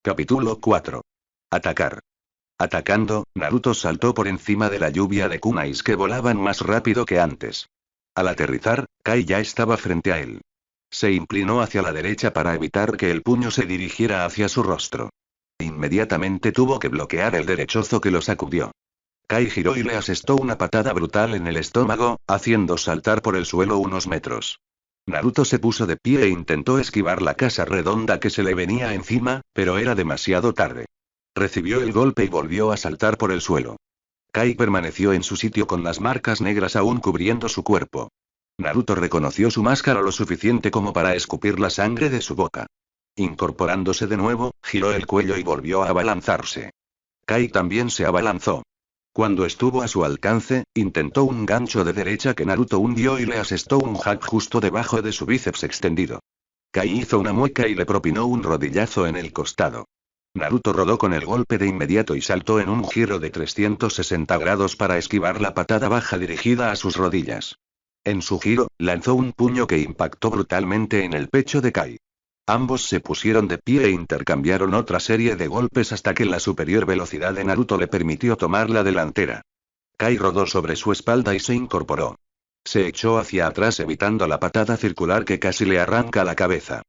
Capítulo 4. Atacar. Atacando, Naruto saltó por encima de la lluvia de kunais que volaban más rápido que antes. Al aterrizar, Kai ya estaba frente a él. Se inclinó hacia la derecha para evitar que el puño se dirigiera hacia su rostro. Inmediatamente tuvo que bloquear el derechazo que lo sacudió. Kai giró y le asestó una patada brutal en el estómago, haciendo saltar por el suelo unos metros. Naruto se puso de pie e intentó esquivar la casa redonda que se le venía encima, pero era demasiado tarde. Recibió el golpe y volvió a saltar por el suelo. Kai permaneció en su sitio con las marcas negras aún cubriendo su cuerpo. Naruto reconoció su máscara lo suficiente como para escupir la sangre de su boca. Incorporándose de nuevo, giró el cuello y volvió a abalanzarse. Kai también se abalanzó. Cuando estuvo a su alcance, intentó un gancho de derecha que Naruto hundió y le asestó un hack justo debajo de su bíceps extendido. Kai hizo una mueca y le propinó un rodillazo en el costado. Naruto rodó con el golpe de inmediato y saltó en un giro de 360 grados para esquivar la patada baja dirigida a sus rodillas. En su giro, lanzó un puño que impactó brutalmente en el pecho de Kai. Ambos se pusieron de pie e intercambiaron otra serie de golpes hasta que la superior velocidad de Naruto le permitió tomar la delantera. Kai rodó sobre su espalda y se incorporó. Se echó hacia atrás evitando la patada circular que casi le arranca la cabeza.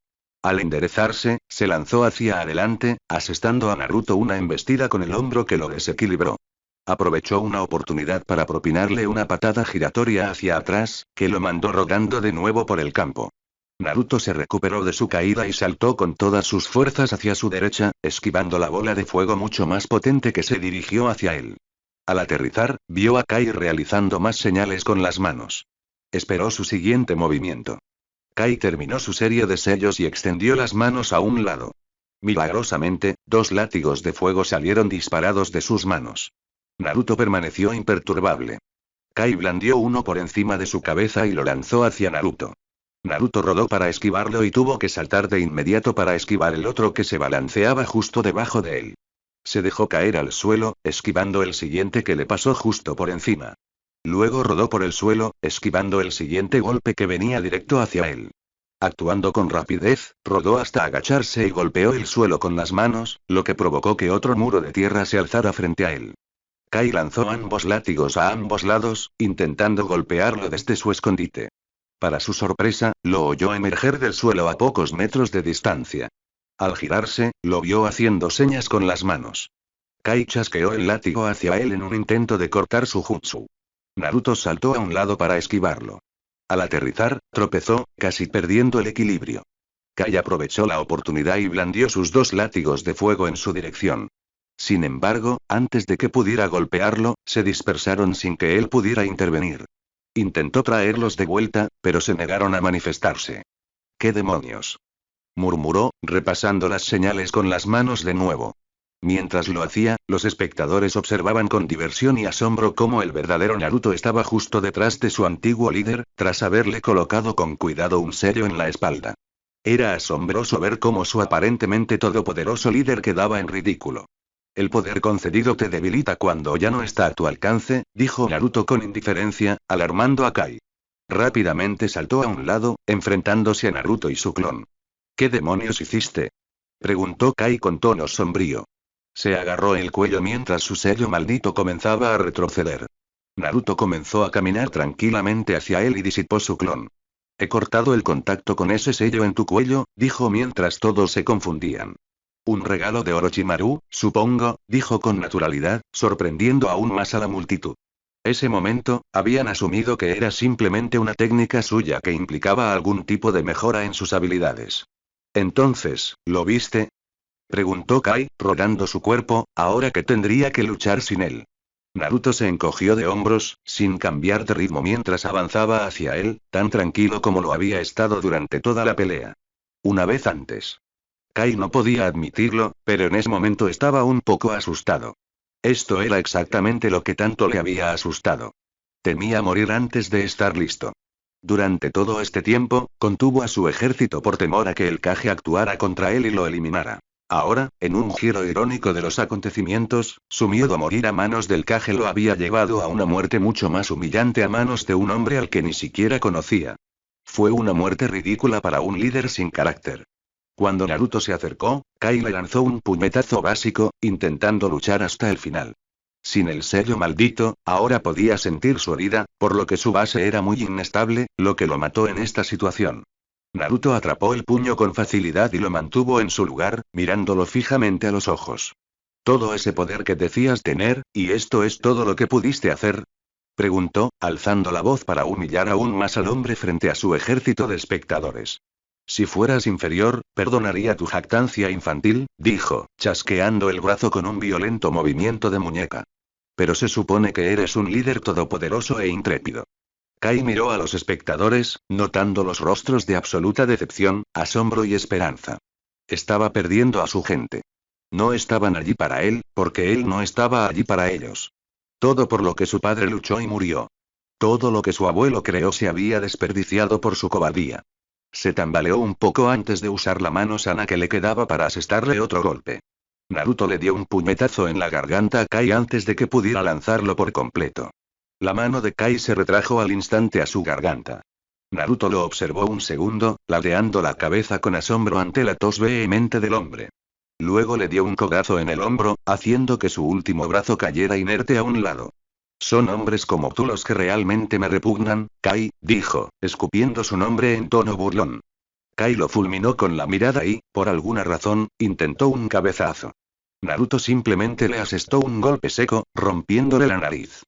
Al enderezarse, se lanzó hacia adelante, asestando a Naruto una embestida con el hombro que lo desequilibró. Aprovechó una oportunidad para propinarle una patada giratoria hacia atrás, que lo mandó rodando de nuevo por el campo. Naruto se recuperó de su caída y saltó con todas sus fuerzas hacia su derecha, esquivando la bola de fuego mucho más potente que se dirigió hacia él. Al aterrizar, vio a Kai realizando más señales con las manos. Esperó su siguiente movimiento. Kai terminó su serie de sellos y extendió las manos a un lado. Milagrosamente, dos látigos de fuego salieron disparados de sus manos. Naruto permaneció imperturbable. Kai blandió uno por encima de su cabeza y lo lanzó hacia Naruto. Naruto rodó para esquivarlo y tuvo que saltar de inmediato para esquivar el otro que se balanceaba justo debajo de él. Se dejó caer al suelo, esquivando el siguiente que le pasó justo por encima. Luego rodó por el suelo, esquivando el siguiente golpe que venía directo hacia él. Actuando con rapidez, rodó hasta agacharse y golpeó el suelo con las manos, lo que provocó que otro muro de tierra se alzara frente a él. Kai lanzó ambos látigos a ambos lados, intentando golpearlo desde su escondite. Para su sorpresa, lo oyó emerger del suelo a pocos metros de distancia. Al girarse, lo vio haciendo señas con las manos. Kai chasqueó el látigo hacia él en un intento de cortar su jutsu. Naruto saltó a un lado para esquivarlo. Al aterrizar, tropezó, casi perdiendo el equilibrio. Kai aprovechó la oportunidad y blandió sus dos látigos de fuego en su dirección. Sin embargo, antes de que pudiera golpearlo, se dispersaron sin que él pudiera intervenir. Intentó traerlos de vuelta, pero se negaron a manifestarse. ¿Qué demonios?, murmuró, repasando las señales con las manos de nuevo. Mientras lo hacía, los espectadores observaban con diversión y asombro cómo el verdadero Naruto estaba justo detrás de su antiguo líder, tras haberle colocado con cuidado un sello en la espalda. Era asombroso ver cómo su aparentemente todopoderoso líder quedaba en ridículo. El poder concedido te debilita cuando ya no está a tu alcance, dijo Naruto con indiferencia, alarmando a Kai. Rápidamente saltó a un lado, enfrentándose a Naruto y su clon. ¿Qué demonios hiciste?, preguntó Kai con tono sombrío. Se agarró el cuello mientras su sello maldito comenzaba a retroceder. Naruto comenzó a caminar tranquilamente hacia él y disipó su clon. He cortado el contacto con ese sello en tu cuello, dijo mientras todos se confundían. Un regalo de Orochimaru, supongo, dijo con naturalidad, sorprendiendo aún más a la multitud. Ese momento, habían asumido que era simplemente una técnica suya que implicaba algún tipo de mejora en sus habilidades. Entonces, ¿lo viste?, preguntó Kai, rodando su cuerpo, ahora que tendría que luchar sin él. Naruto se encogió de hombros, sin cambiar de ritmo mientras avanzaba hacia él, tan tranquilo como lo había estado durante toda la pelea. Una vez antes. Kai no podía admitirlo, pero en ese momento estaba un poco asustado. Esto era exactamente lo que tanto le había asustado. Temía morir antes de estar listo. Durante todo este tiempo, contuvo a su ejército por temor a que el Kage actuara contra él y lo eliminara. Ahora, en un giro irónico de los acontecimientos, su miedo a morir a manos del Kage lo había llevado a una muerte mucho más humillante a manos de un hombre al que ni siquiera conocía. Fue una muerte ridícula para un líder sin carácter. Cuando Naruto se acercó, Kai le lanzó un puñetazo básico, intentando luchar hasta el final. Sin el sello maldito, ahora podía sentir su herida, por lo que su base era muy inestable, lo que lo mató en esta situación. Naruto atrapó el puño con facilidad y lo mantuvo en su lugar, mirándolo fijamente a los ojos. ¿Todo ese poder que decías tener, y esto es todo lo que pudiste hacer? Preguntó, alzando la voz para humillar aún más al hombre frente a su ejército de espectadores. Si fueras inferior, perdonaría tu jactancia infantil, dijo, chasqueando el brazo con un violento movimiento de muñeca. Pero se supone que eres un líder todopoderoso e intrépido. Kai miró a los espectadores, notando los rostros de absoluta decepción, asombro y esperanza. Estaba perdiendo a su gente. No estaban allí para él, porque él no estaba allí para ellos. Todo por lo que su padre luchó y murió. Todo lo que su abuelo creó se había desperdiciado por su cobardía. Se tambaleó un poco antes de usar la mano sana que le quedaba para asestarle otro golpe. Naruto le dio un puñetazo en la garganta a Kai antes de que pudiera lanzarlo por completo. La mano de Kai se retrajo al instante a su garganta. Naruto lo observó un segundo, ladeando la cabeza con asombro ante la tos vehemente del hombre. Luego le dio un codazo en el hombro, haciendo que su último brazo cayera inerte a un lado. Son hombres como tú los que realmente me repugnan, Kai, dijo, escupiendo su nombre en tono burlón. Kai lo fulminó con la mirada y, por alguna razón, intentó un cabezazo. Naruto simplemente le asestó un golpe seco, rompiéndole la nariz.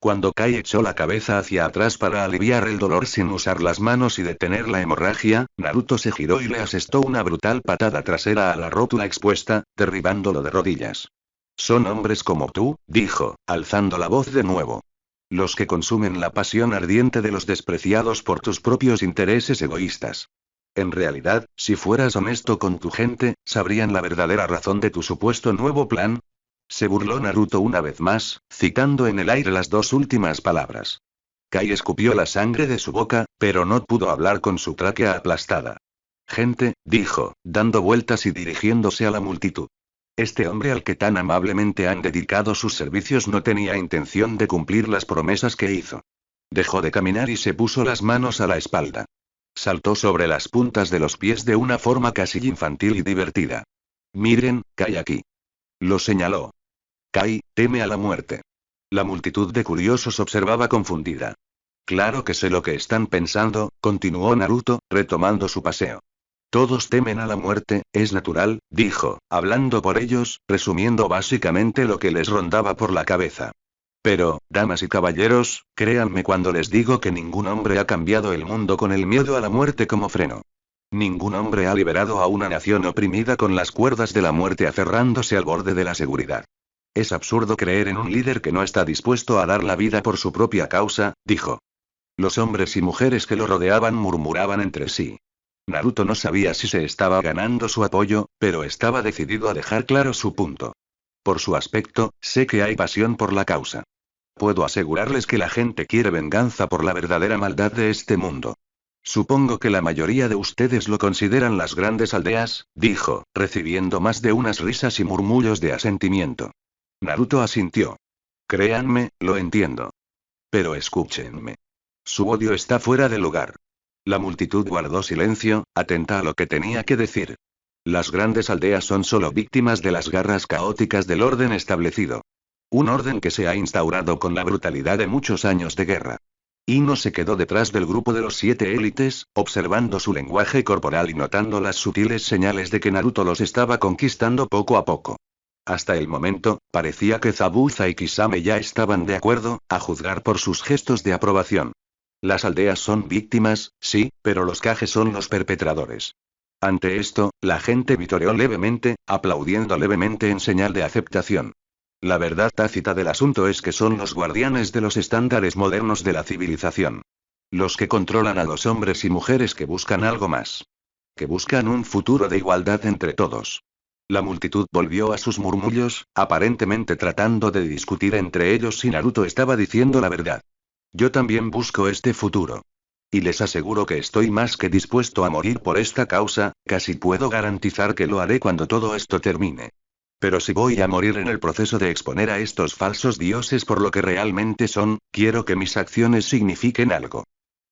Cuando Kai echó la cabeza hacia atrás para aliviar el dolor sin usar las manos y detener la hemorragia, Naruto se giró y le asestó una brutal patada trasera a la rótula expuesta, derribándolo de rodillas. Son hombres como tú, dijo, alzando la voz de nuevo. Los que consumen la pasión ardiente de los despreciados por tus propios intereses egoístas. En realidad, si fueras honesto con tu gente, sabrían la verdadera razón de tu supuesto nuevo plan. Se burló Naruto una vez más, citando en el aire las dos últimas palabras. Kai escupió la sangre de su boca, pero no pudo hablar con su tráquea aplastada. Gente, dijo, dando vueltas y dirigiéndose a la multitud. Este hombre al que tan amablemente han dedicado sus servicios no tenía intención de cumplir las promesas que hizo. Dejó de caminar y se puso las manos a la espalda. Saltó sobre las puntas de los pies de una forma casi infantil y divertida. Miren, Kai aquí. Lo señaló. Kai, teme a la muerte. La multitud de curiosos observaba confundida. Claro que sé lo que están pensando, continuó Naruto, retomando su paseo. Todos temen a la muerte, es natural, dijo, hablando por ellos, resumiendo básicamente lo que les rondaba por la cabeza. Pero, damas y caballeros, créanme cuando les digo que ningún hombre ha cambiado el mundo con el miedo a la muerte como freno. Ningún hombre ha liberado a una nación oprimida con las cuerdas de la muerte aferrándose al borde de la seguridad. Es absurdo creer en un líder que no está dispuesto a dar la vida por su propia causa, dijo. Los hombres y mujeres que lo rodeaban murmuraban entre sí. Naruto no sabía si se estaba ganando su apoyo, pero estaba decidido a dejar claro su punto. Por su aspecto, sé que hay pasión por la causa. Puedo asegurarles que la gente quiere venganza por la verdadera maldad de este mundo. Supongo que la mayoría de ustedes lo consideran las grandes aldeas, dijo, recibiendo más de unas risas y murmullos de asentimiento. Naruto asintió. Créanme, lo entiendo. Pero escúchenme. Su odio está fuera de lugar. La multitud guardó silencio, atenta a lo que tenía que decir. Las grandes aldeas son solo víctimas de las garras caóticas del orden establecido. Un orden que se ha instaurado con la brutalidad de muchos años de guerra. Ino se quedó detrás del grupo de los 7 élites, observando su lenguaje corporal y notando las sutiles señales de que Naruto los estaba conquistando poco a poco. Hasta el momento, parecía que Zabuza y Kisame ya estaban de acuerdo, a juzgar por sus gestos de aprobación. Las aldeas son víctimas, sí, pero los Kage son los perpetradores. Ante esto, la gente vitoreó levemente, aplaudiendo levemente en señal de aceptación. La verdad tácita del asunto es que son los guardianes de los estándares modernos de la civilización. Los que controlan a los hombres y mujeres que buscan algo más. Que buscan un futuro de igualdad entre todos. La multitud volvió a sus murmullos, aparentemente tratando de discutir entre ellos si Naruto estaba diciendo la verdad. Yo también busco este futuro. Y les aseguro que estoy más que dispuesto a morir por esta causa, casi puedo garantizar que lo haré cuando todo esto termine. Pero si voy a morir en el proceso de exponer a estos falsos dioses por lo que realmente son, quiero que mis acciones signifiquen algo.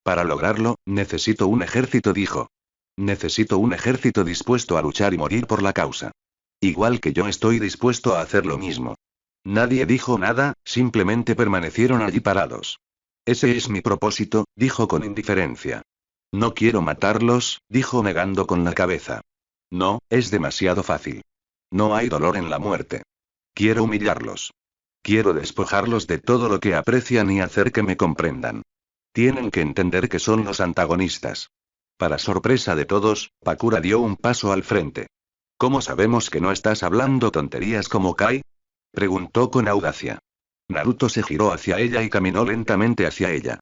Para lograrlo, necesito un ejército, dijo. Necesito un ejército dispuesto a luchar y morir por la causa. Igual que yo estoy dispuesto a hacer lo mismo. Nadie dijo nada, simplemente permanecieron allí parados. Ese es mi propósito, dijo con indiferencia. No quiero matarlos, dijo negando con la cabeza. No, es demasiado fácil. No hay dolor en la muerte. Quiero humillarlos. Quiero despojarlos de todo lo que aprecian y hacer que me comprendan. Tienen que entender que son los antagonistas. Para sorpresa de todos, Pakura dio un paso al frente. ¿Cómo sabemos que no estás hablando tonterías como Kai? Preguntó con audacia. Naruto se giró hacia ella y caminó lentamente hacia ella.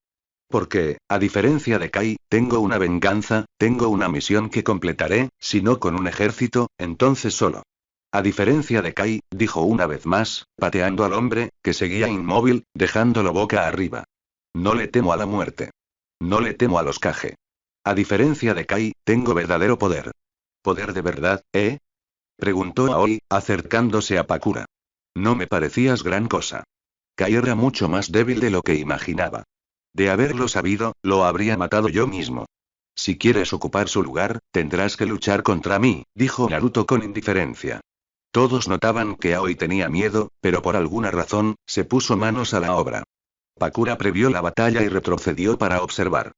Porque, a diferencia de Kai, tengo una venganza, tengo una misión que completaré, si no con un ejército, entonces solo. A diferencia de Kai, dijo una vez más, pateando al hombre, que seguía inmóvil, dejándolo boca arriba. No le temo a la muerte. No le temo a los Kage. A diferencia de Kai, tengo verdadero poder. ¿Poder de verdad, eh? Preguntó Aoi, acercándose a Pakura. No me parecías gran cosa. Kai era mucho más débil de lo que imaginaba. De haberlo sabido, lo habría matado yo mismo. Si quieres ocupar su lugar, tendrás que luchar contra mí, dijo Naruto con indiferencia. Todos notaban que Aoi tenía miedo, pero por alguna razón, se puso manos a la obra. Pakura previó la batalla y retrocedió para observar.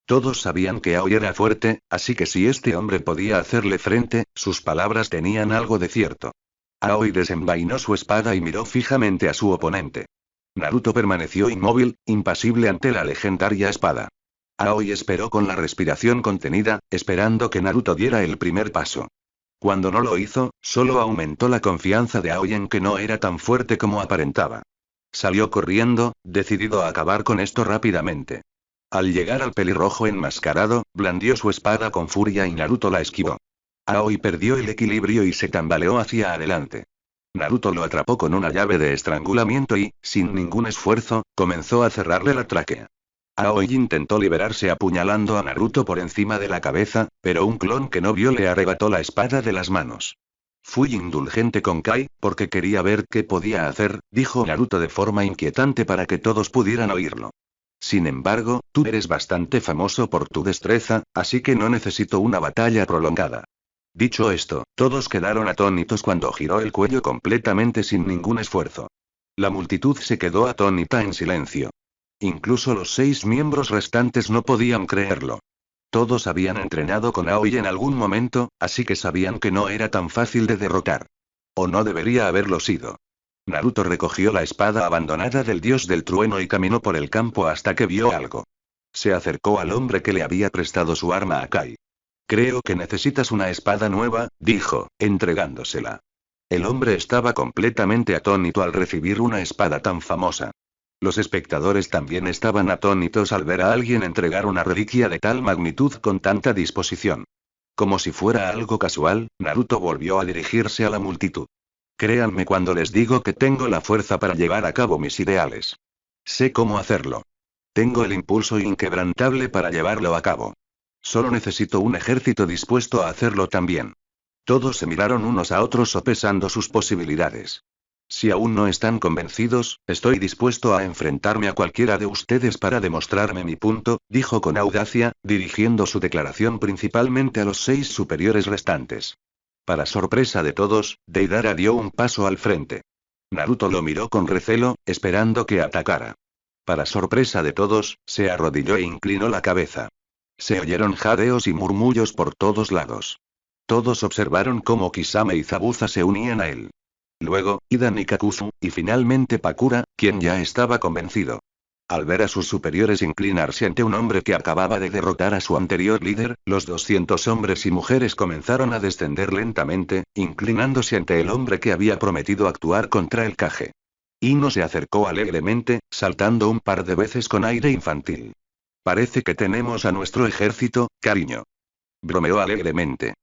Todos sabían que Aoi era fuerte, así que si este hombre podía hacerle frente, sus palabras tenían algo de cierto. Aoi desenvainó su espada y miró fijamente a su oponente. Naruto permaneció inmóvil, impasible ante la legendaria espada. Aoi esperó con la respiración contenida, esperando que Naruto diera el primer paso. Cuando no lo hizo, solo aumentó la confianza de Aoi en que no era tan fuerte como aparentaba. Salió corriendo, decidido a acabar con esto rápidamente. Al llegar al pelirrojo enmascarado, blandió su espada con furia y Naruto la esquivó. Aoi perdió el equilibrio y se tambaleó hacia adelante. Naruto lo atrapó con una llave de estrangulamiento y, sin ningún esfuerzo, comenzó a cerrarle la tráquea. Aoi intentó liberarse apuñalando a Naruto por encima de la cabeza, pero un clon que no vio le arrebató la espada de las manos. Fui indulgente con Kai, porque quería ver qué podía hacer, dijo Naruto de forma inquietante para que todos pudieran oírlo. Sin embargo, tú eres bastante famoso por tu destreza, así que no necesito una batalla prolongada. Dicho esto, todos quedaron atónitos cuando giró el cuello completamente sin ningún esfuerzo. La multitud se quedó atónita en silencio. Incluso los 6 miembros restantes no podían creerlo. Todos habían entrenado con Aoi en algún momento, así que sabían que no era tan fácil de derrotar. O no debería haberlo sido. Naruto recogió la espada abandonada del dios del trueno y caminó por el campo hasta que vio algo. Se acercó al hombre que le había prestado su arma a Kai. Creo que necesitas una espada nueva, dijo, entregándosela. El hombre estaba completamente atónito al recibir una espada tan famosa. Los espectadores también estaban atónitos al ver a alguien entregar una reliquia de tal magnitud con tanta disposición. Como si fuera algo casual, Naruto volvió a dirigirse a la multitud. Créanme cuando les digo que tengo la fuerza para llevar a cabo mis ideales. Sé cómo hacerlo. Tengo el impulso inquebrantable para llevarlo a cabo. Solo necesito un ejército dispuesto a hacerlo también. Todos se miraron unos a otros sopesando sus posibilidades. Si aún no están convencidos, estoy dispuesto a enfrentarme a cualquiera de ustedes para demostrarme mi punto, dijo con audacia, dirigiendo su declaración principalmente a los 6 superiores restantes. Para sorpresa de todos, Deidara dio un paso al frente. Naruto lo miró con recelo, esperando que atacara. Para sorpresa de todos, se arrodilló e inclinó la cabeza. Se oyeron jadeos y murmullos por todos lados. Todos observaron cómo Kisame y Zabuza se unían a él. Luego, Hidan y Kakuzu, y finalmente Pakura, quien ya estaba convencido. Al ver a sus superiores inclinarse ante un hombre que acababa de derrotar a su anterior líder, los 200 hombres y mujeres comenzaron a descender lentamente, inclinándose ante el hombre que había prometido actuar contra el Kage. Ino se acercó alegremente, saltando un par de veces con aire infantil. Parece que tenemos a nuestro ejército, cariño. Bromeó alegremente.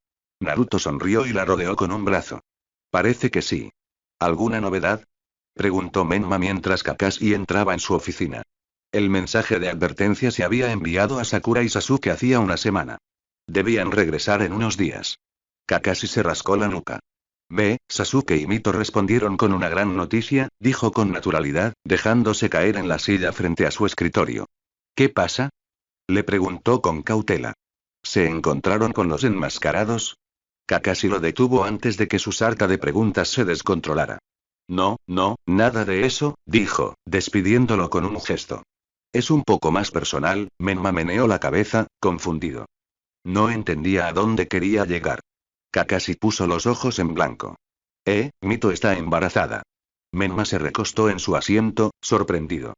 Naruto sonrió y la rodeó con un brazo. Parece que sí. ¿Alguna novedad? Preguntó Menma mientras Kakashi entraba en su oficina. El mensaje de advertencia se había enviado a Sakura y Sasuke hacía una semana. Debían regresar en unos días. Kakashi se rascó la nuca. Sasuke y Mito respondieron con una gran noticia, dijo con naturalidad, dejándose caer en la silla frente a su escritorio. ¿Qué pasa? Le preguntó con cautela. ¿Se encontraron con los enmascarados? Kakashi lo detuvo antes de que su sarta de preguntas se descontrolara. No, no, nada de eso, dijo, despidiéndolo con un gesto. Es un poco más personal, Menma meneó la cabeza, confundido. No entendía a dónde quería llegar. Kakashi puso los ojos en blanco. Mito está embarazada. Menma se recostó en su asiento, sorprendido.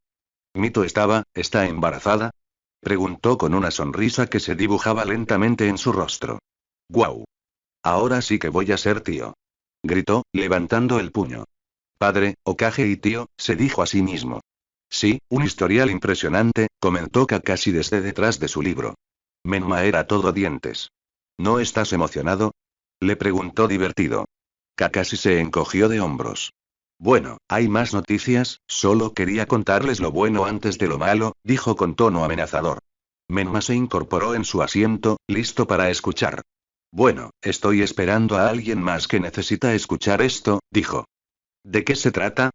¿Mito está embarazada? Preguntó con una sonrisa que se dibujaba lentamente en su rostro. ¡Guau! Ahora sí que voy a ser tío. Gritó, levantando el puño. Padre, Hokage y tío, se dijo a sí mismo. Sí, un historial impresionante, comentó Kakashi desde detrás de su libro. Menma era todo dientes. ¿No estás emocionado? Le preguntó divertido. Kakashi se encogió de hombros. Bueno, hay más noticias, solo quería contarles lo bueno antes de lo malo, dijo con tono amenazador. Menma se incorporó en su asiento, listo para escuchar. Bueno, estoy esperando a alguien más que necesita escuchar esto, dijo. ¿De qué se trata?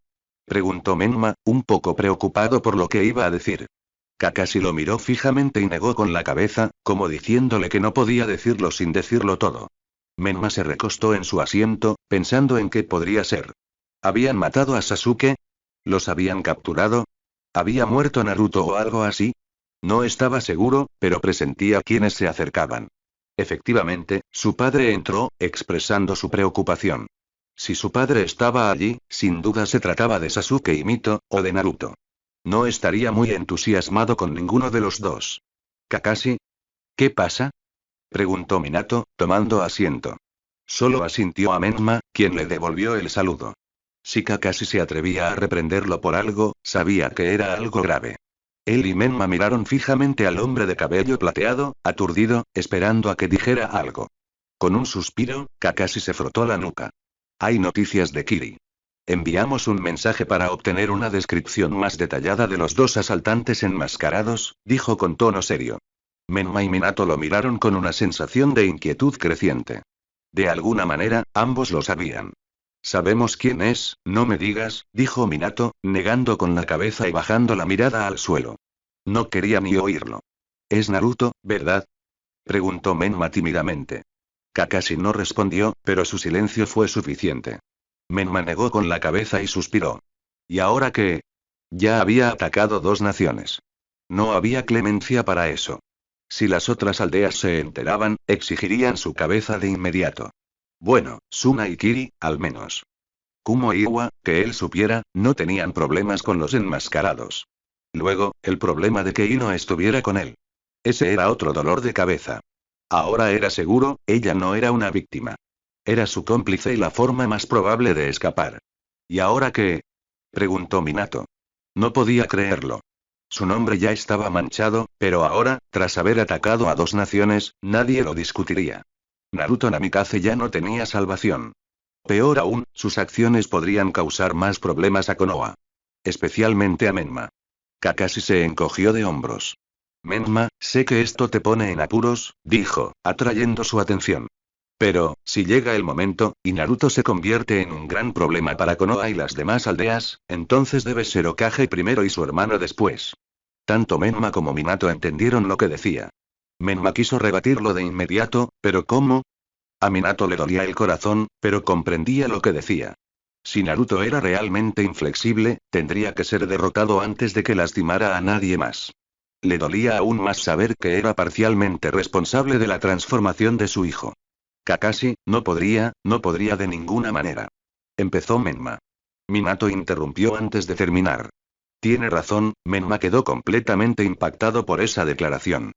Preguntó Menma, un poco preocupado por lo que iba a decir. Kakashi lo miró fijamente y negó con la cabeza, como diciéndole que no podía decirlo sin decirlo todo. Menma se recostó en su asiento, pensando en qué podría ser. ¿Habían matado a Sasuke? ¿Los habían capturado? ¿Había muerto Naruto o algo así? No estaba seguro, pero presentía quienes se acercaban. Efectivamente, su padre entró, expresando su preocupación. Si su padre estaba allí, sin duda se trataba de Sasuke y Mito, o de Naruto. No estaría muy entusiasmado con ninguno de los dos. ¿Kakashi? ¿Qué pasa? Preguntó Minato, tomando asiento. Solo asintió a Menma, quien le devolvió el saludo. Si Kakashi se atrevía a reprenderlo por algo, sabía que era algo grave. Él y Menma miraron fijamente al hombre de cabello plateado, aturdido, esperando a que dijera algo. Con un suspiro, Kakashi se frotó la nuca. Hay noticias de Kiri. Enviamos un mensaje para obtener una descripción más detallada de los dos asaltantes enmascarados, dijo con tono serio. Menma y Minato lo miraron con una sensación de inquietud creciente. De alguna manera, ambos lo sabían. Sabemos quién es, no me digas, dijo Minato, negando con la cabeza y bajando la mirada al suelo. No quería ni oírlo. ¿Es Naruto, verdad? Preguntó Menma tímidamente. Kakashi no respondió, pero su silencio fue suficiente. Menma negó con la cabeza y suspiró. ¿Y ahora qué? Ya había atacado dos naciones. No había clemencia para eso. Si las otras aldeas se enteraban, exigirían su cabeza de inmediato. Bueno, Suna y Kiri, al menos. Kumo y Iwa, que él supiera, no tenían problemas con los enmascarados. Luego, el problema de que Ino estuviera con él. Ese era otro dolor de cabeza. Ahora era seguro, ella no era una víctima. Era su cómplice y la forma más probable de escapar. ¿Y ahora qué? Preguntó Minato. No podía creerlo. Su nombre ya estaba manchado, pero ahora, tras haber atacado a dos naciones, nadie lo discutiría. Naruto Namikaze ya no tenía salvación. Peor aún, sus acciones podrían causar más problemas a Konoha. Especialmente a Menma. Kakashi se encogió de hombros. Menma, sé que esto te pone en apuros, dijo, atrayendo su atención. Pero, si llega el momento, y Naruto se convierte en un gran problema para Konoha y las demás aldeas, entonces debe ser Hokage primero y su hermano después. Tanto Menma como Minato entendieron lo que decía. Menma quiso rebatirlo de inmediato, pero ¿cómo? A Minato le dolía el corazón, pero comprendía lo que decía. Si Naruto era realmente inflexible, tendría que ser derrotado antes de que lastimara a nadie más. Le dolía aún más saber que era parcialmente responsable de la transformación de su hijo. Kakashi, no podría de ninguna manera. Empezó Menma. Minato interrumpió antes de terminar. Tiene razón, Menma quedó completamente impactado por esa declaración.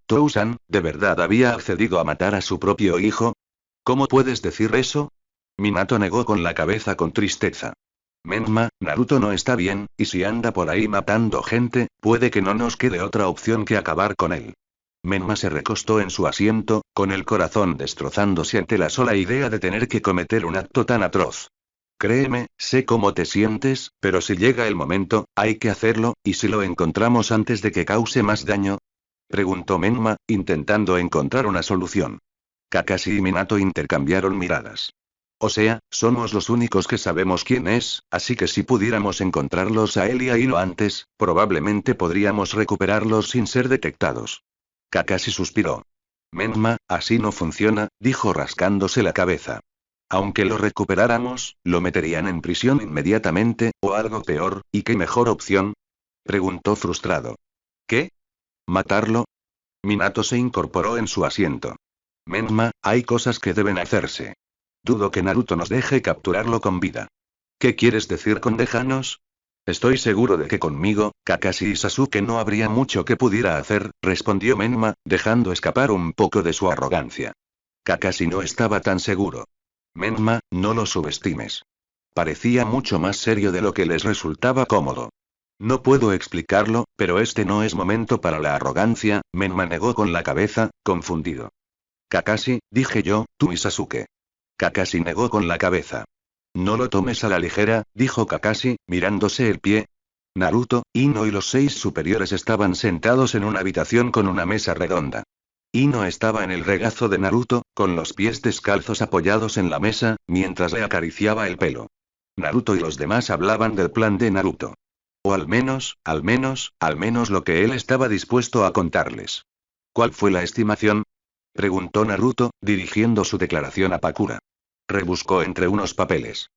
Tousan, ¿de verdad había accedido a matar a su propio hijo? ¿Cómo puedes decir eso? Minato negó con la cabeza con tristeza. Menma, Naruto no está bien, y si anda por ahí matando gente, puede que no nos quede otra opción que acabar con él. Menma se recostó en su asiento, con el corazón destrozándose ante la sola idea de tener que cometer un acto tan atroz. Créeme, sé cómo te sientes, pero si llega el momento, hay que hacerlo, ¿y si lo encontramos antes de que cause más daño? Preguntó Menma, intentando encontrar una solución. Kakashi y Minato intercambiaron miradas. O sea, somos los únicos que sabemos quién es, así que si pudiéramos encontrarlos a él y a Ino antes, probablemente podríamos recuperarlos sin ser detectados. Kakashi suspiró. Menma, así no funciona, dijo rascándose la cabeza. Aunque lo recuperáramos, lo meterían en prisión inmediatamente, o algo peor, ¿y qué mejor opción? Preguntó frustrado. ¿Qué? ¿Matarlo? Minato se incorporó en su asiento. Menma, hay cosas que deben hacerse. Dudo que Naruto nos deje capturarlo con vida. ¿Qué quieres decir con déjanos? Estoy seguro de que conmigo, Kakashi y Sasuke no habría mucho que pudiera hacer, respondió Menma, dejando escapar un poco de su arrogancia. Kakashi no estaba tan seguro. Menma, no lo subestimes. Parecía mucho más serio de lo que les resultaba cómodo. No puedo explicarlo, pero este no es momento para la arrogancia, Menma negó con la cabeza, confundido. Kakashi, dije yo, tú y Sasuke. Kakashi negó con la cabeza. No lo tomes a la ligera, dijo Kakashi, mirándose el pie. Naruto, Ino y los 6 superiores estaban sentados en una habitación con una mesa redonda. Ino estaba en el regazo de Naruto, con los pies descalzos apoyados en la mesa, mientras le acariciaba el pelo. Naruto y los demás hablaban del plan de Naruto. O al menos lo que él estaba dispuesto a contarles. ¿Cuál fue la estimación? Preguntó Naruto, dirigiendo su declaración a Pakura. Rebuscó entre unos papeles.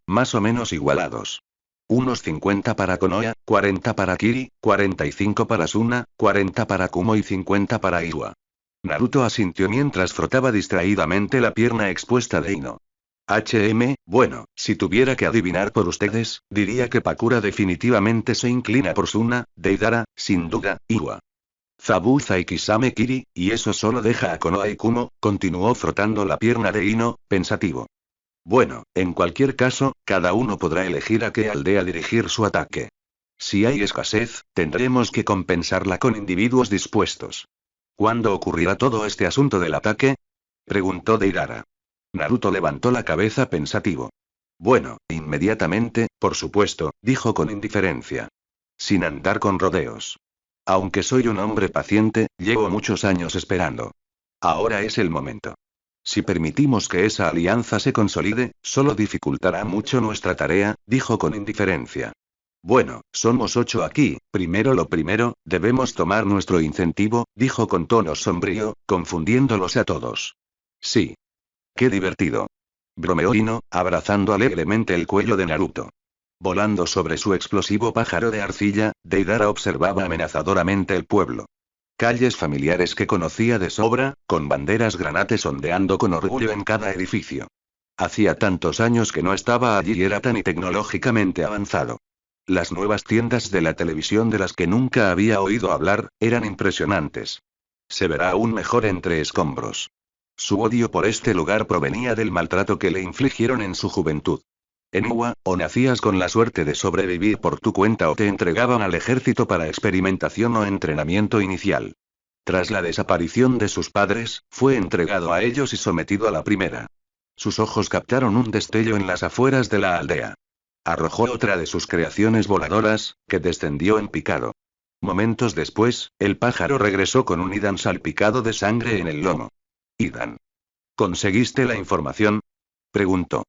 Más o menos igualados. Unos 50 para Konoha, 40 para Kiri, 45 para Suna, 40 para Kumo y 50 para Iwa. Naruto asintió mientras frotaba distraídamente la pierna expuesta de Ino. Bueno, si tuviera que adivinar por ustedes, diría que Pakura definitivamente se inclina por Suna, Deidara, sin duda, Iwa. Zabuza y Kisame Kiri, y eso solo deja a Konoha y Kumo, continuó frotando la pierna de Ino, pensativo. Bueno, en cualquier caso, cada uno podrá elegir a qué aldea dirigir su ataque. Si hay escasez, tendremos que compensarla con individuos dispuestos. ¿Cuándo ocurrirá todo este asunto del ataque? Preguntó Deidara. Naruto levantó la cabeza pensativo. Bueno, inmediatamente, por supuesto, dijo con indiferencia. Sin andar con rodeos. Aunque soy un hombre paciente, llevo muchos años esperando. Ahora es el momento. Si permitimos que esa alianza se consolide, solo dificultará mucho nuestra tarea, dijo con indiferencia. Bueno, somos 8 aquí, primero lo primero, debemos tomar nuestro incentivo, dijo con tono sombrío, confundiéndolos a todos. Sí. Qué divertido. Bromeó Ino, abrazando alegremente el cuello de Naruto. Volando sobre su explosivo pájaro de arcilla, Deidara observaba amenazadoramente el pueblo. Calles familiares que conocía de sobra, con banderas granates ondeando con orgullo en cada edificio. Hacía tantos años que no estaba allí y era tan tecnológicamente avanzado. Las nuevas tiendas de la televisión de las que nunca había oído hablar, eran impresionantes. Se verá aún mejor entre escombros. Su odio por este lugar provenía del maltrato que le infligieron en su juventud. En Iwa, o nacías con la suerte de sobrevivir por tu cuenta o te entregaban al ejército para experimentación o entrenamiento inicial. Tras la desaparición de sus padres, fue entregado a ellos y sometido a la primera. Sus ojos captaron un destello en las afueras de la aldea. Arrojó otra de sus creaciones voladoras, que descendió en picado. Momentos después, el pájaro regresó con un Idan salpicado de sangre en el lomo. Idan. ¿Conseguiste la información? Preguntó.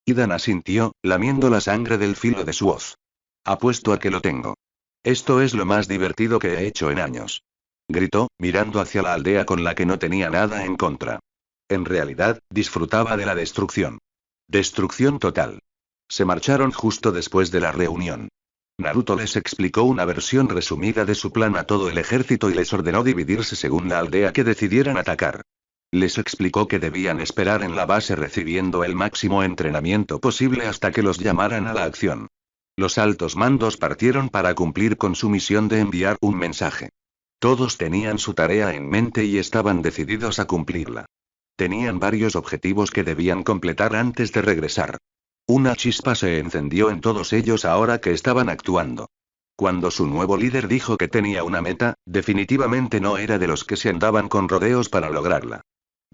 Idan asintió, lamiendo la sangre del filo de su hoz. Apuesto a que lo tengo. Esto es lo más divertido que he hecho en años. Gritó, mirando hacia la aldea con la que no tenía nada en contra. En realidad, disfrutaba de la destrucción. Destrucción total. Se marcharon justo después de la reunión. Naruto les explicó una versión resumida de su plan a todo el ejército y les ordenó dividirse según la aldea que decidieran atacar. Les explicó que debían esperar en la base recibiendo el máximo entrenamiento posible hasta que los llamaran a la acción. Los altos mandos partieron para cumplir con su misión de enviar un mensaje. Todos tenían su tarea en mente y estaban decididos a cumplirla. Tenían varios objetivos que debían completar antes de regresar. Una chispa se encendió en todos ellos ahora que estaban actuando. Cuando su nuevo líder dijo que tenía una meta, definitivamente no era de los que se andaban con rodeos para lograrla.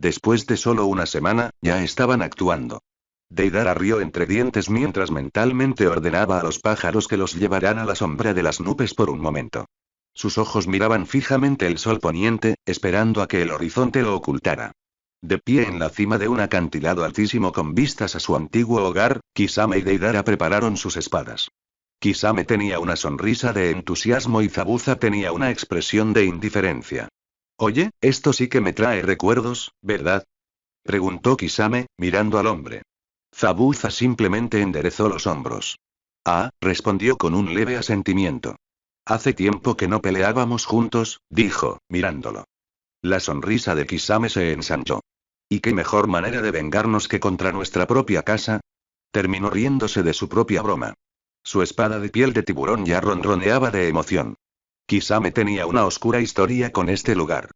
Después de solo una semana, ya estaban actuando. Deidara rió entre dientes mientras mentalmente ordenaba a los pájaros que los llevaran a la sombra de las nubes por un momento. Sus ojos miraban fijamente el sol poniente, esperando a que el horizonte lo ocultara. De pie en la cima de un acantilado altísimo con vistas a su antiguo hogar, Kisame y Deidara prepararon sus espadas. Kisame tenía una sonrisa de entusiasmo y Zabuza tenía una expresión de indiferencia. Oye, esto sí que me trae recuerdos, ¿verdad? Preguntó Kisame, mirando al hombre. Zabuza simplemente enderezó los hombros. Ah, respondió con un leve asentimiento. Hace tiempo que no peleábamos juntos, dijo, mirándolo. La sonrisa de Kisame se ensanchó. ¿Y qué mejor manera de vengarnos que contra nuestra propia casa? Terminó riéndose de su propia broma. Su espada de piel de tiburón ya ronroneaba de emoción. Kisame tenía una oscura historia con este lugar.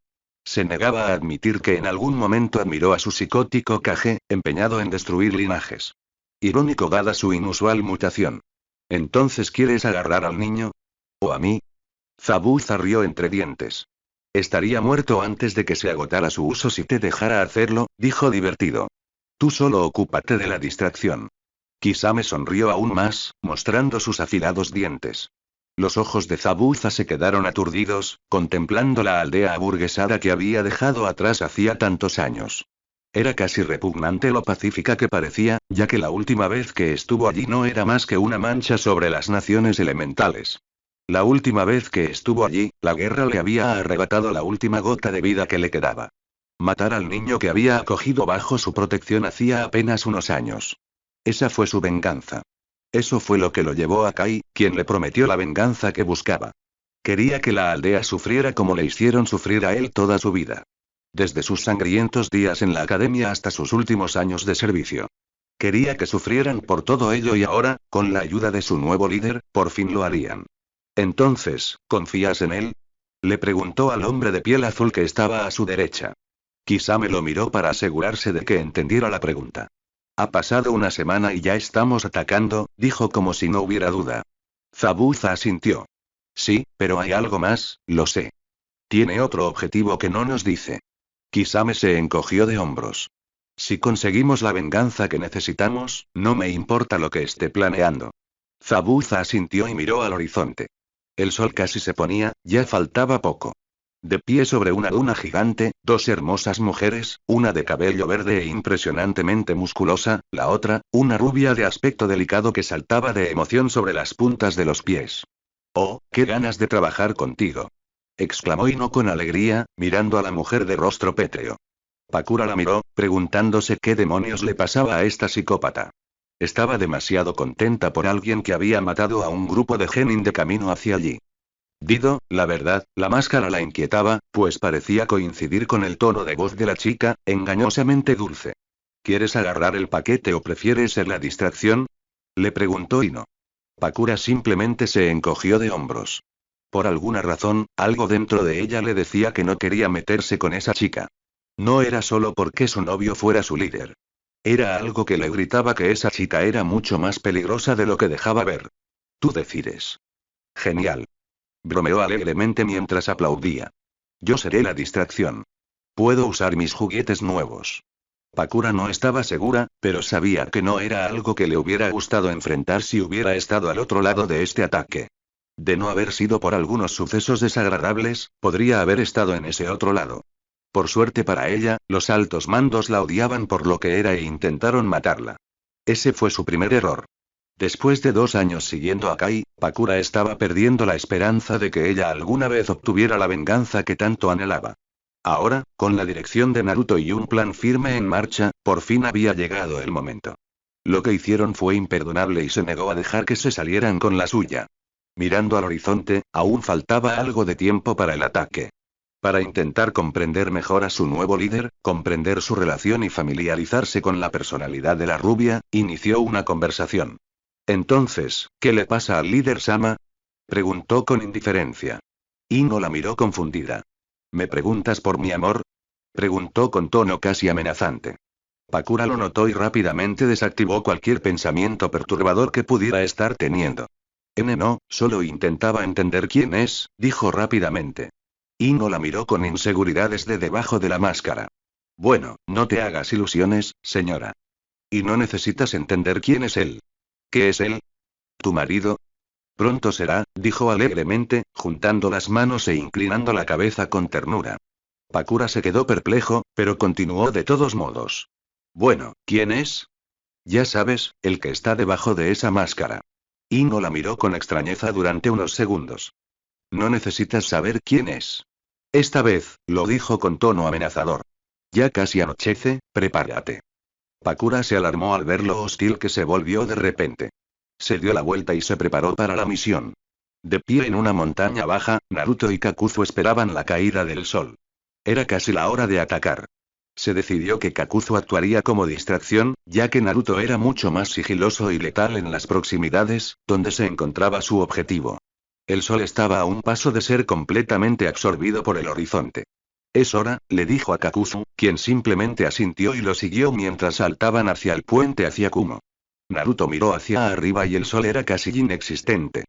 Se negaba a admitir que en algún momento admiró a su psicótico Kage, empeñado en destruir linajes. Irónico dada su inusual mutación. ¿Entonces quieres agarrar al niño? ¿O a mí? Zabuza rió entre dientes. Estaría muerto antes de que se agotara su uso si te dejara hacerlo, dijo divertido. Tú solo ocúpate de la distracción. Kisame sonrió aún más, mostrando sus afilados dientes. Los ojos de Zabuza se quedaron aturdidos, contemplando la aldea aburguesada que había dejado atrás hacía tantos años. Era casi repugnante lo pacífica que parecía, ya que la última vez que estuvo allí no era más que una mancha sobre las naciones elementales. La última vez que estuvo allí, la guerra le había arrebatado la última gota de vida que le quedaba. Matar al niño que había acogido bajo su protección hacía apenas unos años. Esa fue su venganza. Eso fue lo que lo llevó a Kai, quien le prometió la venganza que buscaba. Quería que la aldea sufriera como le hicieron sufrir a él toda su vida. Desde sus sangrientos días en la academia hasta sus últimos años de servicio. Quería que sufrieran por todo ello y ahora, con la ayuda de su nuevo líder, por fin lo harían. Entonces, ¿confías en él? Le preguntó al hombre de piel azul que estaba a su derecha. Kisame lo miró para asegurarse de que entendiera la pregunta. Ha pasado una semana y ya estamos atacando, dijo como si no hubiera duda. Zabuza asintió. Sí, pero hay algo más, lo sé. Tiene otro objetivo que no nos dice. Kisame se encogió de hombros. Si conseguimos la venganza que necesitamos, no me importa lo que esté planeando. Zabuza asintió y miró al horizonte. El sol casi se ponía, ya faltaba poco. De pie sobre una duna gigante, dos hermosas mujeres, una de cabello verde e impresionantemente musculosa, la otra, una rubia de aspecto delicado que saltaba de emoción sobre las puntas de los pies. Oh, qué ganas de trabajar contigo. Exclamó Ino con alegría, mirando a la mujer de rostro pétreo. Pakura la miró, preguntándose qué demonios le pasaba a esta psicópata. Estaba demasiado contenta por alguien que había matado a un grupo de genin de camino hacia allí. Dido, la verdad, la máscara la inquietaba, pues parecía coincidir con el tono de voz de la chica, engañosamente dulce. ¿Quieres agarrar el paquete o prefieres ser la distracción? Le preguntó Ino. Pakura simplemente se encogió de hombros. Por alguna razón, algo dentro de ella le decía que no quería meterse con esa chica. No era solo porque su novio fuera su líder. Era algo que le gritaba que esa chica era mucho más peligrosa de lo que dejaba ver. Tú decides. Genial. Bromeó alegremente mientras aplaudía. Yo seré la distracción. Puedo usar mis juguetes nuevos. Pakura no estaba segura, pero sabía que no era algo que le hubiera gustado enfrentar si hubiera estado al otro lado de este ataque. De no haber sido por algunos sucesos desagradables, podría haber estado en ese otro lado. Por suerte para ella, los altos mandos la odiaban por lo que era e intentaron matarla. Ese fue su primer error. Después de 2 años siguiendo a Kai, Pakura estaba perdiendo la esperanza de que ella alguna vez obtuviera la venganza que tanto anhelaba. Ahora, con la dirección de Naruto y un plan firme en marcha, por fin había llegado el momento. Lo que hicieron fue imperdonable y se negó a dejar que se salieran con la suya. Mirando al horizonte, aún faltaba algo de tiempo para el ataque. Para intentar comprender mejor a su nuevo líder, comprender su relación y familiarizarse con la personalidad de la rubia, inició una conversación. Entonces, ¿qué le pasa al líder Sama? Preguntó con indiferencia. Ino la miró confundida. ¿Me preguntas por mi amor? Preguntó con tono casi amenazante. Pakura lo notó y rápidamente desactivó cualquier pensamiento perturbador que pudiera estar teniendo. No, solo intentaba entender quién es, dijo rápidamente. Ino la miró con inseguridad desde debajo de la máscara. Bueno, no te hagas ilusiones, señora. Y no necesitas entender quién es él. ¿Qué es él? ¿Tu marido? Pronto será, dijo alegremente, juntando las manos e inclinando la cabeza con ternura. Pakura se quedó perplejo, pero continuó de todos modos. Bueno, ¿quién es? Ya sabes, el que está debajo de esa máscara. Ino la miró con extrañeza durante unos segundos. No necesitas saber quién es. Esta vez, lo dijo con tono amenazador. Ya casi anochece, prepárate. Pakura se alarmó al ver lo hostil que se volvió de repente. Se dio la vuelta y se preparó para la misión. De pie en una montaña baja, Naruto y Kakuzu esperaban la caída del sol. Era casi la hora de atacar. Se decidió que Kakuzu actuaría como distracción, ya que Naruto era mucho más sigiloso y letal en las proximidades, donde se encontraba su objetivo. El sol estaba a un paso de ser completamente absorbido por el horizonte. Es hora, le dijo a Kakuzu, quien simplemente asintió y lo siguió mientras saltaban hacia el puente hacia Kumo. Naruto miró hacia arriba y el sol era casi inexistente.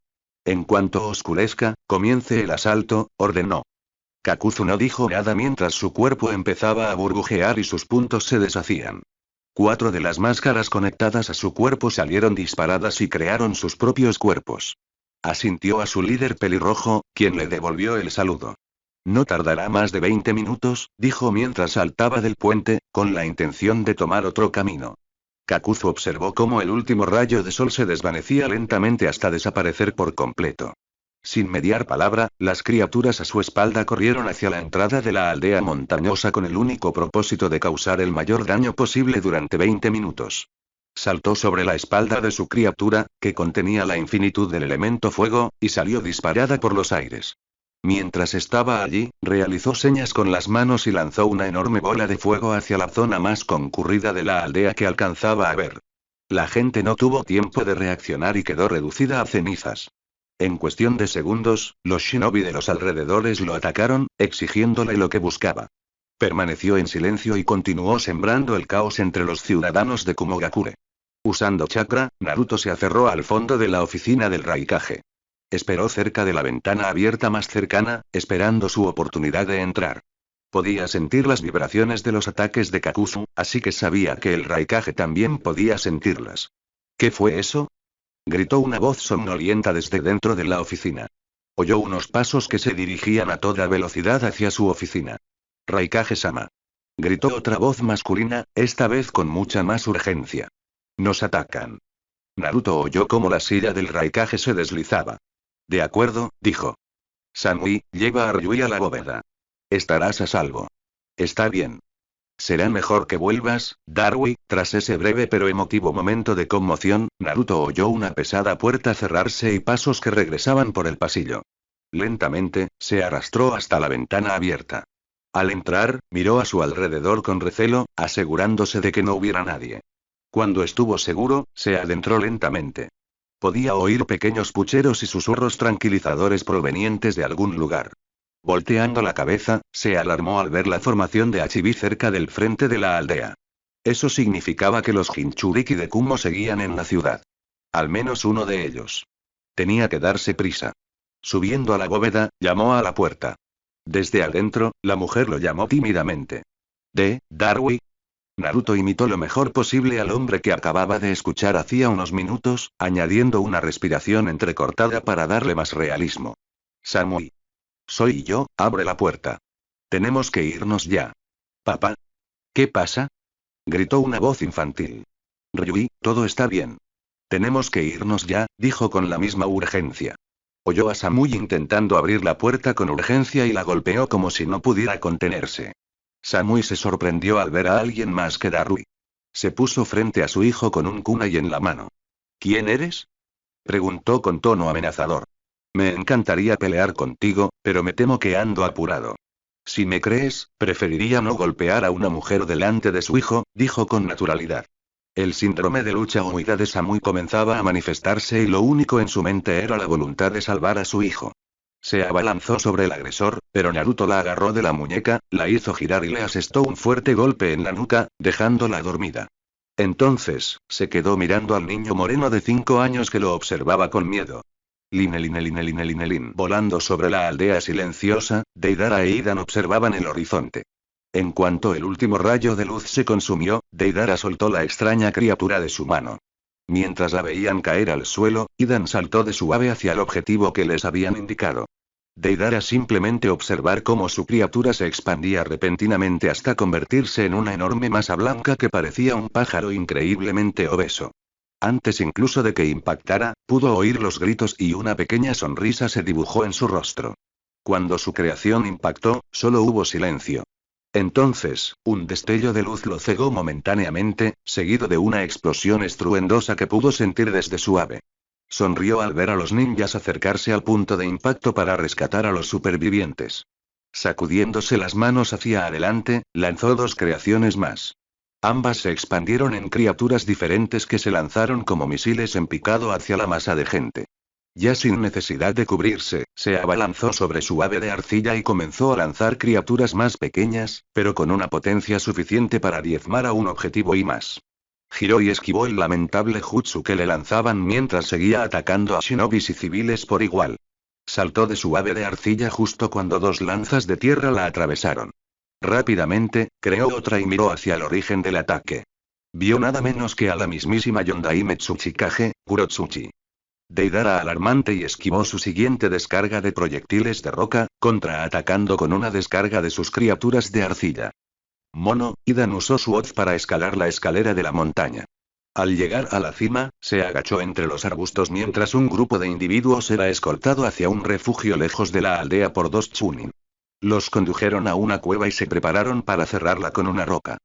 En cuanto oscurezca, comience el asalto, ordenó. Kakuzu no dijo nada mientras su cuerpo empezaba a burbujear y sus puntos se deshacían. 4 de las máscaras conectadas a su cuerpo salieron disparadas y crearon sus propios cuerpos. Asintió a su líder pelirrojo, quien le devolvió el saludo. No tardará más de 20 minutos, dijo mientras saltaba del puente, con la intención de tomar otro camino. Kakuzu observó cómo el último rayo de sol se desvanecía lentamente hasta desaparecer por completo. Sin mediar palabra, las criaturas a su espalda corrieron hacia la entrada de la aldea montañosa con el único propósito de causar el mayor daño posible durante 20 minutos. Saltó sobre la espalda de su criatura, que contenía la infinitud del elemento fuego, y salió disparada por los aires. Mientras estaba allí, realizó señas con las manos y lanzó una enorme bola de fuego hacia la zona más concurrida de la aldea que alcanzaba a ver. La gente no tuvo tiempo de reaccionar y quedó reducida a cenizas. En cuestión de segundos, los shinobi de los alrededores lo atacaron, exigiéndole lo que buscaba. Permaneció en silencio y continuó sembrando el caos entre los ciudadanos de Kumogakure. Usando chakra, Naruto se aferró al fondo de la oficina del Raikage. Esperó cerca de la ventana abierta más cercana, esperando su oportunidad de entrar. Podía sentir las vibraciones de los ataques de Kakuzu, así que sabía que el Raikage también podía sentirlas. ¿Qué fue eso?, gritó una voz somnolienta desde dentro de la oficina. Oyó unos pasos que se dirigían a toda velocidad hacia su oficina. Raikage-sama. Gritó otra voz masculina, esta vez con mucha más urgencia. Nos atacan. Naruto oyó cómo la silla del Raikage se deslizaba. De acuerdo, dijo. Sanui, lleva a Ryui a la bóveda. Estarás a salvo. Está bien. Será mejor que vuelvas, Darui. Tras ese breve pero emotivo momento de conmoción, Naruto oyó una pesada puerta cerrarse y pasos que regresaban por el pasillo. Lentamente, se arrastró hasta la ventana abierta. Al entrar, miró a su alrededor con recelo, asegurándose de que no hubiera nadie. Cuando estuvo seguro, se adentró lentamente. Podía oír pequeños pucheros y susurros tranquilizadores provenientes de algún lugar. Volteando la cabeza, se alarmó al ver la formación de Achibi cerca del frente de la aldea. Eso significaba que los Jinchuriki de Kumo seguían en la ciudad. Al menos uno de ellos. Tenía que darse prisa. Subiendo a la bóveda, llamó a la puerta. Desde adentro, la mujer lo llamó tímidamente. Darui. Naruto imitó lo mejor posible al hombre que acababa de escuchar hacía unos minutos, añadiendo una respiración entrecortada para darle más realismo. Samui. Soy yo, abre la puerta. Tenemos que irnos ya. Papá. ¿Qué pasa?, gritó una voz infantil. Ryui, todo está bien. Tenemos que irnos ya, dijo con la misma urgencia. Oyó a Samui intentando abrir la puerta con urgencia y la golpeó como si no pudiera contenerse. Samui se sorprendió al ver a alguien más que Darui. Se puso frente a su hijo con un kunai en la mano. ¿Quién eres?, preguntó con tono amenazador. Me encantaría pelear contigo, pero me temo que ando apurado. Si me crees, preferiría no golpear a una mujer delante de su hijo, dijo con naturalidad. El síndrome de lucha o huida de Samui comenzaba a manifestarse y lo único en su mente era la voluntad de salvar a su hijo. Se abalanzó sobre el agresor, pero Naruto la agarró de la muñeca, la hizo girar y le asestó un fuerte golpe en la nuca, dejándola dormida. Entonces, se quedó mirando al niño moreno de 5 años que lo observaba con miedo. Linelin. Volando sobre la aldea silenciosa, Deidara e Idan observaban el horizonte. En cuanto el último rayo de luz se consumió, Deidara soltó la extraña criatura de su mano. Mientras la veían caer al suelo, Idan saltó de suave hacia el objetivo que les habían indicado. Deidara simplemente observar cómo su criatura se expandía repentinamente hasta convertirse en una enorme masa blanca que parecía un pájaro increíblemente obeso. Antes incluso de que impactara, pudo oír los gritos y una pequeña sonrisa se dibujó en su rostro. Cuando su creación impactó, solo hubo silencio. Entonces, un destello de luz lo cegó momentáneamente, seguido de una explosión estruendosa que pudo sentir desde su ave. Sonrió al ver a los ninjas acercarse al punto de impacto para rescatar a los supervivientes. Sacudiéndose las manos hacia adelante, lanzó dos creaciones más. Ambas se expandieron en criaturas diferentes que se lanzaron como misiles en picado hacia la masa de gente. Ya sin necesidad de cubrirse, se abalanzó sobre su ave de arcilla y comenzó a lanzar criaturas más pequeñas, pero con una potencia suficiente para diezmar a un objetivo y más. Giró y esquivó el lamentable jutsu que le lanzaban mientras seguía atacando a shinobis y civiles por igual. Saltó de su ave de arcilla justo cuando dos lanzas de tierra la atravesaron. Rápidamente, creó otra y miró hacia el origen del ataque. Vio nada menos que a la mismísima Yondaime Tsuchikage, Kurotsuchi. Deidara alarmante y esquivó su siguiente descarga de proyectiles de roca, contraatacando con una descarga de sus criaturas de arcilla. Mono, Idan usó su hoz para escalar la escalera de la montaña. Al llegar a la cima, se agachó entre los arbustos mientras un grupo de individuos era escoltado hacia un refugio lejos de la aldea por dos chunin. Los condujeron a una cueva y se prepararon para cerrarla con una roca.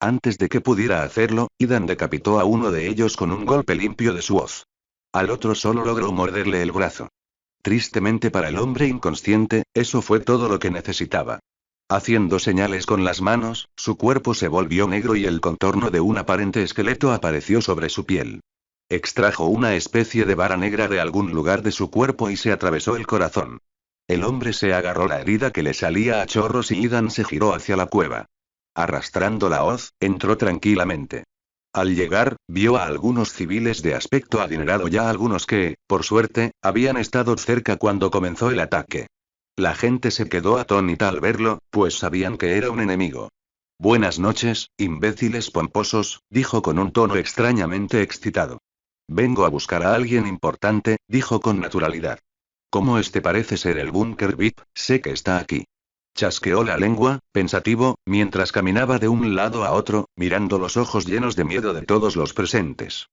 Antes de que pudiera hacerlo, Idan decapitó a uno de ellos con un golpe limpio de su hoz. Al otro solo logró morderle el brazo. Tristemente para el hombre inconsciente, eso fue todo lo que necesitaba. Haciendo señales con las manos, su cuerpo se volvió negro y el contorno de un aparente esqueleto apareció sobre su piel. Extrajo una especie de vara negra de algún lugar de su cuerpo y se atravesó el corazón. El hombre se agarró la herida que le salía a chorros y Idan se giró hacia la cueva. Arrastrando la hoz, entró tranquilamente. Al llegar, vio a algunos civiles de aspecto adinerado y a algunos que, por suerte, habían estado cerca cuando comenzó el ataque. La gente se quedó atónita al verlo, pues sabían que era un enemigo. Buenas noches, imbéciles pomposos, dijo con un tono extrañamente excitado. Vengo a buscar a alguien importante, dijo con naturalidad. Como este parece ser el búnker VIP, sé que está aquí. Chasqueó la lengua, pensativo, mientras caminaba de un lado a otro, mirando los ojos llenos de miedo de todos los presentes.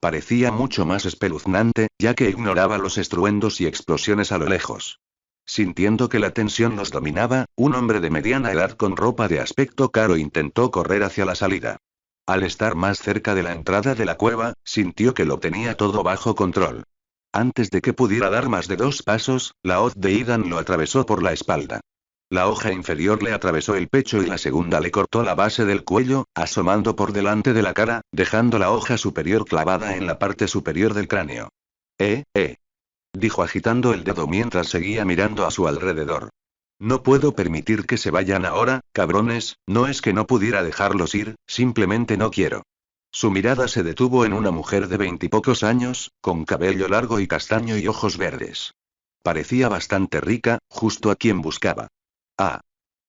Parecía mucho más espeluznante, ya que ignoraba los estruendos y explosiones a lo lejos. Sintiendo que la tensión los dominaba, un hombre de mediana edad con ropa de aspecto caro intentó correr hacia la salida. Al estar más cerca de la entrada de la cueva, sintió que lo tenía todo bajo control. Antes de que pudiera dar más de 2 pasos, la hoz de Idan lo atravesó por la espalda. La hoja inferior le atravesó el pecho y la segunda le cortó la base del cuello, asomando por delante de la cara, dejando la hoja superior clavada en la parte superior del cráneo. Dijo agitando el dedo mientras seguía mirando a su alrededor. No puedo permitir que se vayan ahora, cabrones, no es que no pudiera dejarlos ir, simplemente no quiero. Su mirada se detuvo en una mujer de 20 y pocos años, con cabello largo y castaño y ojos verdes. Parecía bastante rica, justo a quien buscaba. Ah.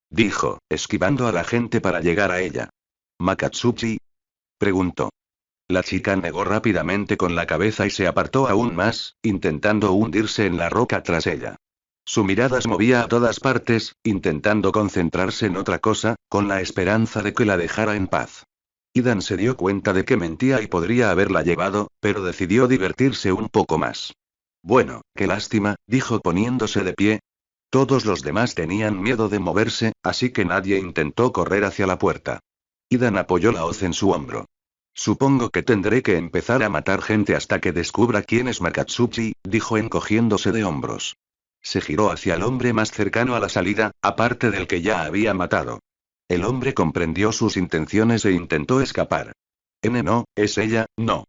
Dijo, esquivando a la gente para llegar a ella. ¿Makatsuchi? Preguntó. La chica negó rápidamente con la cabeza y se apartó aún más, intentando hundirse en la roca tras ella. Su mirada se movía a todas partes, intentando concentrarse en otra cosa, con la esperanza de que la dejara en paz. Idan se dio cuenta de que mentía y podría haberla llevado, pero decidió divertirse un poco más. Bueno, qué lástima, dijo poniéndose de pie. Todos los demás tenían miedo de moverse, así que nadie intentó correr hacia la puerta. Idan apoyó la hoz en su hombro. Supongo que tendré que empezar a matar gente hasta que descubra quién es Makatsuchi, dijo encogiéndose de hombros. Se giró hacia el hombre más cercano a la salida, aparte del que ya había matado. El hombre comprendió sus intenciones e intentó escapar. No, es ella, no.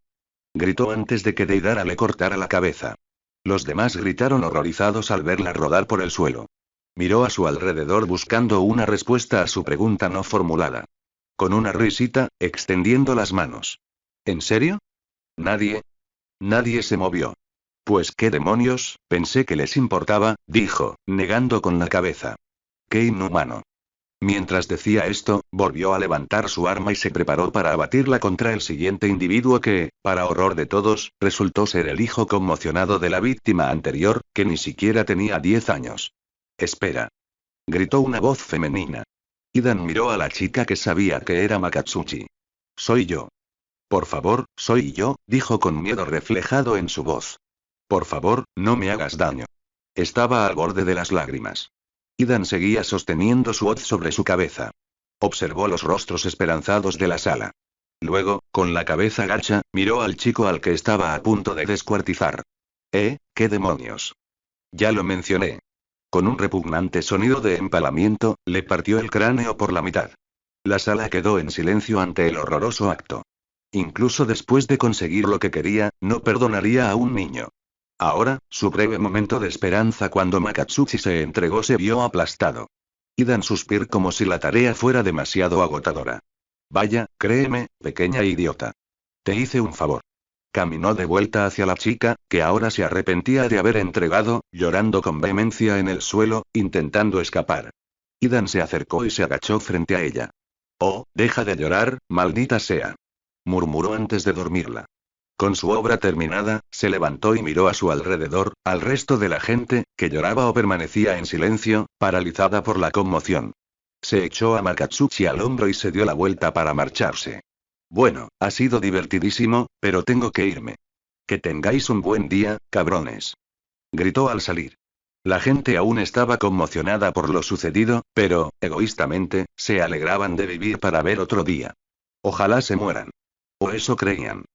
Gritó antes de que Deidara le cortara la cabeza. Los demás gritaron horrorizados al verla rodar por el suelo. Miró a su alrededor buscando una respuesta a su pregunta no formulada. Con una risita, extendiendo las manos. ¿En serio? Nadie. Nadie se movió. Pues qué demonios, pensé que les importaba, dijo, negando con la cabeza. Qué inhumano. Mientras decía esto, volvió a levantar su arma y se preparó para abatirla contra el siguiente individuo que, para horror de todos, resultó ser el hijo conmocionado de la víctima anterior, que ni siquiera tenía 10 años. Espera. Gritó una voz femenina. Idan miró a la chica que sabía que era Makatsuchi. Soy yo. Por favor, soy yo, dijo con miedo reflejado en su voz. Por favor, no me hagas daño. Estaba al borde de las lágrimas. Idan seguía sosteniendo su hoz sobre su cabeza. Observó los rostros esperanzados de la sala. Luego, con la cabeza gacha, miró al chico al que estaba a punto de descuartizar. ¿Qué demonios? Ya lo mencioné. Con un repugnante sonido de empalamiento, le partió el cráneo por la mitad. La sala quedó en silencio ante el horroroso acto. Incluso después de conseguir lo que quería, no perdonaría a un niño. Ahora, su breve momento de esperanza cuando Makatsuchi se entregó se vio aplastado. Idan suspiró como si la tarea fuera demasiado agotadora. Vaya, créeme, pequeña idiota. Te hice un favor. Caminó de vuelta hacia la chica, que ahora se arrepentía de haber entregado, llorando con vehemencia en el suelo, intentando escapar. Idan se acercó y se agachó frente a ella. Oh, deja de llorar, maldita sea. Murmuró antes de dormirla. Con su obra terminada, se levantó y miró a su alrededor, al resto de la gente, que lloraba o permanecía en silencio, paralizada por la conmoción. Se echó a Makatsuchi al hombro y se dio la vuelta para marcharse. Bueno, ha sido divertidísimo, pero tengo que irme. Que tengáis un buen día, cabrones. Gritó al salir. La gente aún estaba conmocionada por lo sucedido, pero, egoístamente, se alegraban de vivir para ver otro día. Ojalá se mueran. O eso creían.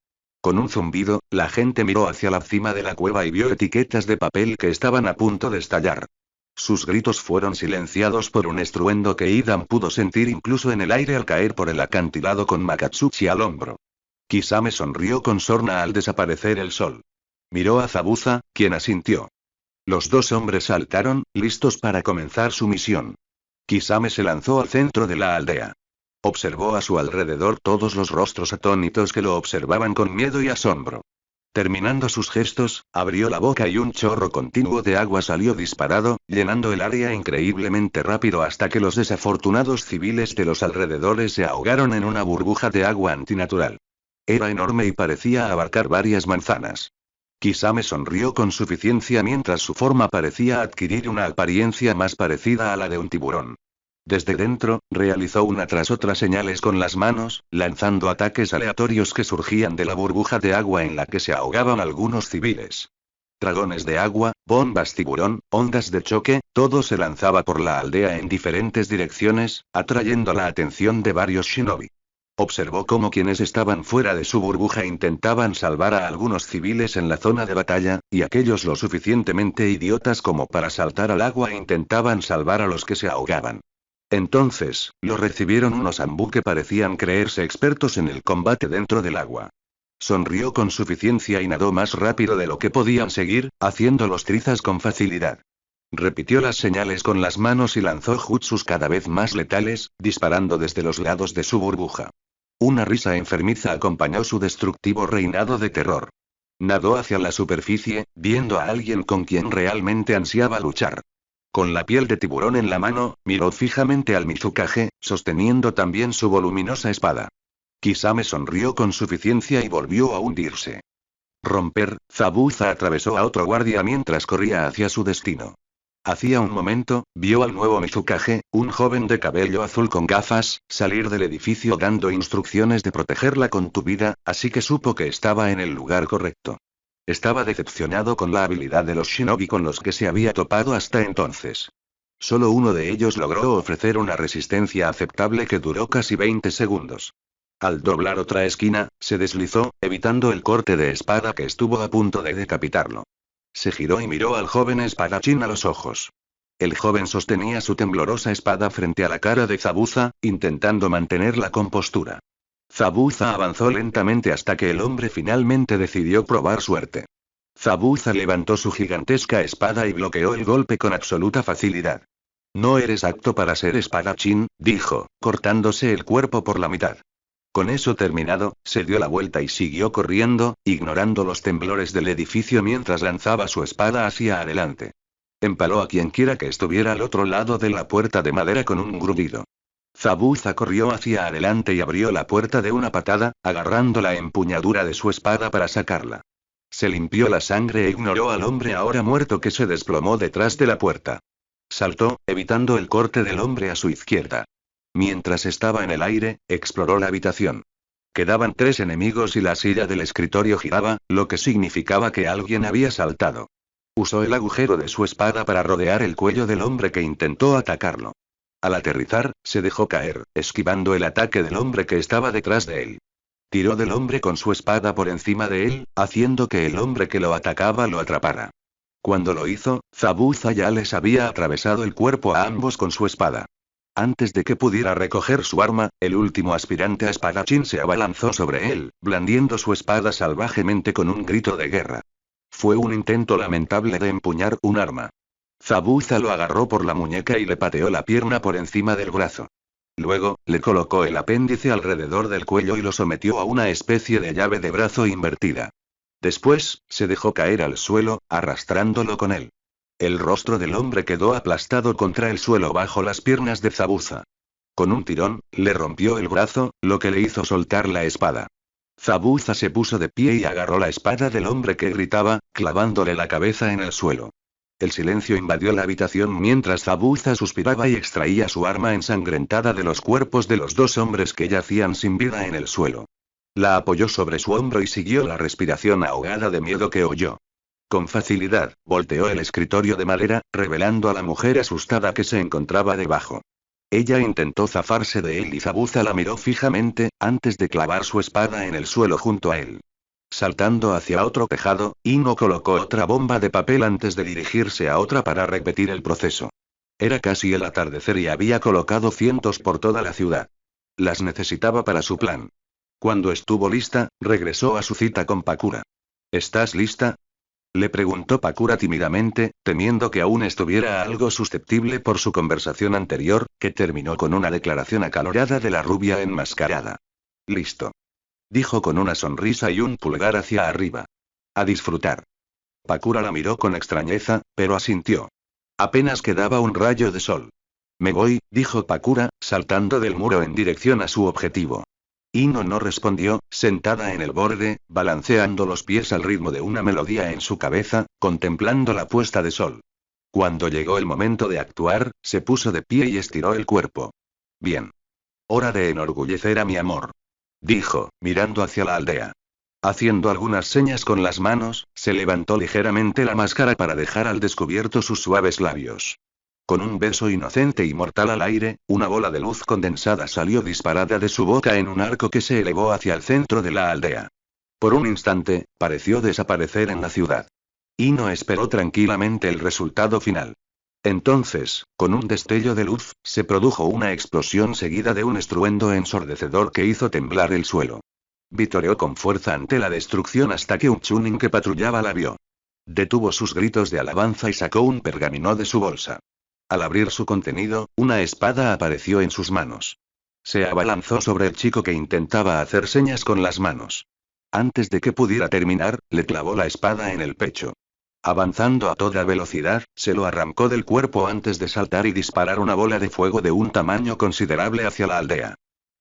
Con un zumbido, la gente miró hacia la cima de la cueva y vio etiquetas de papel que estaban a punto de estallar. Sus gritos fueron silenciados por un estruendo que Idan pudo sentir incluso en el aire al caer por el acantilado con Makatsuchi al hombro. Kisame sonrió con sorna al desaparecer el sol. Miró a Zabuza, quien asintió. Los dos hombres saltaron, listos para comenzar su misión. Kisame se lanzó al centro de la aldea. Observó a su alrededor todos los rostros atónitos que lo observaban con miedo y asombro. Terminando sus gestos, abrió la boca y un chorro continuo de agua salió disparado, llenando el área increíblemente rápido hasta que los desafortunados civiles de los alrededores se ahogaron en una burbuja de agua antinatural. Era enorme y parecía abarcar varias manzanas. Kisame sonrió con suficiencia mientras su forma parecía adquirir una apariencia más parecida a la de un tiburón. Desde dentro, realizó una tras otra señales con las manos, lanzando ataques aleatorios que surgían de la burbuja de agua en la que se ahogaban algunos civiles. Dragones de agua, bombas tiburón, ondas de choque, todo se lanzaba por la aldea en diferentes direcciones, atrayendo la atención de varios shinobi. Observó cómo quienes estaban fuera de su burbuja intentaban salvar a algunos civiles en la zona de batalla, y aquellos lo suficientemente idiotas como para saltar al agua intentaban salvar a los que se ahogaban. Entonces, lo recibieron unos ambú que parecían creerse expertos en el combate dentro del agua. Sonrió con suficiencia y nadó más rápido de lo que podían seguir, haciéndolos trizas con facilidad. Repitió las señales con las manos y lanzó jutsus cada vez más letales, disparando desde los lados de su burbuja. Una risa enfermiza acompañó su destructivo reinado de terror. Nadó hacia la superficie, viendo a alguien con quien realmente ansiaba luchar. Con la piel de tiburón en la mano, miró fijamente al Mizukage, sosteniendo también su voluminosa espada. Kisame sonrió con suficiencia y volvió a hundirse. Romper, Zabuza atravesó a otro guardia mientras corría hacia su destino. Hacía un momento, vio al nuevo Mizukage, un joven de cabello azul con gafas, salir del edificio dando instrucciones de protegerla con tu vida, así que supo que estaba en el lugar correcto. Estaba decepcionado con la habilidad de los shinobi con los que se había topado hasta entonces. Solo uno de ellos logró ofrecer una resistencia aceptable que duró casi 20 segundos. Al doblar otra esquina, se deslizó, evitando el corte de espada que estuvo a punto de decapitarlo. Se giró y miró al joven espadachín a los ojos. El joven sostenía su temblorosa espada frente a la cara de Zabuza, intentando mantener la compostura. Zabuza avanzó lentamente hasta que el hombre finalmente decidió probar suerte. Zabuza levantó su gigantesca espada y bloqueó el golpe con absoluta facilidad. No eres apto para ser espadachín, dijo, cortándose el cuerpo por la mitad. Con eso terminado, se dio la vuelta y siguió corriendo, ignorando los temblores del edificio mientras lanzaba su espada hacia adelante. Empaló a quienquiera que estuviera al otro lado de la puerta de madera con un grudido. Zabuza corrió hacia adelante y abrió la puerta de una patada, agarrando la empuñadura de su espada para sacarla. Se limpió la sangre e ignoró al hombre ahora muerto que se desplomó detrás de la puerta. Saltó, evitando el corte del hombre a su izquierda. Mientras estaba en el aire, exploró la habitación. Quedaban 3 enemigos y la silla del escritorio giraba, lo que significaba que alguien había saltado. Usó el agujero de su espada para rodear el cuello del hombre que intentó atacarlo. Al aterrizar, se dejó caer, esquivando el ataque del hombre que estaba detrás de él. Tiró del hombre con su espada por encima de él, haciendo que el hombre que lo atacaba lo atrapara. Cuando lo hizo, Zabuza ya les había atravesado el cuerpo a ambos con su espada. Antes de que pudiera recoger su arma, el último aspirante a espadachín se abalanzó sobre él, blandiendo su espada salvajemente con un grito de guerra. Fue un intento lamentable de empuñar un arma. Zabuza lo agarró por la muñeca y le pateó la pierna por encima del brazo. Luego, le colocó el apéndice alrededor del cuello y lo sometió a una especie de llave de brazo invertida. Después, se dejó caer al suelo, arrastrándolo con él. El rostro del hombre quedó aplastado contra el suelo bajo las piernas de Zabuza. Con un tirón, le rompió el brazo, lo que le hizo soltar la espada. Zabuza se puso de pie y agarró la espada del hombre que gritaba, clavándole la cabeza en el suelo. El silencio invadió la habitación mientras Zabuza suspiraba y extraía su arma ensangrentada de los cuerpos de los dos hombres que yacían sin vida en el suelo. La apoyó sobre su hombro y siguió la respiración ahogada de miedo que oyó. Con facilidad, volteó el escritorio de madera, revelando a la mujer asustada que se encontraba debajo. Ella intentó zafarse de él y Zabuza la miró fijamente, antes de clavar su espada en el suelo junto a él. Saltando hacia otro tejado, Ino colocó otra bomba de papel antes de dirigirse a otra para repetir el proceso. Era casi el atardecer y había colocado cientos por toda la ciudad. Las necesitaba para su plan. Cuando estuvo lista, regresó a su cita con Pakura. ¿Estás lista?, le preguntó Pakura tímidamente, temiendo que aún estuviera algo susceptible por su conversación anterior, que terminó con una declaración acalorada de la rubia enmascarada. Listo. Dijo con una sonrisa y un pulgar hacia arriba. A disfrutar. Pakura la miró con extrañeza, pero asintió. Apenas quedaba un rayo de sol. Me voy, dijo Pakura, saltando del muro en dirección a su objetivo. Ino no respondió, sentada en el borde, balanceando los pies al ritmo de una melodía en su cabeza, contemplando la puesta de sol. Cuando llegó el momento de actuar, se puso de pie y estiró el cuerpo. Bien. Hora de enorgullecer a mi amor. Dijo, mirando hacia la aldea. Haciendo algunas señas con las manos, se levantó ligeramente la máscara para dejar al descubierto sus suaves labios. Con un beso inocente y mortal al aire, una bola de luz condensada salió disparada de su boca en un arco que se elevó hacia el centro de la aldea. Por un instante, pareció desaparecer en la ciudad. Ino esperó tranquilamente el resultado final. Entonces, con un destello de luz, se produjo una explosión seguida de un estruendo ensordecedor que hizo temblar el suelo. Vitoreó con fuerza ante la destrucción hasta que un chunin que patrullaba la vio. Detuvo sus gritos de alabanza y sacó un pergamino de su bolsa. Al abrir su contenido, una espada apareció en sus manos. Se abalanzó sobre el chico que intentaba hacer señas con las manos. Antes de que pudiera terminar, le clavó la espada en el pecho. Avanzando a toda velocidad, se lo arrancó del cuerpo antes de saltar y disparar una bola de fuego de un tamaño considerable hacia la aldea.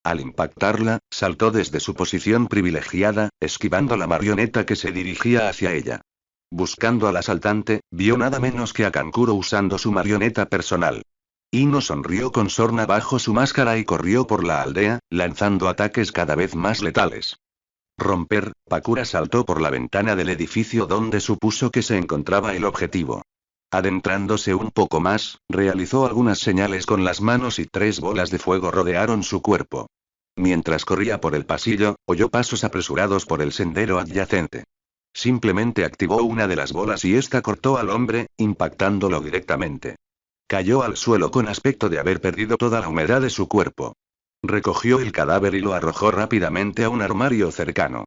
Al impactarla, saltó desde su posición privilegiada, esquivando la marioneta que se dirigía hacia ella. Buscando al asaltante, vio nada menos que a Kankuro usando su marioneta personal. Ino sonrió con sorna bajo su máscara y corrió por la aldea, lanzando ataques cada vez más letales. Romper, Pakura saltó por la ventana del edificio donde supuso que se encontraba el objetivo. Adentrándose un poco más, realizó algunas señales con las manos y 3 bolas de fuego rodearon su cuerpo. Mientras corría por el pasillo, oyó pasos apresurados por el sendero adyacente. Simplemente activó una de las bolas y esta cortó al hombre, impactándolo directamente. Cayó al suelo con aspecto de haber perdido toda la humedad de su cuerpo. Recogió el cadáver y lo arrojó rápidamente a un armario cercano.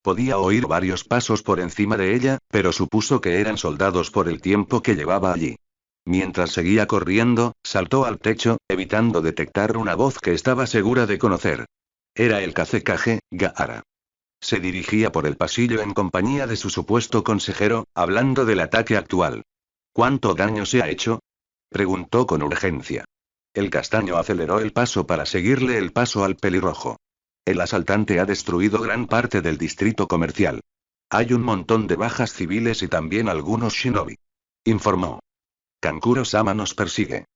Podía oír varios pasos por encima de ella, pero supuso que eran soldados por el tiempo que llevaba allí. Mientras seguía corriendo, saltó al techo, evitando detectar una voz que estaba segura de conocer. Era el Kazekage, Gaara. Se dirigía por el pasillo en compañía de su supuesto consejero, hablando del ataque actual. ¿Cuánto daño se ha hecho?, preguntó con urgencia. El castaño aceleró el paso para seguirle el paso al pelirrojo. El asaltante ha destruido gran parte del distrito comercial. Hay un montón de bajas civiles y también algunos shinobi. Informó. Kankuro-sama nos persigue.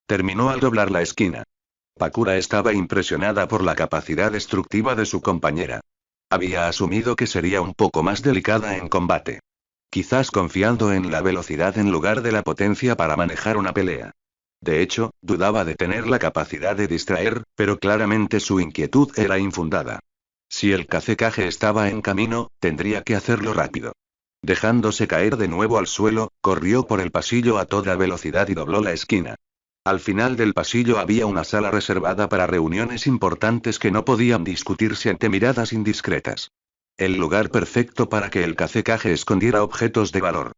Terminó al doblar la esquina. Pakura estaba impresionada por la capacidad destructiva de su compañera. Había asumido que sería un poco más delicada en combate. quizás confiando en la velocidad en lugar de la potencia para manejar una pelea. De hecho, dudaba de tener la capacidad de distraer, pero claramente su inquietud era infundada. Si el Kazekage estaba en camino, tendría que hacerlo rápido. Dejándose caer de nuevo al suelo, corrió por el pasillo a toda velocidad y dobló la esquina. Al final del pasillo había una sala reservada para reuniones importantes que no podían discutirse ante miradas indiscretas. El lugar perfecto para que el Kazekage escondiera objetos de valor.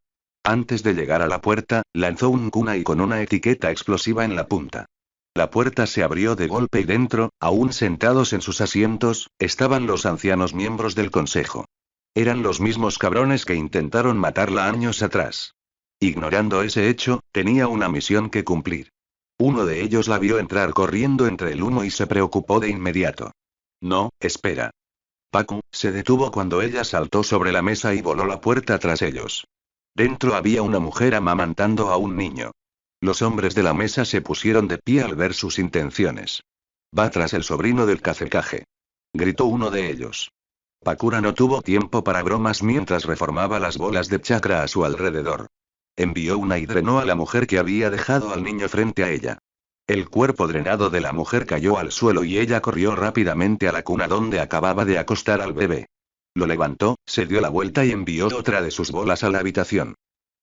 Antes de llegar a la puerta, lanzó un kunai con una etiqueta explosiva en la punta. La puerta se abrió de golpe y dentro, aún sentados en sus asientos, estaban los ancianos miembros del consejo. Eran los mismos cabrones que intentaron matarla años atrás. Ignorando ese hecho, tenía una misión que cumplir. Uno de ellos la vio entrar corriendo entre el humo y se preocupó de inmediato. No, espera. Paku se detuvo cuando ella saltó sobre la mesa y voló la puerta tras ellos. Dentro había una mujer amamantando a un niño. Los hombres de la mesa se pusieron de pie al ver sus intenciones. Va tras el sobrino del Kazekage. Gritó uno de ellos. Pakura no tuvo tiempo para bromas mientras reformaba las bolas de chakra a su alrededor. Envió una y drenó a la mujer que había dejado al niño frente a ella. El cuerpo drenado de la mujer cayó al suelo y ella corrió rápidamente a la cuna donde acababa de acostar al bebé. Lo levantó, se dio la vuelta y envió otra de sus bolas a la habitación.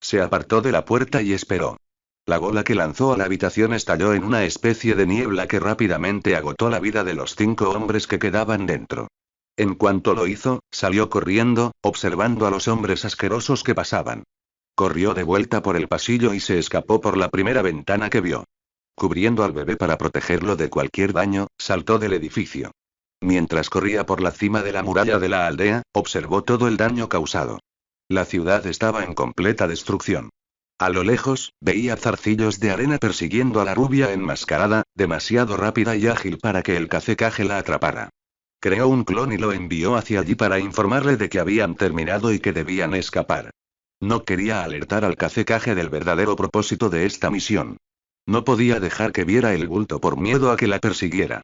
Se apartó de la puerta y esperó. La bola que lanzó a la habitación estalló en una especie de niebla que rápidamente agotó la vida de los 5 hombres que quedaban dentro. En cuanto lo hizo, salió corriendo, observando a los hombres asquerosos que pasaban. Corrió de vuelta por el pasillo y se escapó por la primera ventana que vio. Cubriendo al bebé para protegerlo de cualquier daño, saltó del edificio. Mientras corría por la cima de la muralla de la aldea, observó todo el daño causado. La ciudad estaba en completa destrucción. A lo lejos, veía zarcillos de arena persiguiendo a la rubia enmascarada, demasiado rápida y ágil para que el Kazekage la atrapara. Creó un clon y lo envió hacia allí para informarle de que habían terminado y que debían escapar. No quería alertar al Kazekage del verdadero propósito de esta misión. No podía dejar que viera el bulto por miedo a que la persiguiera.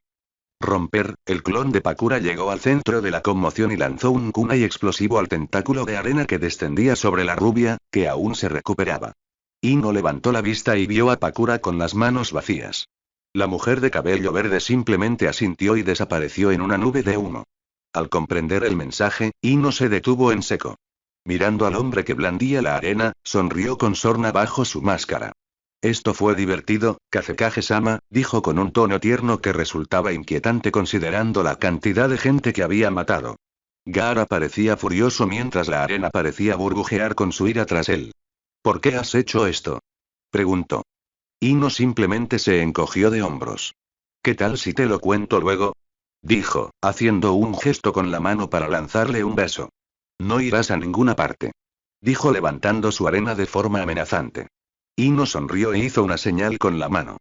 Romper, el clon de Pakura llegó al centro de la conmoción y lanzó un kunai explosivo al tentáculo de arena que descendía sobre la rubia, que aún se recuperaba. Ino levantó la vista y vio a Pakura con las manos vacías. La mujer de cabello verde simplemente asintió y desapareció en una nube de humo. Al comprender el mensaje, Ino se detuvo en seco. Mirando al hombre que blandía la arena, sonrió con sorna bajo su máscara. Esto fue divertido, Kazekage-sama, dijo con un tono tierno que resultaba inquietante considerando la cantidad de gente que había matado. Gaara parecía furioso mientras la arena parecía burbujear con su ira tras él. ¿Por qué has hecho esto?, preguntó. Ino simplemente se encogió de hombros. ¿Qué tal si te lo cuento luego?, dijo, haciendo un gesto con la mano para lanzarle un beso. No irás a ninguna parte, dijo levantando su arena de forma amenazante. Ino sonrió e hizo una señal con la mano.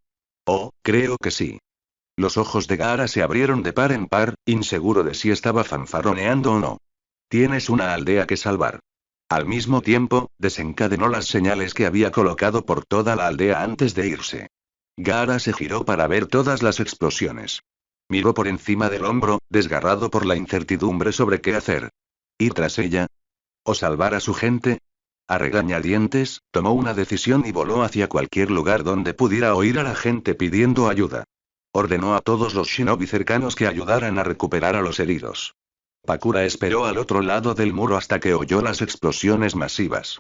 Oh, creo que sí. Los ojos de Gaara se abrieron de par en par, inseguro de si estaba fanfarroneando o no. Tienes una aldea que salvar. Al mismo tiempo, desencadenó las señales que había colocado por toda la aldea antes de irse. Gaara se giró para ver todas las explosiones. Miró por encima del hombro, desgarrado por la incertidumbre sobre qué hacer. ¿Ir tras ella? ¿O salvar a su gente? A regañadientes, tomó una decisión y voló hacia cualquier lugar donde pudiera oír a la gente pidiendo ayuda. Ordenó a todos los shinobi cercanos que ayudaran a recuperar a los heridos. Pakura esperó al otro lado del muro hasta que oyó las explosiones masivas.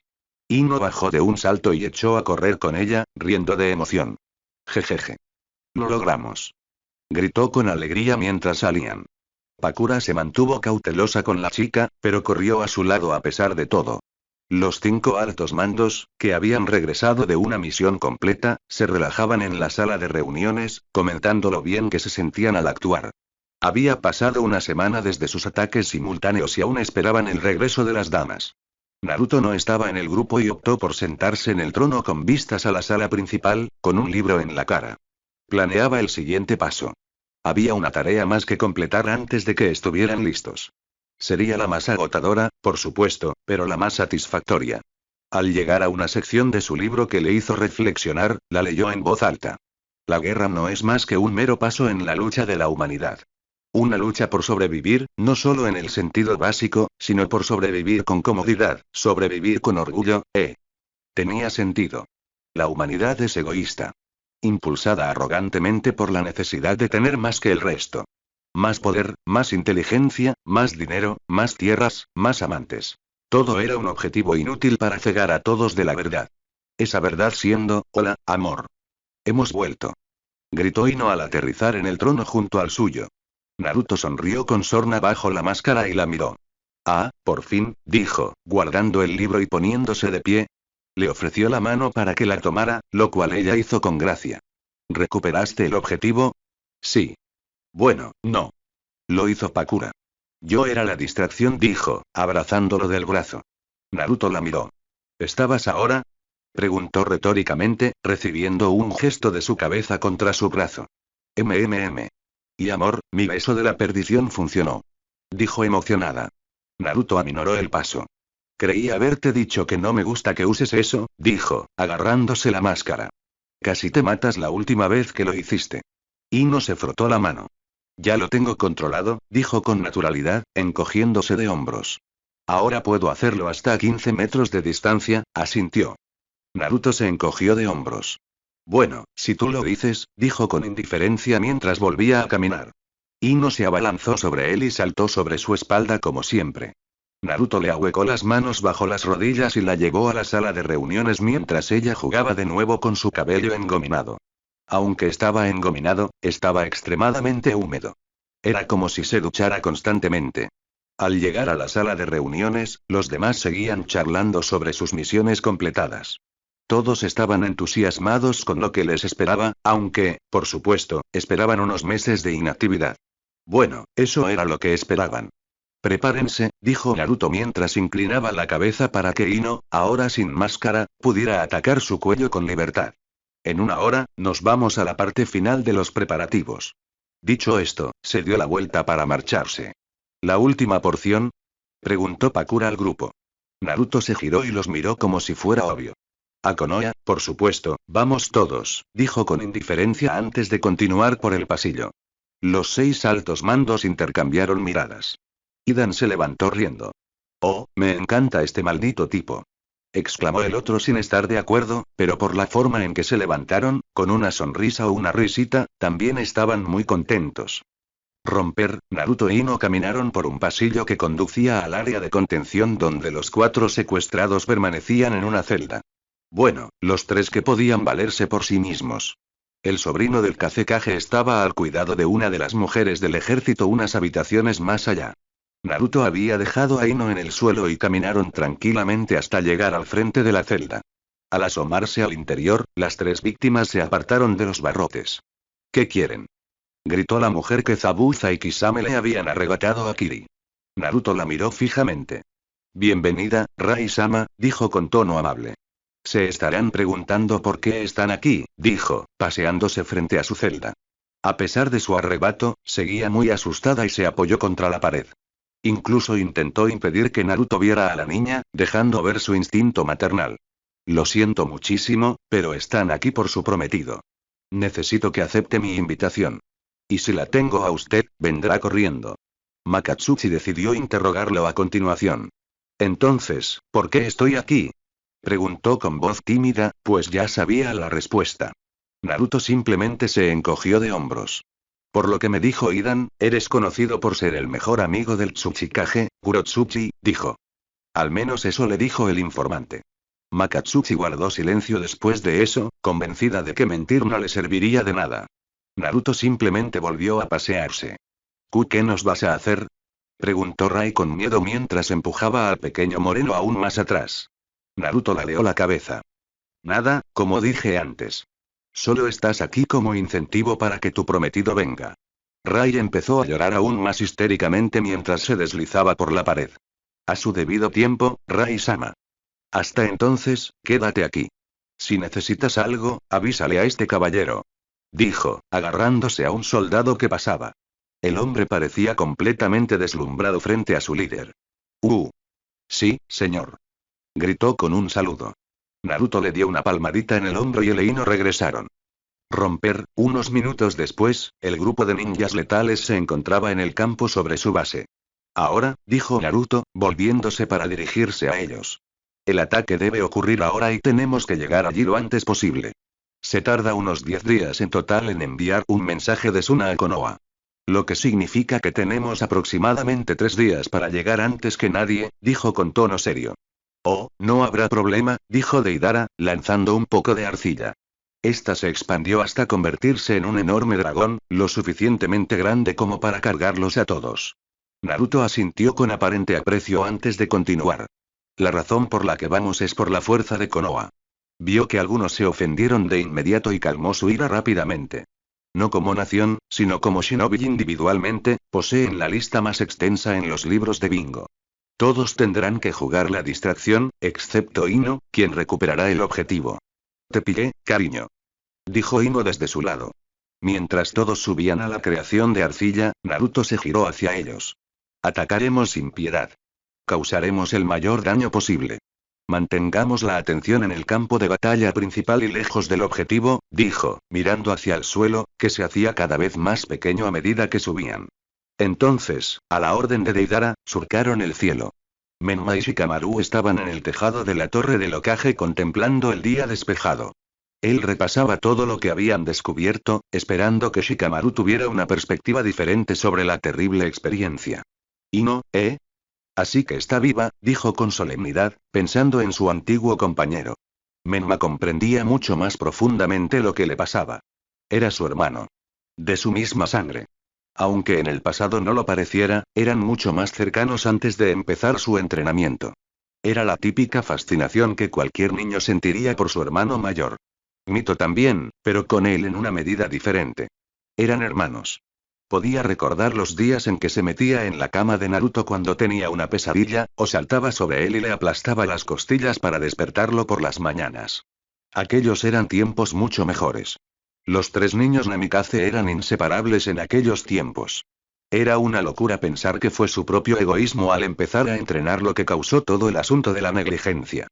Ino bajó de un salto y echó a correr con ella, riendo de emoción. Jejeje. Lo logramos, gritó con alegría mientras salían. Pakura se mantuvo cautelosa con la chica, pero corrió a su lado a pesar de todo. Los 5 altos mandos, que habían regresado de una misión completa, se relajaban en la sala de reuniones, comentando lo bien que se sentían al actuar. Había pasado una semana desde sus ataques simultáneos y aún esperaban el regreso de las damas. Naruto no estaba en el grupo y optó por sentarse en el trono con vistas a la sala principal, con un libro en la cara. Planeaba el siguiente paso. Había una tarea más que completar antes de que estuvieran listos. Sería la más agotadora, por supuesto, pero la más satisfactoria. Al llegar a una sección de su libro que le hizo reflexionar, la leyó en voz alta. La guerra no es más que un mero paso en la lucha de la humanidad. Una lucha por sobrevivir, no solo en el sentido básico, sino por sobrevivir con comodidad, sobrevivir con orgullo, Tenía sentido. La humanidad es egoísta. Impulsada arrogantemente por la necesidad de tener más que el resto. Más poder, más inteligencia, más dinero, más tierras, más amantes. Todo era un objetivo inútil para cegar a todos de la verdad. Esa verdad siendo, hola, amor. Hemos vuelto. Gritó Ino al aterrizar en el trono junto al suyo. Naruto sonrió con sorna bajo la máscara y la miró. Ah, por fin, dijo, guardando el libro y poniéndose de pie. Le ofreció la mano para que la tomara, lo cual ella hizo con gracia. ¿Recuperaste el objetivo? Sí. Bueno, no. Lo hizo Pakura. Yo era la distracción, dijo, abrazándolo del brazo. Naruto la miró. ¿Estabas ahora? Preguntó retóricamente, recibiendo un gesto de su cabeza contra su brazo. Y amor, mi beso de la perdición funcionó. Dijo emocionada. Naruto aminoró el paso. Creí haberte dicho que no me gusta que uses eso, dijo, agarrándose la máscara. Casi te matas la última vez que lo hiciste. Ino se frotó la mano. Ya lo tengo controlado, dijo con naturalidad, encogiéndose de hombros. Ahora puedo hacerlo hasta 15 metros de distancia, asintió. Naruto se encogió de hombros. Bueno, si tú lo dices, dijo con indiferencia mientras volvía a caminar. Ino se abalanzó sobre él y saltó sobre su espalda como siempre. Naruto le ahuecó las manos bajo las rodillas y la llevó a la sala de reuniones mientras ella jugaba de nuevo con su cabello engominado. Aunque estaba engominado, estaba extremadamente húmedo. Era como si se duchara constantemente. Al llegar a la sala de reuniones, los demás seguían charlando sobre sus misiones completadas. Todos estaban entusiasmados con lo que les esperaba, aunque, por supuesto, esperaban unos meses de inactividad. Bueno, eso era lo que esperaban. Prepárense, dijo Naruto mientras inclinaba la cabeza para que Ino, ahora sin máscara, pudiera atacar su cuello con libertad. En una hora, nos vamos a la parte final de los preparativos. Dicho esto, se dio la vuelta para marcharse. ¿La última porción? Preguntó Pakura al grupo. Naruto se giró y los miró como si fuera obvio. A Konoha, por supuesto, vamos todos, dijo con indiferencia antes de continuar por el pasillo. Los 6 altos mandos intercambiaron miradas. Idan se levantó riendo. Oh, me encanta este maldito tipo. Exclamó el otro sin estar de acuerdo, pero por la forma en que se levantaron, con una sonrisa o una risita, también estaban muy contentos. Romper, Naruto e Ino caminaron por un pasillo que conducía al área de contención donde los 4 secuestrados permanecían en una celda. Bueno, los 3 que podían valerse por sí mismos. El sobrino del Kazekage estaba al cuidado de una de las mujeres del ejército unas habitaciones más allá. Naruto había dejado a Ino en el suelo y caminaron tranquilamente hasta llegar al frente de la celda. Al asomarse al interior, las 3 víctimas se apartaron de los barrotes. ¿Qué quieren? Gritó la mujer que Zabuza y Kisame le habían arrebatado a Kiri. Naruto la miró fijamente. Bienvenida, Rai-sama, dijo con tono amable. Se estarán preguntando por qué están aquí, dijo, paseándose frente a su celda. A pesar de su arrebato, seguía muy asustada y se apoyó contra la pared. Incluso intentó impedir que Naruto viera a la niña, dejando ver su instinto maternal. Lo siento muchísimo, pero están aquí por su prometido. Necesito que acepte mi invitación. Y si la tengo a usted, vendrá corriendo. Makatsuchi decidió interrogarlo a continuación. Entonces, ¿por qué estoy aquí? Preguntó con voz tímida, pues ya sabía la respuesta. Naruto simplemente se encogió de hombros. Por lo que me dijo Idan, eres conocido por ser el mejor amigo del Tsuchikage, Kurotsuchi, dijo. Al menos eso le dijo el informante. Makatsuchi guardó silencio después de eso, convencida de que mentir no le serviría de nada. Naruto simplemente volvió a pasearse. ¿Qué nos vas a hacer? Preguntó Rai con miedo mientras empujaba al pequeño moreno aún más atrás. Naruto ladeó la cabeza. Nada, como dije antes. Solo estás aquí como incentivo para que tu prometido venga. Rai empezó a llorar aún más histéricamente mientras se deslizaba por la pared. A su debido tiempo, Rai-sama. Hasta entonces, quédate aquí. Si necesitas algo, avísale a este caballero. Dijo, agarrándose a un soldado que pasaba. El hombre parecía completamente deslumbrado frente a su líder. Sí, señor. Gritó con un saludo. Naruto le dio una palmadita en el hombro y el Ino regresaron. Romper. Unos minutos después, el grupo de ninjas letales se encontraba en el campo sobre su base. Ahora, dijo Naruto, volviéndose para dirigirse a ellos. El ataque debe ocurrir ahora y tenemos que llegar allí lo antes posible. Se tarda unos 10 días en total en enviar un mensaje de Suna a Konoha. Lo que significa que tenemos aproximadamente 3 días para llegar antes que nadie, dijo con tono serio. Oh, no habrá problema, dijo Deidara, lanzando un poco de arcilla. Esta se expandió hasta convertirse en un enorme dragón, lo suficientemente grande como para cargarlos a todos. Naruto asintió con aparente aprecio antes de continuar. La razón por la que vamos es por la fuerza de Konoha. Vio que algunos se ofendieron de inmediato y calmó su ira rápidamente. No como nación, sino como shinobi individualmente, poseen la lista más extensa en los libros de bingo. Todos tendrán que jugar la distracción, excepto Ino, quien recuperará el objetivo. Te pillé, cariño. Dijo Ino desde su lado. Mientras todos subían a la creación de arcilla, Naruto se giró hacia ellos. Atacaremos sin piedad. Causaremos el mayor daño posible. Mantengamos la atención en el campo de batalla principal y lejos del objetivo, dijo, mirando hacia el suelo, que se hacía cada vez más pequeño a medida que subían. Entonces, a la orden de Deidara, surcaron el cielo. Menma y Shikamaru estaban en el tejado de la torre del Hokage contemplando el día despejado. Él repasaba todo lo que habían descubierto, esperando que Shikamaru tuviera una perspectiva diferente sobre la terrible experiencia. Ino, ¿eh? Así que está viva, dijo con solemnidad, pensando en su antiguo compañero. Menma comprendía mucho más profundamente lo que le pasaba. Era su hermano. De su misma sangre. Aunque en el pasado no lo pareciera, eran mucho más cercanos antes de empezar su entrenamiento. Era la típica fascinación que cualquier niño sentiría por su hermano mayor. Mito también, pero con él en una medida diferente. Eran hermanos. Podía recordar los días en que se metía en la cama de Naruto cuando tenía una pesadilla, o saltaba sobre él y le aplastaba las costillas para despertarlo por las mañanas. Aquellos eran tiempos mucho mejores. Los 3 niños Namikaze eran inseparables en aquellos tiempos. Era una locura pensar que fue su propio egoísmo al empezar a entrenar lo que causó todo el asunto de la negligencia.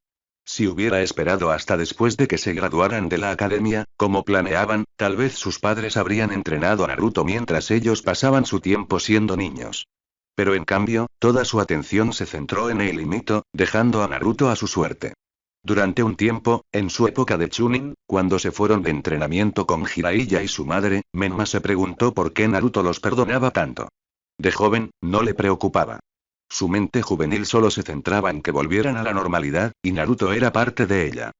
Si hubiera esperado hasta después de que se graduaran de la academia, como planeaban, tal vez sus padres habrían entrenado a Naruto mientras ellos pasaban su tiempo siendo niños. Pero en cambio, toda su atención se centró en él y Mito, dejando a Naruto a su suerte. Durante un tiempo, en su época de Chunin, cuando se fueron de entrenamiento con Jiraiya y su madre, Menma se preguntó por qué Naruto los perdonaba tanto. De joven, no le preocupaba. Su mente juvenil solo se centraba en que volvieran a la normalidad, y Naruto era parte de ella.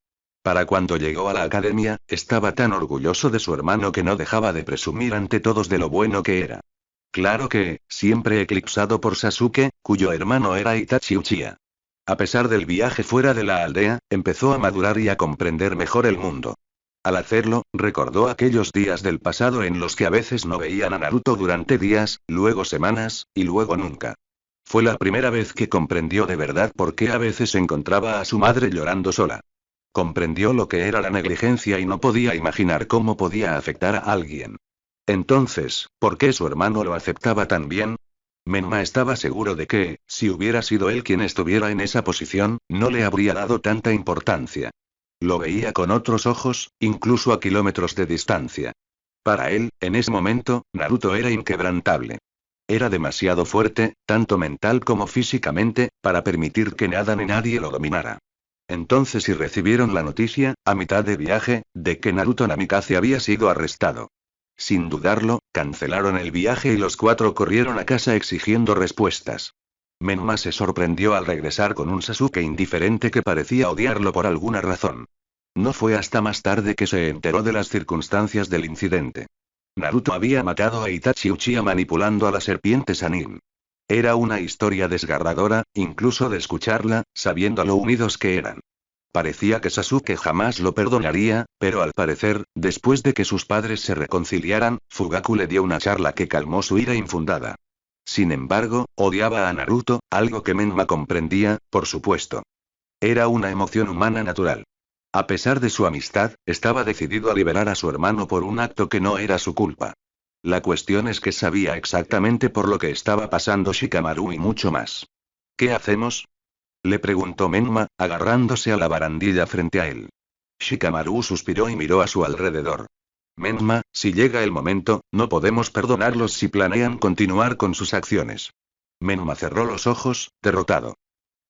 Para cuando llegó a la academia, estaba tan orgulloso de su hermano que no dejaba de presumir ante todos de lo bueno que era. Claro que, siempre eclipsado por Sasuke, cuyo hermano era Itachi Uchiha. A pesar del viaje fuera de la aldea, empezó a madurar y a comprender mejor el mundo. Al hacerlo, recordó aquellos días del pasado en los que a veces no veían a Naruto durante días, luego semanas, y luego nunca. Fue la primera vez que comprendió de verdad por qué a veces encontraba a su madre llorando sola. Comprendió lo que era la negligencia y no podía imaginar cómo podía afectar a alguien. Entonces, ¿por qué su hermano lo aceptaba tan bien? Menma estaba seguro de que, si hubiera sido él quien estuviera en esa posición, no le habría dado tanta importancia. Lo veía con otros ojos, incluso a kilómetros de distancia. Para él, en ese momento, Naruto era inquebrantable. Era demasiado fuerte, tanto mental como físicamente, para permitir que nada ni nadie lo dominara. Entonces recibieron la noticia, a mitad de viaje, de que Naruto Namikaze había sido arrestado. Sin dudarlo, cancelaron el viaje y los 4 corrieron a casa exigiendo respuestas. Menma se sorprendió al regresar con un Sasuke indiferente que parecía odiarlo por alguna razón. No fue hasta más tarde que se enteró de las circunstancias del incidente. Naruto había matado a Itachi Uchiha manipulando a la serpiente Sannin. Era una historia desgarradora, incluso de escucharla, sabiendo lo unidos que eran. Parecía que Sasuke jamás lo perdonaría, pero al parecer, después de que sus padres se reconciliaran, Fugaku le dio una charla que calmó su ira infundada. Sin embargo, odiaba a Naruto, algo que Menma comprendía, por supuesto. Era una emoción humana natural. A pesar de su amistad, estaba decidido a liberar a su hermano por un acto que no era su culpa. La cuestión es que sabía exactamente por lo que estaba pasando Shikamaru y mucho más. ¿Qué hacemos?, le preguntó Menma, agarrándose a la barandilla frente a él. Shikamaru suspiró y miró a su alrededor. Menma, si llega el momento, no podemos perdonarlos si planean continuar con sus acciones. Menma cerró los ojos, derrotado.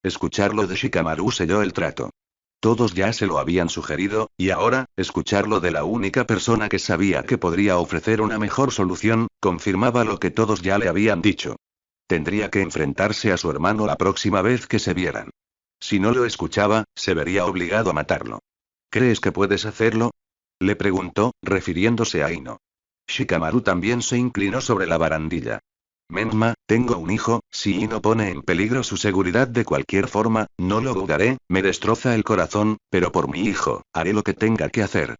Escucharlo de Shikamaru selló el trato. Todos ya se lo habían sugerido, y ahora, escucharlo de la única persona que sabía que podría ofrecer una mejor solución, confirmaba lo que todos ya le habían dicho. Tendría que enfrentarse a su hermano la próxima vez que se vieran. Si no lo escuchaba, se vería obligado a matarlo. ¿Crees que puedes hacerlo? Le preguntó, refiriéndose a Ino. Shikamaru también se inclinó sobre la barandilla. Menma, tengo un hijo, si Ino pone en peligro su seguridad de cualquier forma, no lo dudaré, me destroza el corazón, pero por mi hijo, haré lo que tenga que hacer.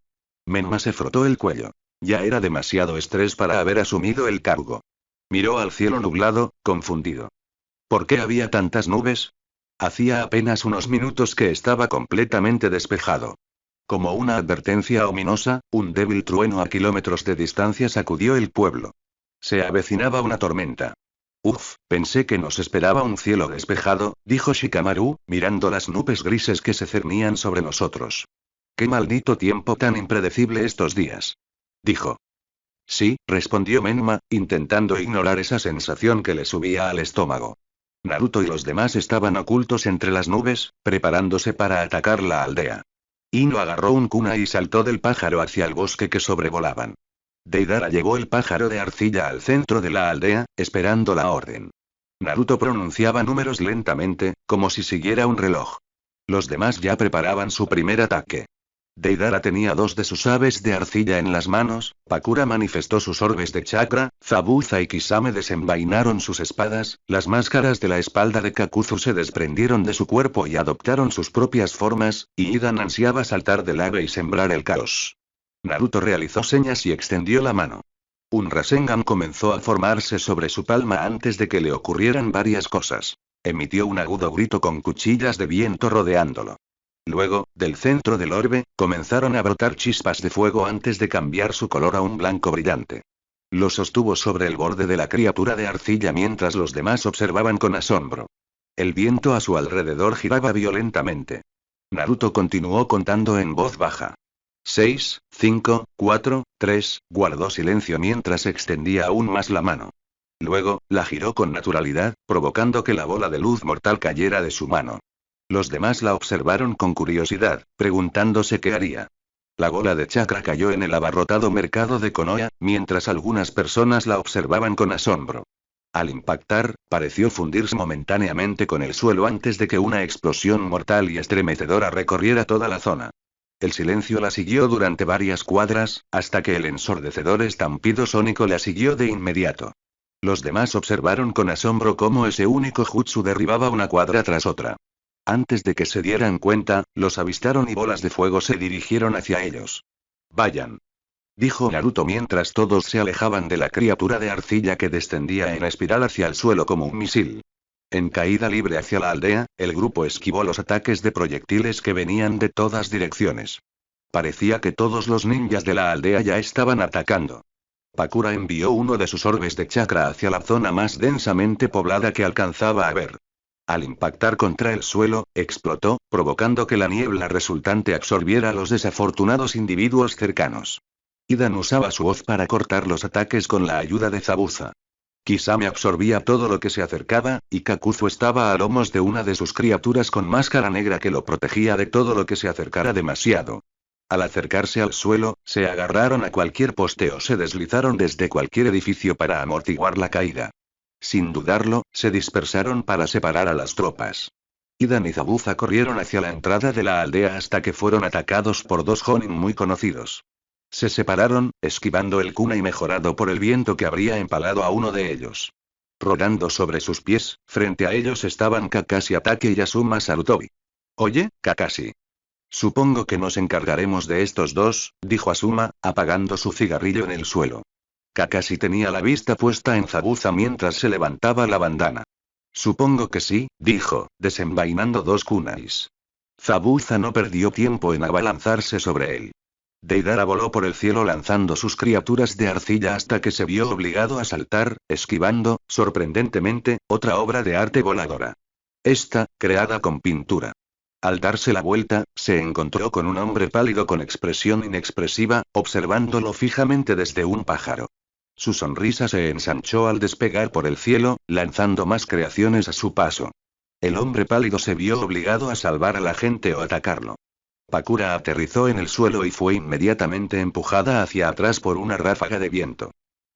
Menma se frotó el cuello. Ya era demasiado estrés para haber asumido el cargo. Miró al cielo nublado, confundido. ¿Por qué había tantas nubes? Hacía apenas unos minutos que estaba completamente despejado. Como una advertencia ominosa, un débil trueno a kilómetros de distancia sacudió el pueblo. Se avecinaba una tormenta. Uf, pensé que nos esperaba un cielo despejado, dijo Shikamaru, mirando las nubes grises que se cernían sobre nosotros. Qué maldito tiempo tan impredecible estos días. Dijo. Sí, respondió Menma, intentando ignorar esa sensación que le subía al estómago. Naruto y los demás estaban ocultos entre las nubes, preparándose para atacar la aldea. Ino agarró un kunai y saltó del pájaro hacia el bosque que sobrevolaban. Deidara llevó el pájaro de arcilla al centro de la aldea, esperando la orden. Naruto pronunciaba números lentamente, como si siguiera un reloj. Los demás ya preparaban su primer ataque. Deidara tenía dos de sus aves de arcilla en las manos, Pakura manifestó sus orbes de chakra, Zabuza y Kisame desenvainaron sus espadas, las máscaras de la espalda de Kakuzu se desprendieron de su cuerpo y adoptaron sus propias formas, y Idan ansiaba saltar del ave y sembrar el caos. Naruto realizó señas y extendió la mano. Un Rasengan comenzó a formarse sobre su palma antes de que le ocurrieran varias cosas. Emitió un agudo grito con cuchillas de viento rodeándolo. Luego, del centro del orbe, comenzaron a brotar chispas de fuego antes de cambiar su color a un blanco brillante. Lo sostuvo sobre el borde de la criatura de arcilla mientras los demás observaban con asombro. El viento a su alrededor giraba violentamente. Naruto continuó contando en voz baja. 6, 5, 4, 3, guardó silencio mientras extendía aún más la mano. Luego, la giró con naturalidad, provocando que la bola de luz mortal cayera de su mano. Los demás la observaron con curiosidad, preguntándose qué haría. La bola de chakra cayó en el abarrotado mercado de Konoha, mientras algunas personas la observaban con asombro. Al impactar, pareció fundirse momentáneamente con el suelo antes de que una explosión mortal y estremecedora recorriera toda la zona. El silencio la siguió durante varias cuadras, hasta que el ensordecedor estampido sónico la siguió de inmediato. Los demás observaron con asombro cómo ese único jutsu derribaba una cuadra tras otra. Antes de que se dieran cuenta, los avistaron y bolas de fuego se dirigieron hacia ellos. Vayan. Dijo Naruto mientras todos se alejaban de la criatura de arcilla que descendía en espiral hacia el suelo como un misil. En caída libre hacia la aldea, el grupo esquivó los ataques de proyectiles que venían de todas direcciones. Parecía que todos los ninjas de la aldea ya estaban atacando. Pakura envió uno de sus orbes de chakra hacia la zona más densamente poblada que alcanzaba a ver. Al impactar contra el suelo, explotó, provocando que la niebla resultante absorbiera a los desafortunados individuos cercanos. Idan usaba su hoz para cortar los ataques con la ayuda de Zabuza. Kisame absorbía todo lo que se acercaba, y Kakuzu estaba a lomos de una de sus criaturas con máscara negra que lo protegía de todo lo que se acercara demasiado. Al acercarse al suelo, se agarraron a cualquier poste o se deslizaron desde cualquier edificio para amortiguar la caída. Sin dudarlo, se dispersaron para separar a las tropas. Idan y Zabuza corrieron hacia la entrada de la aldea hasta que fueron atacados por dos Jonin muy conocidos. Se separaron, esquivando el kunai mejorado por el viento que habría empalado a uno de ellos. Rodando sobre sus pies, frente a ellos estaban Kakashi Atake y Asuma Sarutobi. Oye, Kakashi. Supongo que nos encargaremos de estos dos, dijo Asuma, apagando su cigarrillo en el suelo. Kakashi tenía la vista puesta en Zabuza mientras se levantaba la bandana. Supongo que sí, dijo, desenvainando dos kunais. Zabuza no perdió tiempo en abalanzarse sobre él. Deidara voló por el cielo lanzando sus criaturas de arcilla hasta que se vio obligado a saltar, esquivando, sorprendentemente, otra obra de arte voladora. Esta, creada con pintura. Al darse la vuelta, se encontró con un hombre pálido con expresión inexpresiva, observándolo fijamente desde un pájaro. Su sonrisa se ensanchó al despegar por el cielo, lanzando más creaciones a su paso. El hombre pálido se vio obligado a salvar a la gente o atacarlo. Pakura aterrizó en el suelo y fue inmediatamente empujada hacia atrás por una ráfaga de viento.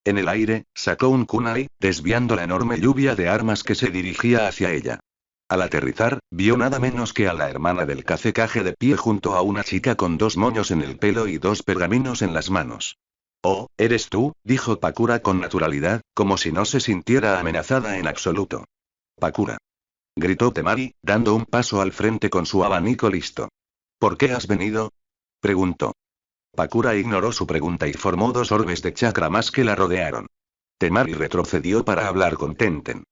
En el aire, sacó un kunai, desviando la enorme lluvia de armas que se dirigía hacia ella. Al aterrizar, vio nada menos que a la hermana del Kazekage de pie junto a una chica con 2 moños en el pelo y 2 pergaminos en las manos. «Oh, ¿eres tú?», dijo Pakura con naturalidad, como si no se sintiera amenazada en absoluto. «Pakura», gritó Temari, dando un paso al frente con su abanico listo. «¿Por qué has venido?», preguntó. Pakura ignoró su pregunta y formó 2 orbes de chakra más que la rodearon. Temari retrocedió para hablar con Tenten.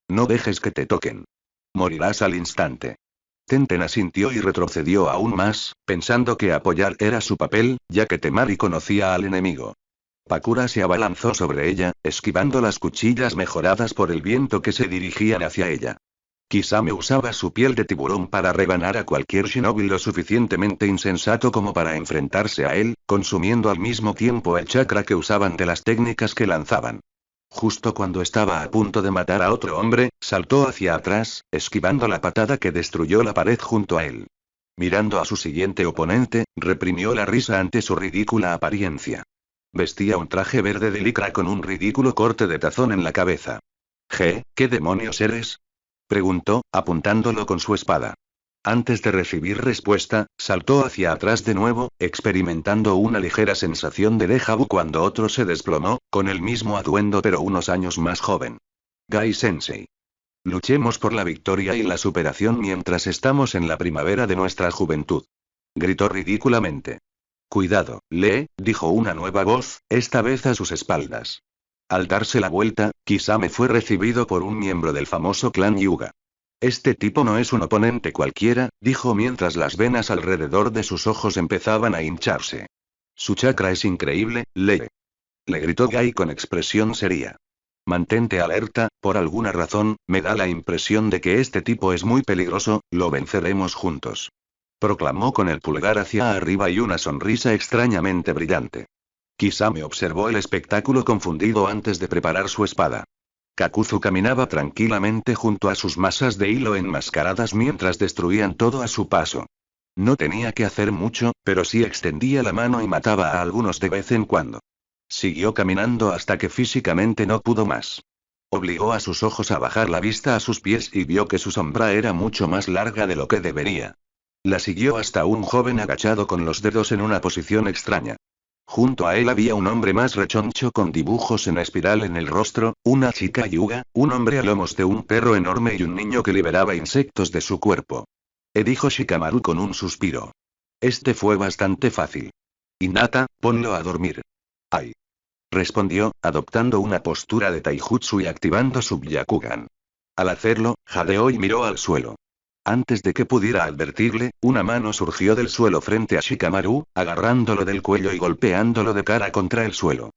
«No dejes que te toquen. Morirás al instante». Tenten asintió y retrocedió aún más, pensando que apoyar era su papel, ya que Temari conocía al enemigo. Pakura se abalanzó sobre ella, esquivando las cuchillas mejoradas por el viento que se dirigían hacia ella. Kisame usaba su piel de tiburón para rebanar a cualquier shinobi lo suficientemente insensato como para enfrentarse a él, consumiendo al mismo tiempo el chakra que usaban de las técnicas que lanzaban. Justo cuando estaba a punto de matar a otro hombre, saltó hacia atrás, esquivando la patada que destruyó la pared junto a él. Mirando a su siguiente oponente, reprimió la risa ante su ridícula apariencia. Vestía un traje verde de licra con un ridículo corte de tazón en la cabeza. ¿Qué demonios eres?, preguntó, apuntándolo con su espada. Antes de recibir respuesta, saltó hacia atrás de nuevo, experimentando una ligera sensación de déjà vu cuando otro se desplomó, con el mismo atuendo pero unos años más joven. Gai-sensei. Luchemos por la victoria y la superación mientras estamos en la primavera de nuestra juventud. Gritó ridículamente. Cuidado, Lee, dijo una nueva voz, esta vez a sus espaldas. Al darse la vuelta, Kisame fue recibido por un miembro del famoso clan Hyuga. Este tipo no es un oponente cualquiera, dijo mientras las venas alrededor de sus ojos empezaban a hincharse. Su chakra es increíble, Lee. Le gritó Gai con expresión seria. Mantente alerta, por alguna razón, me da la impresión de que este tipo es muy peligroso, lo venceremos juntos. Proclamó con el pulgar hacia arriba y una sonrisa extrañamente brillante. Kisame observó el espectáculo confundido antes de preparar su espada. Kakuzu caminaba tranquilamente junto a sus masas de hilo enmascaradas mientras destruían todo a su paso. No tenía que hacer mucho, pero sí extendía la mano y mataba a algunos de vez en cuando. Siguió caminando hasta que físicamente no pudo más. Obligó a sus ojos a bajar la vista a sus pies y vio que su sombra era mucho más larga de lo que debería. La siguió hasta un joven agachado con los dedos en una posición extraña. Junto a él había un hombre más rechoncho con dibujos en espiral en el rostro, una chica Hyuga, un hombre a lomos de un perro enorme y un niño que liberaba insectos de su cuerpo. Dijo Shikamaru con un suspiro. Este fue bastante fácil. Hinata, ponlo a dormir. ¡Ay! Respondió, adoptando una postura de taijutsu y activando su Byakugan. Al hacerlo, jadeó y miró al suelo. Antes de que pudiera advertirle, una mano surgió del suelo frente a Shikamaru, agarrándolo del cuello y golpeándolo de cara contra el suelo.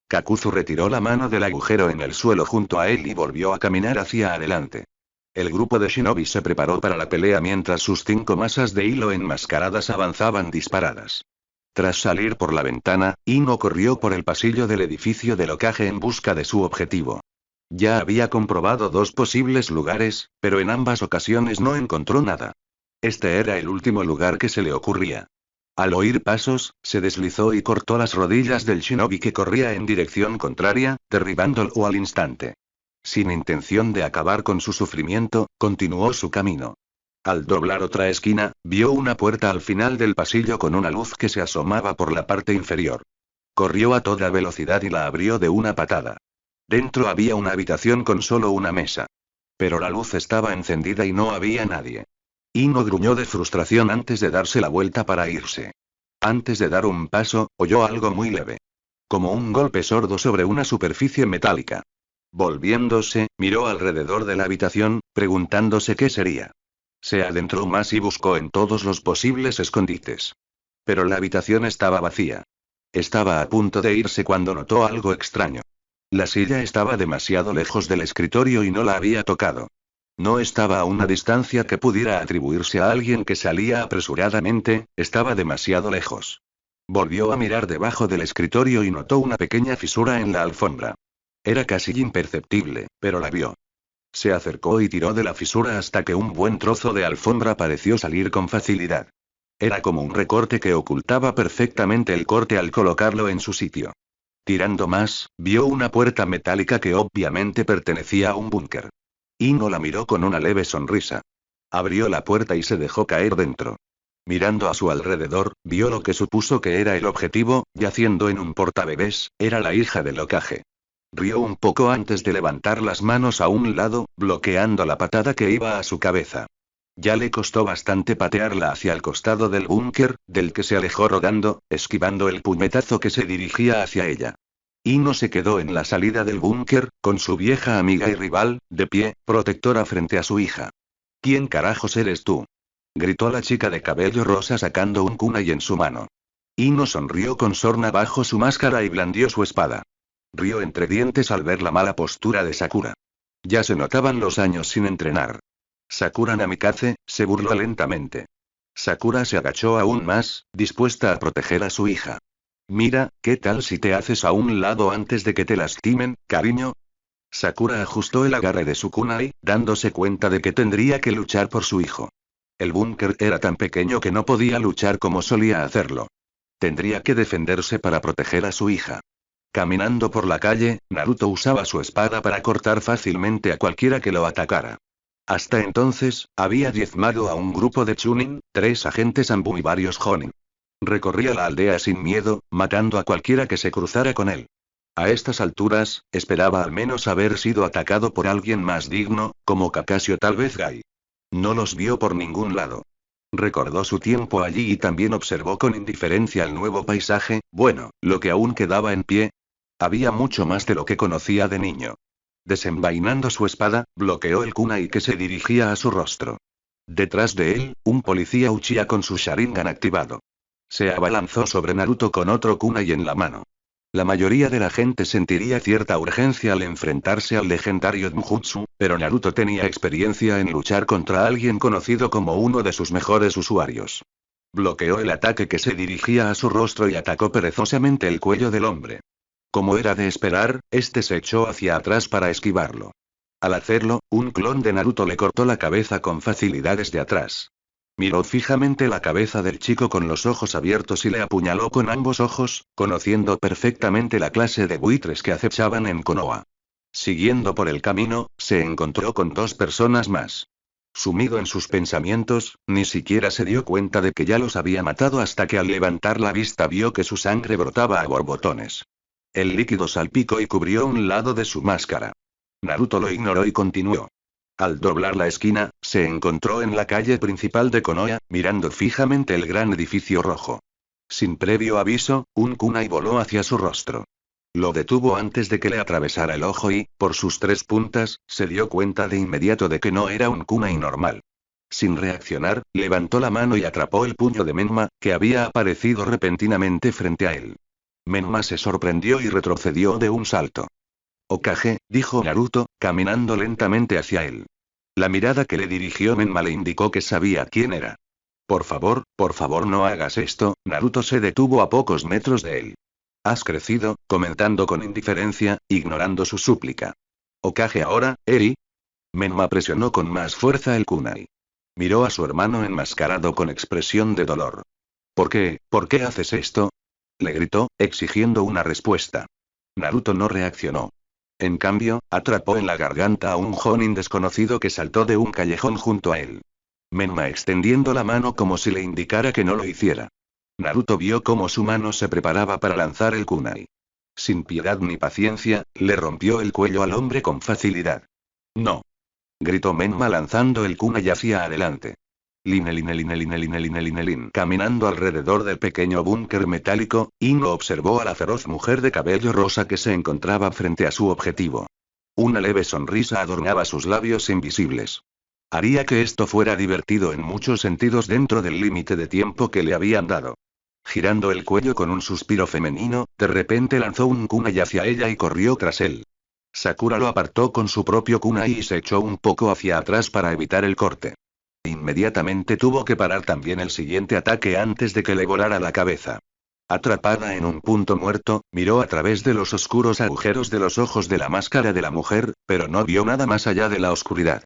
Kakuzu retiró la mano del agujero en el suelo junto a él y volvió a caminar hacia adelante. El grupo de shinobi se preparó para la pelea mientras sus 5 masas de hilo enmascaradas avanzaban disparadas. Tras salir por la ventana, Ino corrió por el pasillo del edificio del Hokage en busca de su objetivo. Ya había comprobado 2 posibles lugares, pero en ambas ocasiones no encontró nada. Este era el último lugar que se le ocurría. Al oír pasos, se deslizó y cortó las rodillas del shinobi que corría en dirección contraria, derribándolo al instante. Sin intención de acabar con su sufrimiento, continuó su camino. Al doblar otra esquina, vio una puerta al final del pasillo con una luz que se asomaba por la parte inferior. Corrió a toda velocidad y la abrió de una patada. Dentro había una habitación con solo una mesa. Pero la luz estaba encendida y no había nadie. Ino gruñó de frustración antes de darse la vuelta para irse. Antes de dar un paso, oyó algo muy leve. Como un golpe sordo sobre una superficie metálica. Volviéndose, miró alrededor de la habitación, preguntándose qué sería. Se adentró más y buscó en todos los posibles escondites. Pero la habitación estaba vacía. Estaba a punto de irse cuando notó algo extraño. La silla estaba demasiado lejos del escritorio y no la había tocado. No estaba a una distancia que pudiera atribuirse a alguien que salía apresuradamente, estaba demasiado lejos. Volvió a mirar debajo del escritorio y notó una pequeña fisura en la alfombra. Era casi imperceptible, pero la vio. Se acercó y tiró de la fisura hasta que un buen trozo de alfombra pareció salir con facilidad. Era como un recorte que ocultaba perfectamente el corte al colocarlo en su sitio. Tirando más, vio una puerta metálica que obviamente pertenecía a un búnker. Ino la miró con una leve sonrisa. Abrió la puerta y se dejó caer dentro. Mirando a su alrededor, vio lo que supuso que era el objetivo, yaciendo en un portabebés, era la hija del Hokage. Rió un poco antes de levantar las manos a un lado, bloqueando la patada que iba a su cabeza. Ya le costó bastante patearla hacia el costado del búnker, del que se alejó rodando, esquivando el puñetazo que se dirigía hacia ella. Ino se quedó en la salida del búnker, con su vieja amiga y rival, de pie, protectora frente a su hija. ¿Quién carajos eres tú?, gritó la chica de cabello rosa sacando un kunai en su mano. Ino sonrió con sorna bajo su máscara y blandió su espada. Rió entre dientes al ver la mala postura de Sakura. Ya se notaban los años sin entrenar. Sakura Namikaze, se burló lentamente. Sakura se agachó aún más, dispuesta a proteger a su hija. Mira, ¿qué tal si te haces a un lado antes de que te lastimen, cariño? Sakura ajustó el agarre de su kunai, dándose cuenta de que tendría que luchar por su hijo. El búnker era tan pequeño que no podía luchar como solía hacerlo. Tendría que defenderse para proteger a su hija. Caminando por la calle, Naruto usaba su espada para cortar fácilmente a cualquiera que lo atacara. Hasta entonces, había diezmado a un grupo de Chunin, 3 agentes Anbu y varios Jonin. Recorría la aldea sin miedo, matando a cualquiera que se cruzara con él. A estas alturas, esperaba al menos haber sido atacado por alguien más digno, como Kakashi o tal vez Gai. No los vio por ningún lado. Recordó su tiempo allí y también observó con indiferencia el nuevo paisaje, bueno, lo que aún quedaba en pie. Había mucho más de lo que conocía de niño. Desenvainando su espada, bloqueó el kunai que se dirigía a su rostro. Detrás de él, un policía Uchiha con su Sharingan activado. Se abalanzó sobre Naruto con otro kunai en la mano. La mayoría de la gente sentiría cierta urgencia al enfrentarse al legendario Genjutsu, pero Naruto tenía experiencia en luchar contra alguien conocido como uno de sus mejores usuarios. Bloqueó el ataque que se dirigía a su rostro y atacó perezosamente el cuello del hombre. Como era de esperar, este se echó hacia atrás para esquivarlo. Al hacerlo, un clon de Naruto le cortó la cabeza con facilidad desde atrás. Miró fijamente la cabeza del chico con los ojos abiertos y le apuñaló con ambos ojos, conociendo perfectamente la clase de buitres que acechaban en Konoha. Siguiendo por el camino, se encontró con 2 personas más. Sumido en sus pensamientos, ni siquiera se dio cuenta de que ya los había matado hasta que al levantar la vista vio que su sangre brotaba a borbotones. El líquido salpicó y cubrió un lado de su máscara. Naruto lo ignoró y continuó. Al doblar la esquina, se encontró en la calle principal de Konoha, mirando fijamente el gran edificio rojo. Sin previo aviso, un kunai voló hacia su rostro. Lo detuvo antes de que le atravesara el ojo y, por sus 3 puntas, se dio cuenta de inmediato de que no era un kunai normal. Sin reaccionar, levantó la mano y atrapó el puño de Menma, que había aparecido repentinamente frente a él. Menma se sorprendió y retrocedió de un salto. Hokage, dijo Naruto, caminando lentamente hacia él. La mirada que le dirigió Menma le indicó que sabía quién era. Por favor, no hagas esto, Naruto se detuvo a pocos metros de él. Has crecido, comentando con indiferencia, ignorando su súplica. Hokage ahora, Eri. Menma presionó con más fuerza el kunai. Miró a su hermano enmascarado con expresión de dolor. ¿Por qué haces esto?, le gritó, exigiendo una respuesta. Naruto no reaccionó. En cambio, atrapó en la garganta a un Jonin desconocido que saltó de un callejón junto a él. Menma extendiendo la mano como si le indicara que no lo hiciera. Naruto vio cómo su mano se preparaba para lanzar el kunai. Sin piedad ni paciencia, le rompió el cuello al hombre con facilidad. No, gritó Menma lanzando el kunai hacia adelante. Caminando alrededor del pequeño búnker metálico, Ino observó a la feroz mujer de cabello rosa que se encontraba frente a su objetivo. Una leve sonrisa adornaba sus labios invisibles. Haría que esto fuera divertido en muchos sentidos dentro del límite de tiempo que le habían dado. Girando el cuello con un suspiro femenino, de repente lanzó un kunai hacia ella y corrió tras él. Sakura lo apartó con su propio kunai y se echó un poco hacia atrás para evitar el corte. Inmediatamente tuvo que parar también el siguiente ataque antes de que le volara la cabeza. Atrapada en un punto muerto, miró a través de los oscuros agujeros de los ojos de la máscara de la mujer, pero no vio nada más allá de la oscuridad.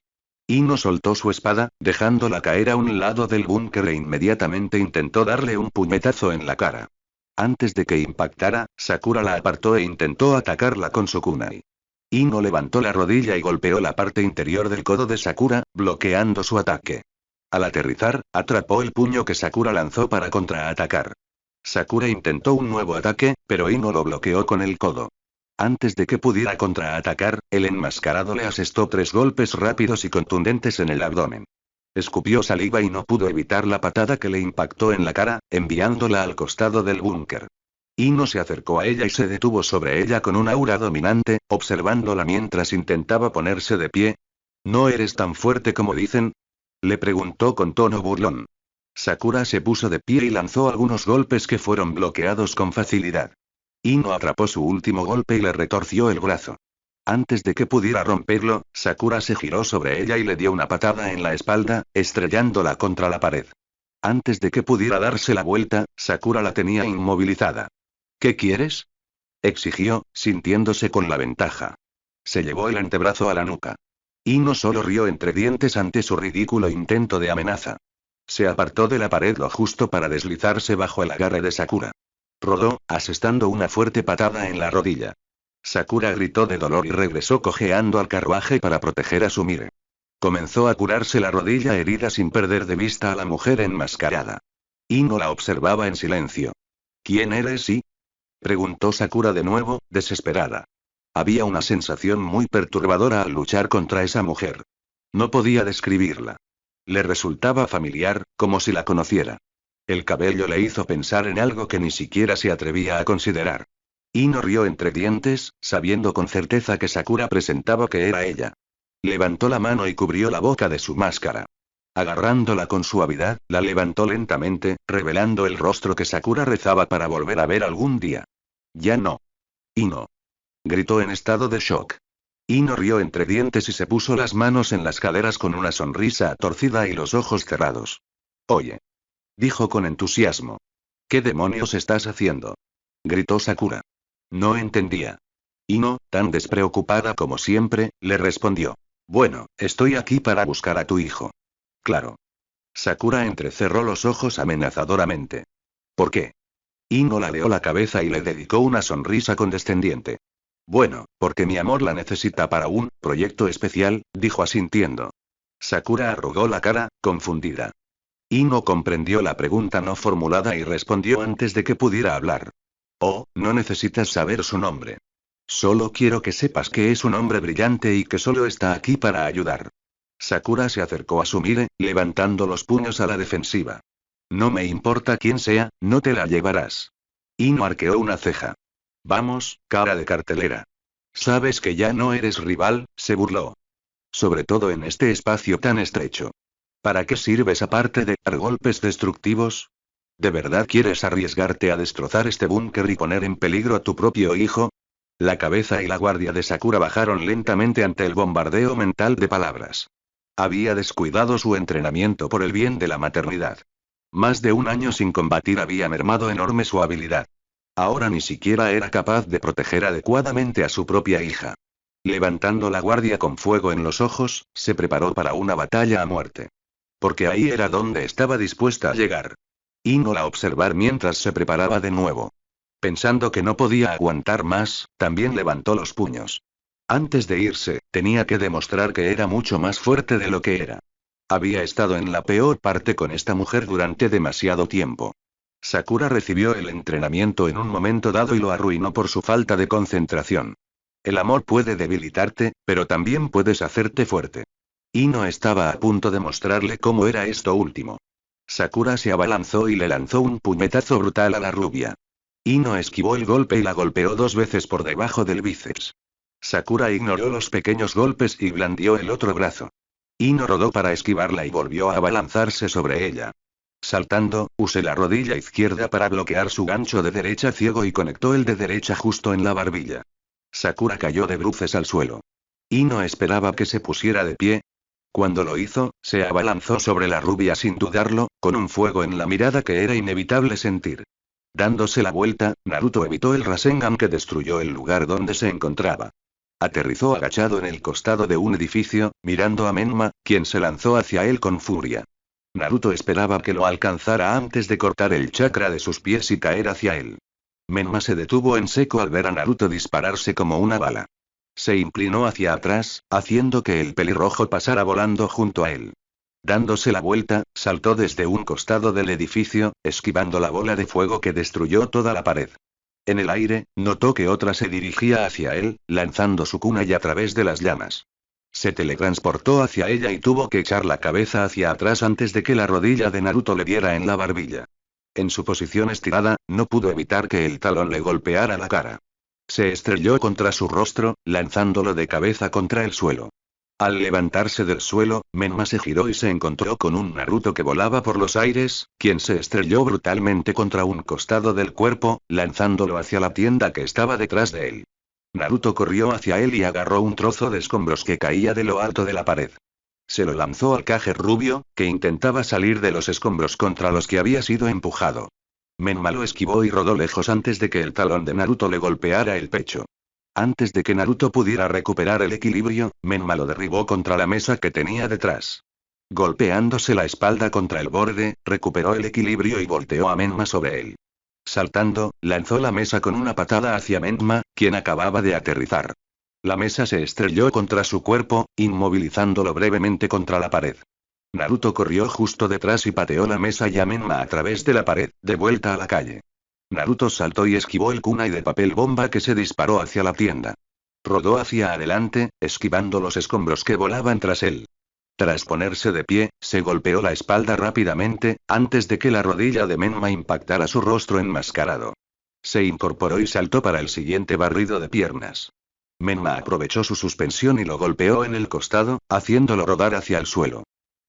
Ino soltó su espada, dejándola caer a un lado del búnker e inmediatamente intentó darle un puñetazo en la cara. Antes de que impactara, Sakura la apartó e intentó atacarla con su kunai. Ino levantó la rodilla y golpeó la parte interior del codo de Sakura, bloqueando su ataque. Al aterrizar, atrapó el puño que Sakura lanzó para contraatacar. Sakura intentó un nuevo ataque, pero Ino lo bloqueó con el codo. Antes de que pudiera contraatacar, el enmascarado le asestó 3 golpes rápidos y contundentes en el abdomen. Escupió saliva y no pudo evitar la patada que le impactó en la cara, enviándola al costado del búnker. Ino se acercó a ella y se detuvo sobre ella con un aura dominante, observándola mientras intentaba ponerse de pie. ¿No eres tan fuerte como dicen?, le preguntó con tono burlón. Sakura se puso de pie y lanzó algunos golpes que fueron bloqueados con facilidad. Ino atrapó su último golpe y le retorció el brazo. Antes de que pudiera romperlo, Sakura se giró sobre ella y le dio una patada en la espalda, estrellándola contra la pared. Antes de que pudiera darse la vuelta, Sakura la tenía inmovilizada. ¿Qué quieres?, exigió, sintiéndose con la ventaja. Se llevó el antebrazo a la nuca. Ino solo rió entre dientes ante su ridículo intento de amenaza. Se apartó de la pared lo justo para deslizarse bajo el agarre de Sakura. Rodó, asestando una fuerte patada en la rodilla. Sakura gritó de dolor y regresó cojeando al carruaje para proteger a Sumire. Comenzó a curarse la rodilla herida sin perder de vista a la mujer enmascarada. Ino la observaba en silencio. ¿Quién eres y?, preguntó Sakura de nuevo, desesperada. Había una sensación muy perturbadora al luchar contra esa mujer. No podía describirla. Le resultaba familiar, como si la conociera. El cabello le hizo pensar en algo que ni siquiera se atrevía a considerar. Ino rió entre dientes, sabiendo con certeza que Sakura presentaba que era ella. Levantó la mano y cubrió la boca de su máscara. Agarrándola con suavidad, la levantó lentamente, revelando el rostro que Sakura rezaba para volver a ver algún día. Ya no. Ino, gritó en estado de shock. Ino rió entre dientes y se puso las manos en las caderas con una sonrisa torcida y los ojos cerrados. Oye, dijo con entusiasmo. ¿Qué demonios estás haciendo?, gritó Sakura. No entendía. Ino, tan despreocupada como siempre, le respondió. Bueno, estoy aquí para buscar a tu hijo. Claro. Sakura entrecerró los ojos amenazadoramente. ¿Por qué? Ino ladeó la cabeza y le dedicó una sonrisa condescendiente. Bueno, porque mi amor la necesita para un proyecto especial, dijo asintiendo. Sakura arrugó la cara, confundida. Ino comprendió la pregunta no formulada y respondió antes de que pudiera hablar. Oh, no necesitas saber su nombre. Solo quiero que sepas que es un hombre brillante y que solo está aquí para ayudar. Sakura se acercó a Sumire, levantando los puños a la defensiva. No me importa quién sea, no te la llevarás. Ino arqueó una ceja. Vamos, cara de cartelera. Sabes que ya no eres rival, se burló. Sobre todo en este espacio tan estrecho. ¿Para qué sirves aparte de dar golpes destructivos? ¿De verdad quieres arriesgarte a destrozar este búnker y poner en peligro a tu propio hijo? La cabeza y la guardia de Sakura bajaron lentamente ante el bombardeo mental de palabras. Había descuidado su entrenamiento por el bien de la maternidad. Más de un año sin combatir había mermado enorme su habilidad. Ahora ni siquiera era capaz de proteger adecuadamente a su propia hija. Levantando la guardia con fuego en los ojos, se preparó para una batalla a muerte. Porque ahí era donde estaba dispuesta a llegar. Ino la observar mientras se preparaba de nuevo. Pensando que no podía aguantar más, también levantó los puños. Antes de irse, tenía que demostrar que era mucho más fuerte de lo que era. Había estado en la peor parte con esta mujer durante demasiado tiempo. Sakura recibió el entrenamiento en un momento dado y lo arruinó por su falta de concentración. El amor puede debilitarte, pero también puedes hacerte fuerte. Ino estaba a punto de mostrarle cómo era esto último. Sakura se abalanzó y le lanzó un puñetazo brutal a la rubia. Ino esquivó el golpe y la golpeó 2 veces por debajo del bíceps. Sakura ignoró los pequeños golpes y blandió el otro brazo. Ino rodó para esquivarla y volvió a abalanzarse sobre ella. Saltando, usé la rodilla izquierda para bloquear su gancho de derecha ciego y conectó el de derecha justo en la barbilla. Sakura cayó de bruces al suelo. Y no esperaba que se pusiera de pie. Cuando lo hizo, se abalanzó sobre la rubia sin dudarlo, con un fuego en la mirada que era inevitable sentir. Dándose la vuelta, Naruto evitó el Rasengan que destruyó el lugar donde se encontraba. Aterrizó agachado en el costado de un edificio, mirando a Menma, quien se lanzó hacia él con furia. Naruto esperaba que lo alcanzara antes de cortar el chakra de sus pies y caer hacia él. Menma se detuvo en seco al ver a Naruto dispararse como una bala. Se inclinó hacia atrás, haciendo que el pelirrojo pasara volando junto a él. Dándose la vuelta, saltó desde un costado del edificio, esquivando la bola de fuego que destruyó toda la pared. En el aire, notó que otra se dirigía hacia él, lanzando su kunai a través de las llamas. Se teletransportó hacia ella y tuvo que echar la cabeza hacia atrás antes de que la rodilla de Naruto le diera en la barbilla. En su posición estirada, no pudo evitar que el talón le golpeara la cara. Se estrelló contra su rostro, lanzándolo de cabeza contra el suelo. Al levantarse del suelo, Menma se giró y se encontró con un Naruto que volaba por los aires, quien se estrelló brutalmente contra un costado del cuerpo, lanzándolo hacia la tienda que estaba detrás de él. Naruto corrió hacia él y agarró un trozo de escombros que caía de lo alto de la pared. Se lo lanzó al Kage rubio, que intentaba salir de los escombros contra los que había sido empujado. Menma lo esquivó y rodó lejos antes de que el talón de Naruto le golpeara el pecho. Antes de que Naruto pudiera recuperar el equilibrio, Menma lo derribó contra la mesa que tenía detrás. Golpeándose la espalda contra el borde, recuperó el equilibrio y volteó a Menma sobre él. Saltando, lanzó la mesa con una patada hacia Menma, quien acababa de aterrizar. La mesa se estrelló contra su cuerpo, inmovilizándolo brevemente contra la pared. Naruto corrió justo detrás y pateó la mesa y a Menma a través de la pared, de vuelta a la calle. Naruto saltó y esquivó el kunai de papel bomba que se disparó hacia la tienda. Rodó hacia adelante, esquivando los escombros que volaban tras él. Tras ponerse de pie, se golpeó la espalda rápidamente, antes de que la rodilla de Menma impactara su rostro enmascarado. Se incorporó y saltó para el siguiente barrido de piernas. Menma aprovechó su suspensión y lo golpeó en el costado, haciéndolo rodar hacia el suelo.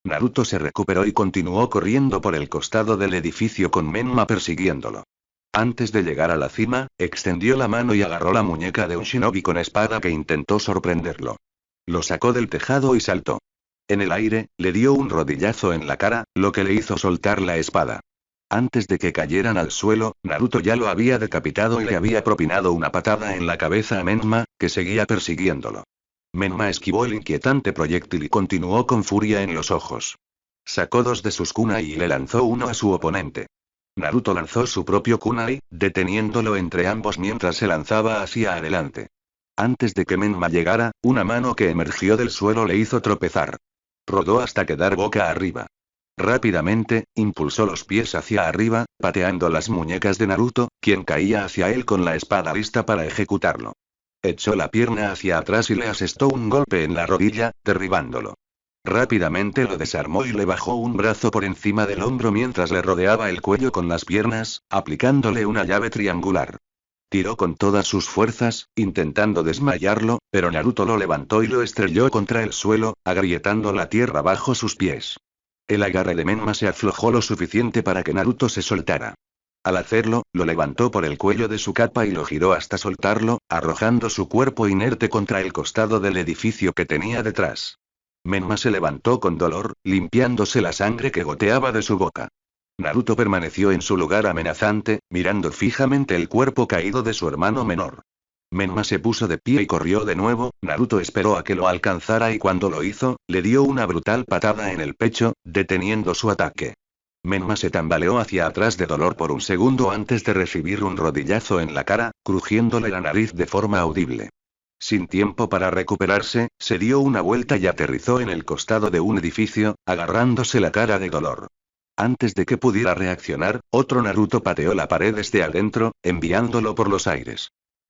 Naruto se recuperó y continuó corriendo por el costado del edificio con Menma persiguiéndolo. Antes de llegar a la cima, extendió la mano y agarró la muñeca de un shinobi con espada que intentó sorprenderlo. Lo sacó del tejado y saltó. En el aire, le dio un rodillazo en la cara, lo que le hizo soltar la espada. Antes de que cayeran al suelo, Naruto ya lo había decapitado y le había propinado una patada en la cabeza a Menma, que seguía persiguiéndolo. Menma esquivó el inquietante proyectil y continuó con furia en los ojos. Sacó dos de sus kunai y le lanzó uno a su oponente. Naruto lanzó su propio kunai, deteniéndolo entre ambos mientras se lanzaba hacia adelante. Antes de que Menma llegara, una mano que emergió del suelo le hizo tropezar. Rodó hasta quedar boca arriba. Rápidamente, impulsó los pies hacia arriba, pateando las muñecas de Naruto, quien caía hacia él con la espada lista para ejecutarlo. Echó la pierna hacia atrás y le asestó un golpe en la rodilla, derribándolo. Rápidamente lo desarmó y le bajó un brazo por encima del hombro mientras le rodeaba el cuello con las piernas, aplicándole una llave triangular. Tiró con todas sus fuerzas, intentando desmayarlo, pero Naruto lo levantó y lo estrelló contra el suelo, agrietando la tierra bajo sus pies. El agarre de Menma se aflojó lo suficiente para que Naruto se soltara. Al hacerlo, lo levantó por el cuello de su capa y lo giró hasta soltarlo, arrojando su cuerpo inerte contra el costado del edificio que tenía detrás. Menma se levantó con dolor, limpiándose la sangre que goteaba de su boca. Naruto permaneció en su lugar amenazante, mirando fijamente el cuerpo caído de su hermano menor. Menma se puso de pie y corrió de nuevo. Naruto esperó a que lo alcanzara y cuando lo hizo, le dio una brutal patada en el pecho, deteniendo su ataque. Menma se tambaleó hacia atrás de dolor por un segundo antes de recibir un rodillazo en la cara, crujiéndole la nariz de forma audible. Sin tiempo para recuperarse, se dio una vuelta y aterrizó en el costado de un edificio, agarrándose la cara de dolor. Antes de que pudiera reaccionar, otro Naruto pateó la pared desde adentro, enviándolo por los aires.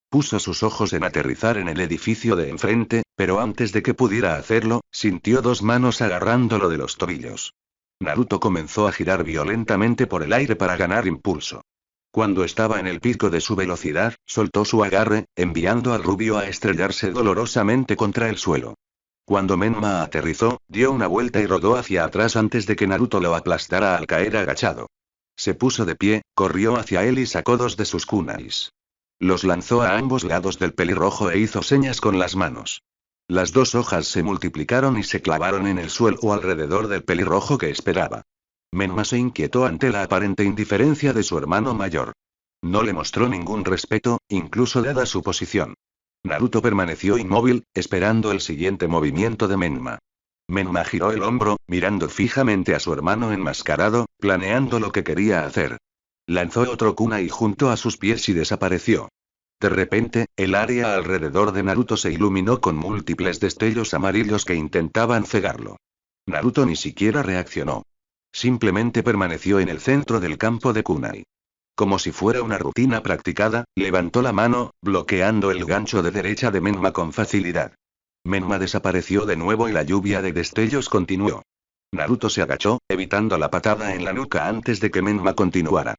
Puso sus ojos en aterrizar en el edificio de enfrente, pero antes de que pudiera hacerlo, sintió dos manos agarrándolo de los tobillos. Naruto comenzó a girar violentamente por el aire para ganar impulso. Cuando estaba en el pico de su velocidad, soltó su agarre, enviando al rubio a estrellarse dolorosamente contra el suelo. Cuando Menma aterrizó, dio una vuelta y rodó hacia atrás antes de que Naruto lo aplastara al caer agachado. Se puso de pie, corrió hacia él y sacó dos de sus kunais. Los lanzó a ambos lados del pelirrojo e hizo señas con las manos. Las dos hojas se multiplicaron y se clavaron en el suelo alrededor del pelirrojo que esperaba. Menma se inquietó ante la aparente indiferencia de su hermano mayor. No le mostró ningún respeto, incluso dada su posición. Naruto permaneció inmóvil, esperando el siguiente movimiento de Menma. Menma giró el hombro, mirando fijamente a su hermano enmascarado, planeando lo que quería hacer. Lanzó otro kunai junto a sus pies y desapareció. De repente, el área alrededor de Naruto se iluminó con múltiples destellos amarillos que intentaban cegarlo. Naruto ni siquiera reaccionó. Simplemente permaneció en el centro del campo de kunai. Como si fuera una rutina practicada, levantó la mano, bloqueando el gancho de derecha de Menma con facilidad. Menma desapareció de nuevo y la lluvia de destellos continuó. Naruto se agachó, evitando la patada en la nuca antes de que Menma continuara.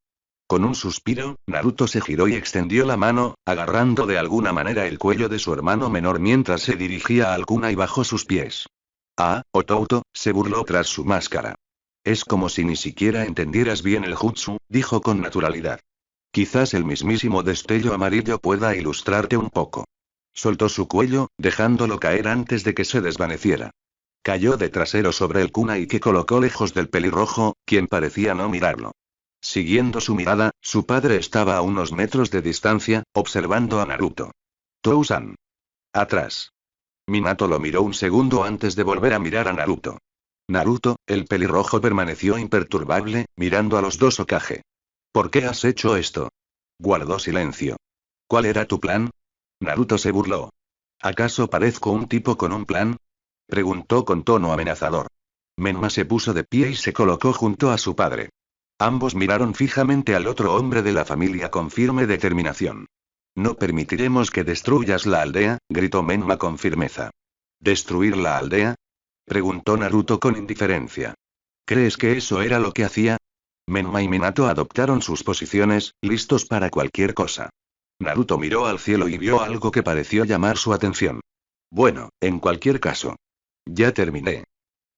Con un suspiro, Naruto se giró y extendió la mano, agarrando de alguna manera el cuello de su hermano menor mientras se dirigía al kunai bajo sus pies. Ah, Otouto, se burló tras su máscara. Es como si ni siquiera entendieras bien el jutsu, dijo con naturalidad. Quizás el mismísimo destello amarillo pueda ilustrarte un poco. Soltó su cuello, dejándolo caer antes de que se desvaneciera. Cayó de trasero sobre el kunai que colocó lejos del pelirrojo, quien parecía no mirarlo. Siguiendo su mirada, su padre estaba a unos metros de distancia, observando a Naruto. Tou-san. Atrás. Minato lo miró un segundo antes de volver a mirar a Naruto. Naruto, el pelirrojo permaneció imperturbable, mirando a los dos Hokage. ¿Por qué has hecho esto? Guardó silencio. ¿Cuál era tu plan? Naruto se burló. ¿Acaso parezco un tipo con un plan? Preguntó con tono amenazador. Menma se puso de pie y se colocó junto a su padre. Ambos miraron fijamente al otro hombre de la familia con firme determinación. No permitiremos que destruyas la aldea, gritó Menma con firmeza. ¿Destruir la aldea? Preguntó Naruto con indiferencia. ¿Crees que eso era lo que hacía? Menma y Minato adoptaron sus posiciones, listos para cualquier cosa. Naruto miró al cielo y vio algo que pareció llamar su atención. Bueno, en cualquier caso. Ya terminé.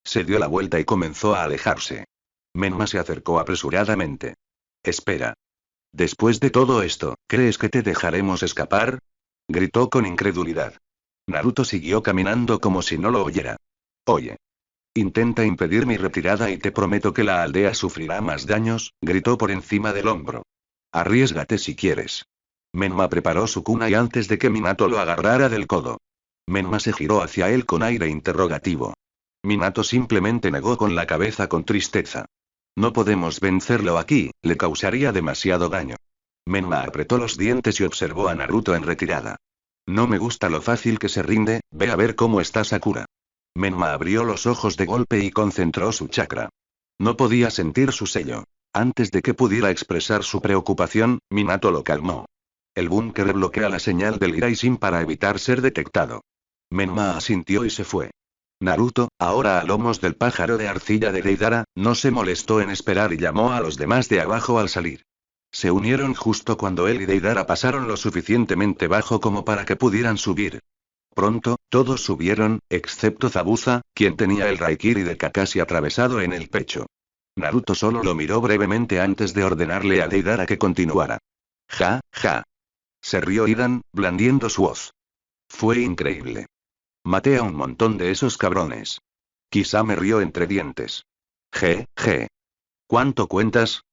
Se dio la vuelta y comenzó a alejarse. Menma se acercó apresuradamente. Espera. Después de todo esto, ¿crees que te dejaremos escapar? Gritó con incredulidad. Naruto siguió caminando como si no lo oyera. Oye. Intenta impedir mi retirada y te prometo que la aldea sufrirá más daños, gritó por encima del hombro. Arriésgate si quieres. Menma preparó su kunai antes de que Minato lo agarrara del codo. Menma se giró hacia él con aire interrogativo. Minato simplemente negó con la cabeza con tristeza. No podemos vencerlo aquí, le causaría demasiado daño. Menma apretó los dientes y observó a Naruto en retirada. No me gusta lo fácil que se rinde, ve a ver cómo está Sakura. Menma abrió los ojos de golpe y concentró su chakra. No podía sentir su sello. Antes de que pudiera expresar su preocupación, Minato lo calmó. El búnker bloquea la señal del Iraisin para evitar ser detectado. Menma asintió y se fue. Naruto, ahora a lomos del pájaro de arcilla de Deidara, no se molestó en esperar y llamó a los demás de abajo al salir. Se unieron justo cuando él y Deidara pasaron lo suficientemente bajo como para que pudieran subir. Pronto, todos subieron, excepto Zabuza, quien tenía el Raikiri de Kakashi atravesado en el pecho. Naruto solo lo miró brevemente antes de ordenarle a Deidara que continuara. Ja, ja. Se rió Idan, blandiendo su voz. Fue increíble. Maté a un montón de esos cabrones. Kisame rió entre dientes. Je. ¿Cuánto cuentas?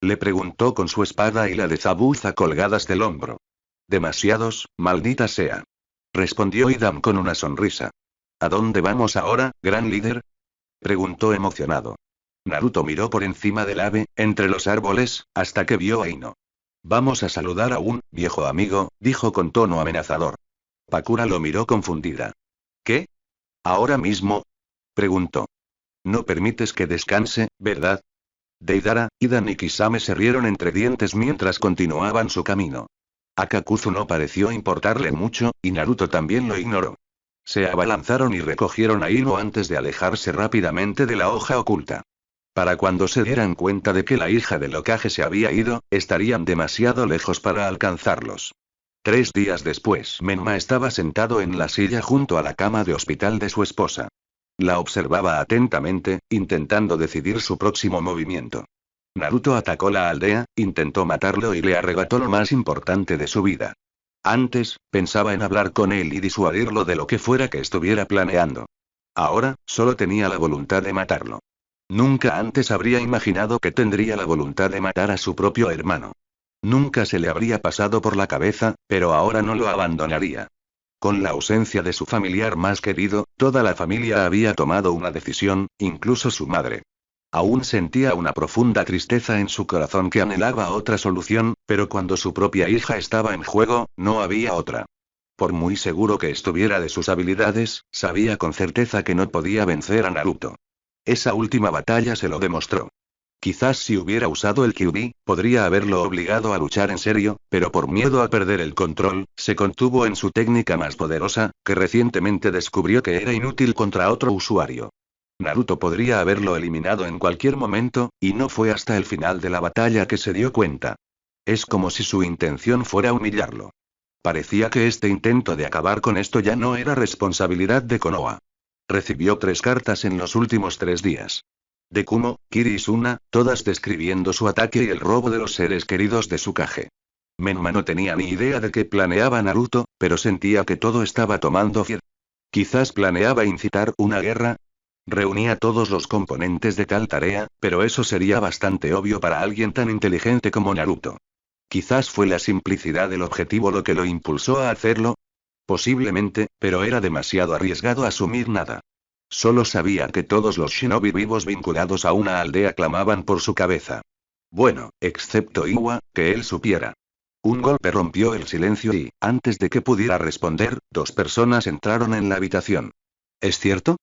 Le preguntó con su espada y la de Zabuza colgadas del hombro. Demasiados, maldita sea. Respondió Idan con una sonrisa. ¿A dónde vamos ahora, gran líder? Preguntó emocionado. Naruto miró por encima del ave, entre los árboles, hasta que vio a Ino. Vamos a saludar a un viejo amigo, dijo con tono amenazador. Pakura lo miró confundida. ¿Qué? ¿Ahora mismo? Preguntó. No permites que descanse, ¿verdad? Deidara, Idan y Kisame se rieron entre dientes mientras continuaban su camino. A Kakuzu no pareció importarle mucho, y Naruto también lo ignoró. Se abalanzaron y recogieron a Ino antes de alejarse rápidamente de la hoja oculta. Para cuando se dieran cuenta de que la hija del Hokage se había ido, estarían demasiado lejos para alcanzarlos. 3 días después, Menma estaba sentado en la silla junto a la cama de hospital de su esposa. La observaba atentamente, intentando decidir su próximo movimiento. Naruto atacó la aldea, intentó matarlo y le arrebató lo más importante de su vida. Antes, pensaba en hablar con él y disuadirlo de lo que fuera que estuviera planeando. Ahora, solo tenía la voluntad de matarlo. Nunca antes habría imaginado que tendría la voluntad de matar a su propio hermano. Nunca se le habría pasado por la cabeza, pero ahora no lo abandonaría. Con la ausencia de su familiar más querido, toda la familia había tomado una decisión, incluso su madre. Aún sentía una profunda tristeza en su corazón que anhelaba otra solución, pero cuando su propia hija estaba en juego, no había otra. Por muy seguro que estuviera de sus habilidades, sabía con certeza que no podía vencer a Naruto. Esa última batalla se lo demostró. Quizás si hubiera usado el Kyuubi, podría haberlo obligado a luchar en serio, pero por miedo a perder el control, se contuvo en su técnica más poderosa, que recientemente descubrió que era inútil contra otro usuario. Naruto podría haberlo eliminado en cualquier momento, y no fue hasta el final de la batalla que se dio cuenta. Es como si su intención fuera humillarlo. Parecía que este intento de acabar con esto ya no era responsabilidad de Konoha. Recibió 3 cartas en los últimos 3 días. De Kumo, Kiri y Suna, todas describiendo su ataque y el robo de los seres queridos de Tsukage. Menma no tenía ni idea de qué planeaba Naruto, pero sentía que todo estaba tomando fierro. Quizás planeaba incitar una guerra. Reunía todos los componentes de tal tarea, pero eso sería bastante obvio para alguien tan inteligente como Naruto. Quizás fue la simplicidad del objetivo lo que lo impulsó a hacerlo. Posiblemente, pero era demasiado arriesgado asumir nada. Solo sabía que todos los shinobi vivos vinculados a una aldea clamaban por su cabeza. Bueno, excepto Iwa, que él supiera. Un golpe rompió el silencio y, antes de que pudiera responder, 2 personas entraron en la habitación. ¿Es cierto?,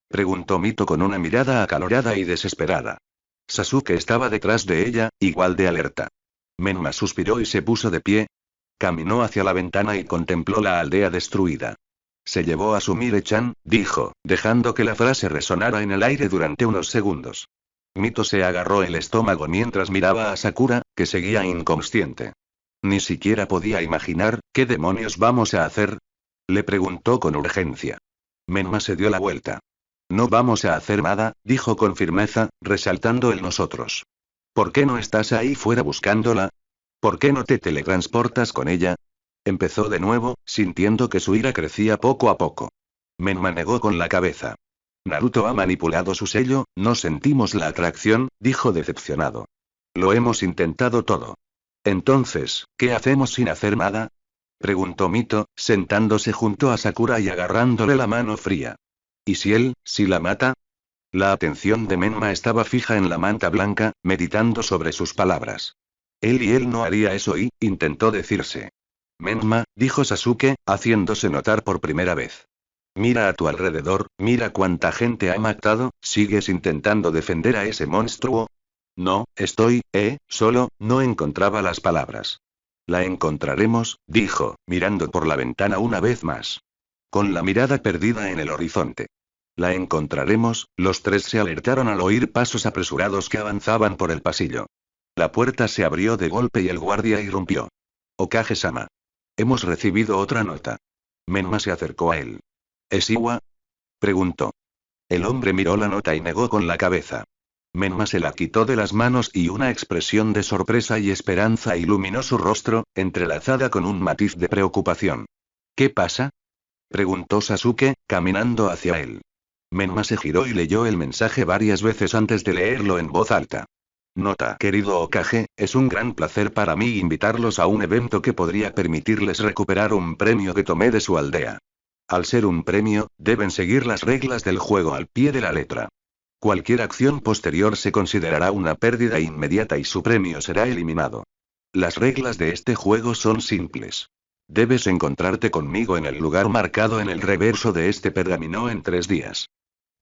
preguntó Mito con una mirada acalorada y desesperada. Sasuke estaba detrás de ella, igual de alerta. Menma suspiró y se puso de pie. Caminó hacia la ventana y contempló la aldea destruida. Se llevó a Sumire-chan, dijo, dejando que la frase resonara en el aire durante unos segundos. Mito se agarró el estómago mientras miraba a Sakura, que seguía inconsciente. Ni siquiera podía imaginar, ¿qué demonios vamos a hacer?, le preguntó con urgencia. Menma se dio la vuelta. No vamos a hacer nada, dijo con firmeza, resaltando el nosotros. ¿Por qué no estás ahí fuera buscándola? ¿Por qué no te teletransportas con ella? Empezó de nuevo, sintiendo que su ira crecía poco a poco. Menma negó con la cabeza. Naruto ha manipulado su sello, no sentimos la atracción, dijo decepcionado. Lo hemos intentado todo. Entonces, ¿qué hacemos sin hacer nada?, preguntó Mito, sentándose junto a Sakura y agarrándole la mano fría. ¿Y si la mata? La atención de Menma estaba fija en la manta blanca, meditando sobre sus palabras. Él no haría eso y, intentó decirse. Menma, dijo Sasuke, haciéndose notar por primera vez. Mira a tu alrededor, mira cuánta gente ha matado, ¿sigues intentando defender a ese monstruo? No, solo, no encontraba las palabras. La encontraremos, dijo, mirando por la ventana una vez más. Con la mirada perdida en el horizonte. La encontraremos, los 3 se alertaron al oír pasos apresurados que avanzaban por el pasillo. La puerta se abrió de golpe y el guardia irrumpió. Okage-sama. Hemos recibido otra nota. Menma se acercó a él. ¿Es Iwa?, preguntó. El hombre miró la nota y negó con la cabeza. Menma se la quitó de las manos y una expresión de sorpresa y esperanza iluminó su rostro, entrelazada con un matiz de preocupación. ¿Qué pasa?, preguntó Sasuke, caminando hacia él. Menma se giró y leyó el mensaje varias veces antes de leerlo en voz alta. Nota: querido Hokage, es un gran placer para mí invitarlos a un evento que podría permitirles recuperar un premio que tomé de su aldea. Al ser un premio, deben seguir las reglas del juego al pie de la letra. Cualquier acción posterior se considerará una pérdida inmediata y su premio será eliminado. Las reglas de este juego son simples. Debes encontrarte conmigo en el lugar marcado en el reverso de este pergamino en 3 días.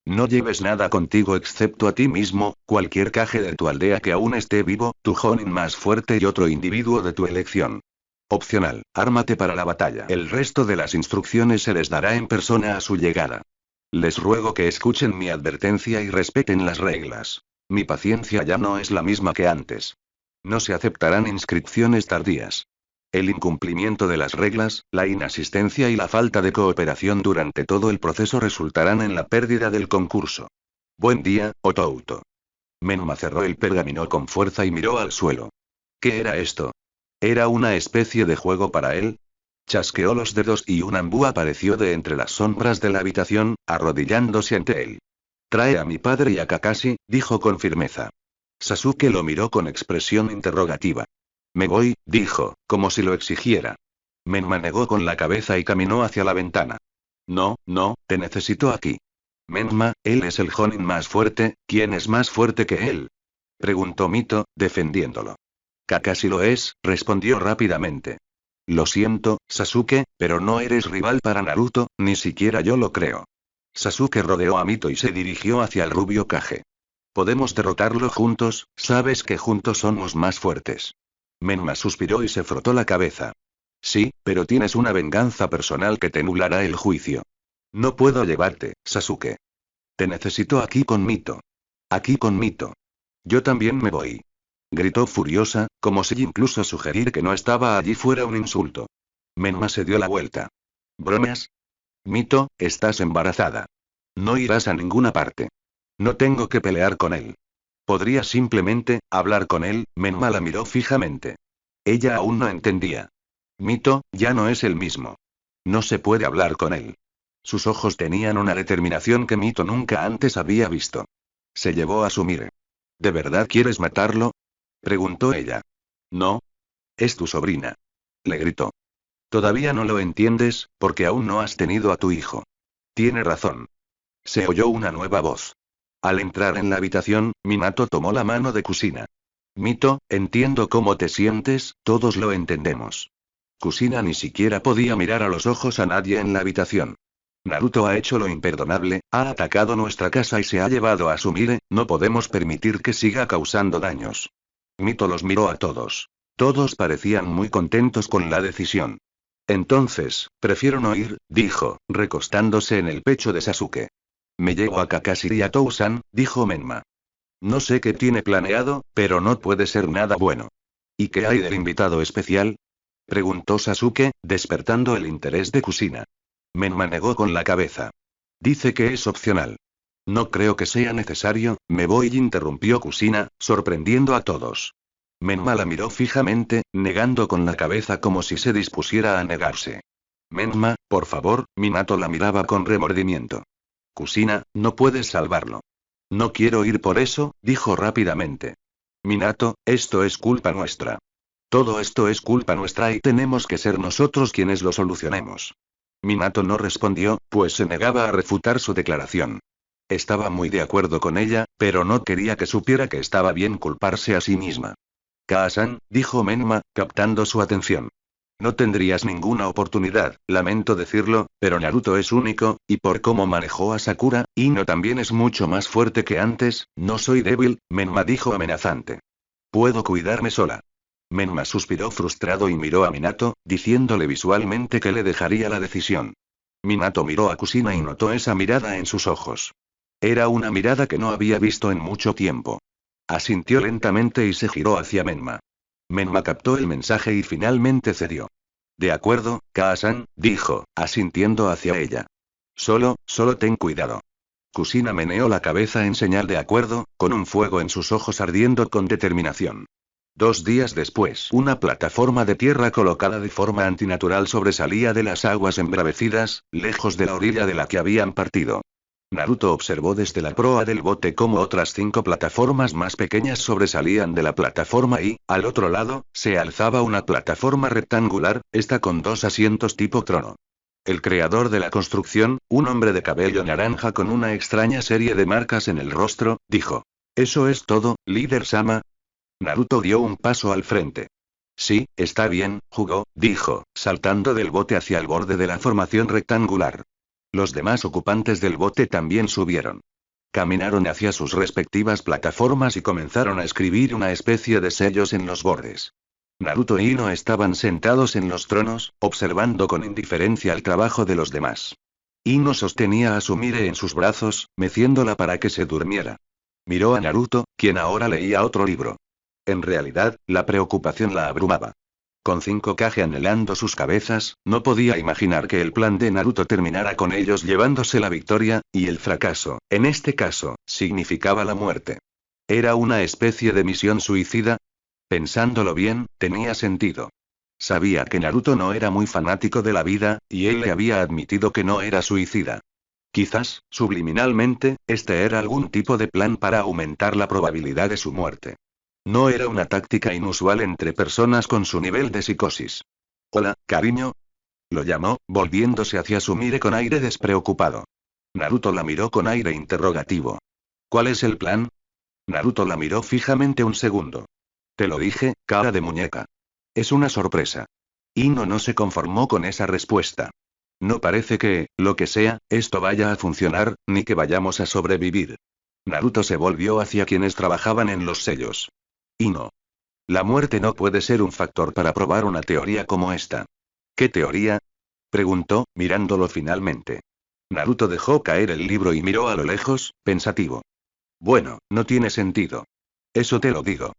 No lleves nada contigo excepto a ti mismo, cualquier Kage de tu aldea que aún esté vivo, tu Jonin más fuerte y otro individuo de tu elección. Opcional, ármate para la batalla. El resto de las instrucciones se les dará en persona a su llegada. Les ruego que escuchen mi advertencia y respeten las reglas. Mi paciencia ya no es la misma que antes. No se aceptarán inscripciones tardías. El incumplimiento de las reglas, la inasistencia y la falta de cooperación durante todo el proceso resultarán en la pérdida del concurso. Buen día, Otouto. Menma cerró el pergamino con fuerza y miró al suelo. ¿Qué era esto? ¿Era una especie de juego para él? Chasqueó los dedos y un ambú apareció de entre las sombras de la habitación, arrodillándose ante él. Trae a mi padre y a Kakashi, dijo con firmeza. Sasuke lo miró con expresión interrogativa. Me voy, dijo, como si lo exigiera. Menma negó con la cabeza y caminó hacia la ventana. No, no, te necesito aquí. Menma, él es el Jonin más fuerte, ¿quién es más fuerte que él? Preguntó Mito, defendiéndolo. Kakashi lo es, respondió rápidamente. Lo siento, Sasuke, pero no eres rival para Naruto, ni siquiera yo lo creo. Sasuke rodeó a Mito y se dirigió hacia el rubio Kage. Podemos derrotarlo juntos, sabes que juntos somos más fuertes. Menma suspiró y se frotó la cabeza. Sí, pero tienes una venganza personal que te nublará el juicio. No puedo llevarte, Sasuke. Te necesito aquí con Mito. Aquí con Mito. Yo también me voy. Gritó furiosa, como si incluso sugerir que no estaba allí fuera un insulto. Menma se dio la vuelta. ¿Bromas? Mito, estás embarazada. No irás a ninguna parte. No tengo que pelear con él. ¿Podría simplemente hablar con él? Menma la miró fijamente. Ella aún no entendía. Mito, ya no es el mismo. No se puede hablar con él. Sus ojos tenían una determinación que Mito nunca antes había visto. Se llevó a Sumire. ¿De verdad quieres matarlo? Preguntó ella. No. Es tu sobrina. Le gritó. Todavía no lo entiendes, porque aún no has tenido a tu hijo. Tiene razón. Se oyó una nueva voz. Al entrar en la habitación, Minato tomó la mano de Kushina. Mito, entiendo cómo te sientes, todos lo entendemos. Kushina ni siquiera podía mirar a los ojos a nadie en la habitación. Naruto ha hecho lo imperdonable, ha atacado nuestra casa y se ha llevado a Sumire, no podemos permitir que siga causando daños. Mito los miró a todos. Todos parecían muy contentos con la decisión. Entonces, prefiero no ir, dijo, recostándose en el pecho de Sasuke. Me llevo a Kakashi y a Tousan, dijo Menma. No sé qué tiene planeado, pero no puede ser nada bueno. ¿Y qué hay del invitado especial? Preguntó Sasuke, despertando el interés de Kushina. Menma negó con la cabeza. Dice que es opcional. No creo que sea necesario, me voy, interrumpió Kushina, sorprendiendo a todos. Menma la miró fijamente, negando con la cabeza como si se dispusiera a negarse. Menma, por favor, Minato la miraba con remordimiento. Kushina, no puedes salvarlo. No quiero ir por eso, dijo rápidamente. Minato, esto es culpa nuestra. Todo esto es culpa nuestra y tenemos que ser nosotros quienes lo solucionemos. Minato no respondió, pues se negaba a refutar su declaración. Estaba muy de acuerdo con ella, pero no quería que supiera que estaba bien culparse a sí misma. Kaa-san, dijo Menma, captando su atención. No tendrías ninguna oportunidad, lamento decirlo, pero Naruto es único, y por cómo manejó a Sakura, Ino también es mucho más fuerte que antes, no soy débil, Menma dijo amenazante. Puedo cuidarme sola. Menma suspiró frustrado y miró a Minato, diciéndole visualmente que le dejaría la decisión. Minato miró a Kushina y notó esa mirada en sus ojos. Era una mirada que no había visto en mucho tiempo. Asintió lentamente y se giró hacia Menma. Menma captó el mensaje y finalmente cedió. De acuerdo, Kaa-san, dijo, asintiendo hacia ella. Solo ten cuidado. Kushina meneó la cabeza en señal de acuerdo, con un fuego en sus ojos ardiendo con determinación. 2 días después, una plataforma de tierra colocada de forma antinatural sobresalía de las aguas embravecidas, lejos de la orilla de la que habían partido. Naruto observó desde la proa del bote cómo otras 5 plataformas más pequeñas sobresalían de la plataforma y, al otro lado, se alzaba una plataforma rectangular, esta con 2 asientos tipo trono. El creador de la construcción, un hombre de cabello naranja con una extraña serie de marcas en el rostro, dijo. ¿Eso es todo, líder Sama? Naruto dio un paso al frente. Sí, está bien, Jugo, dijo, saltando del bote hacia el borde de la formación rectangular. Los demás ocupantes del bote también subieron. Caminaron hacia sus respectivas plataformas y comenzaron a escribir una especie de sellos en los bordes. Naruto y Ino estaban sentados en los tronos, observando con indiferencia el trabajo de los demás. Ino sostenía a Sumire en sus brazos, meciéndola para que se durmiera. Miró a Naruto, quien ahora leía otro libro. En realidad, la preocupación la abrumaba. Con 5 Kage anhelando sus cabezas, no podía imaginar que el plan de Naruto terminara con ellos llevándose la victoria, y el fracaso, en este caso, significaba la muerte. ¿Era una especie de misión suicida? Pensándolo bien, tenía sentido. Sabía que Naruto no era muy fanático de la vida, y él le había admitido que no era suicida. Quizás, subliminalmente, este era algún tipo de plan para aumentar la probabilidad de su muerte. No era una táctica inusual entre personas con su nivel de psicosis. Hola, cariño. Lo llamó, volviéndose hacia Sumire con aire despreocupado. Naruto la miró con aire interrogativo. ¿Cuál es el plan? Naruto la miró fijamente un segundo. Te lo dije, cara de muñeca. Es una sorpresa. Ino no se conformó con esa respuesta. No parece que, lo que sea, esto vaya a funcionar, ni que vayamos a sobrevivir. Naruto se volvió hacia quienes trabajaban en los sellos. Ino. La muerte no puede ser un factor para probar una teoría como esta. ¿Qué teoría? Preguntó, mirándolo finalmente. Naruto dejó caer el libro y miró a lo lejos, pensativo. Bueno, no tiene sentido. Eso te lo digo.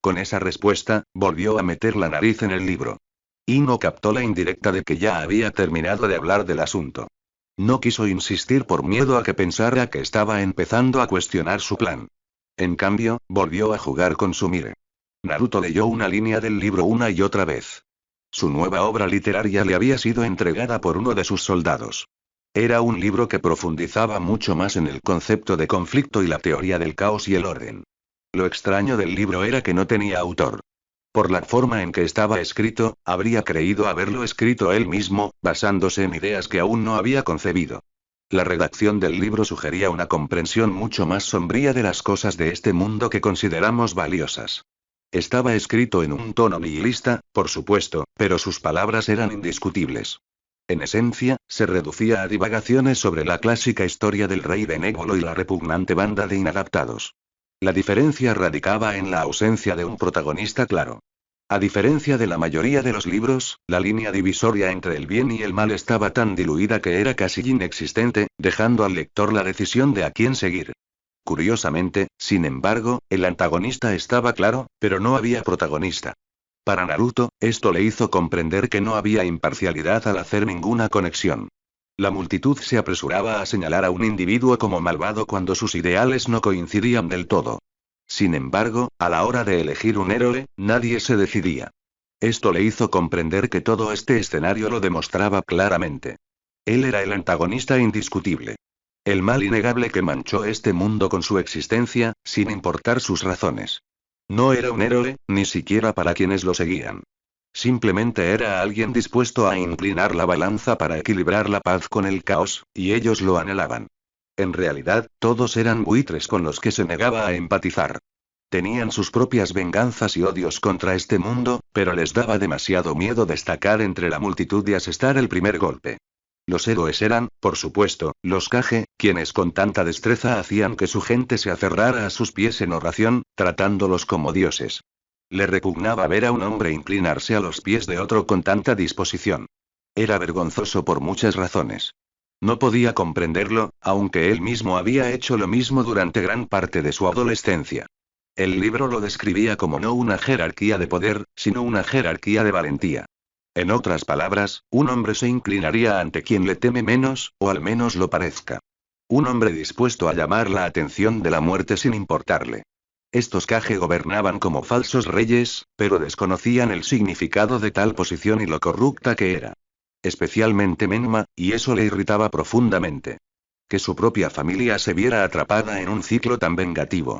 Con esa respuesta, volvió a meter la nariz en el libro. Ino captó la indirecta de que ya había terminado de hablar del asunto. No quiso insistir por miedo a que pensara que estaba empezando a cuestionar su plan. En cambio, volvió a jugar con Sumire. Naruto leyó una línea del libro una y otra vez. Su nueva obra literaria le había sido entregada por uno de sus soldados. Era un libro que profundizaba mucho más en el concepto de conflicto y la teoría del caos y el orden. Lo extraño del libro era que no tenía autor. Por la forma en que estaba escrito, habría creído haberlo escrito él mismo, basándose en ideas que aún no había concebido. La redacción del libro sugería una comprensión mucho más sombría de las cosas de este mundo que consideramos valiosas. Estaba escrito en un tono nihilista, por supuesto, pero sus palabras eran indiscutibles. En esencia, se reducía a divagaciones sobre la clásica historia del rey benévolo y la repugnante banda de inadaptados. La diferencia radicaba en la ausencia de un protagonista claro. A diferencia de la mayoría de los libros, la línea divisoria entre el bien y el mal estaba tan diluida que era casi inexistente, dejando al lector la decisión de a quién seguir. Curiosamente, sin embargo, el antagonista estaba claro, pero no había protagonista. Para Naruto, esto le hizo comprender que no había imparcialidad al hacer ninguna conexión. La multitud se apresuraba a señalar a un individuo como malvado cuando sus ideales no coincidían del todo. Sin embargo, a la hora de elegir un héroe, nadie se decidía. Esto le hizo comprender que todo este escenario lo demostraba claramente. Él era el antagonista indiscutible. El mal innegable que manchó este mundo con su existencia, sin importar sus razones. No era un héroe, ni siquiera para quienes lo seguían. Simplemente era alguien dispuesto a inclinar la balanza para equilibrar la paz con el caos, y ellos lo anhelaban. En realidad, todos eran buitres con los que se negaba a empatizar. Tenían sus propias venganzas y odios contra este mundo, pero les daba demasiado miedo destacar entre la multitud y asestar el primer golpe. Los héroes eran, por supuesto, los Kage, quienes con tanta destreza hacían que su gente se aferrara a sus pies en oración, tratándolos como dioses. Le repugnaba ver a un hombre inclinarse a los pies de otro con tanta disposición. Era vergonzoso por muchas razones. No podía comprenderlo, aunque él mismo había hecho lo mismo durante gran parte de su adolescencia. El libro lo describía como no una jerarquía de poder, sino una jerarquía de valentía. En otras palabras, un hombre se inclinaría ante quien le teme menos, o al menos lo parezca. Un hombre dispuesto a llamar la atención de la muerte sin importarle. Estos Kage gobernaban como falsos reyes, pero desconocían el significado de tal posición y lo corrupta que era. Especialmente Menma, y eso le irritaba profundamente. Que su propia familia se viera atrapada en un ciclo tan vengativo.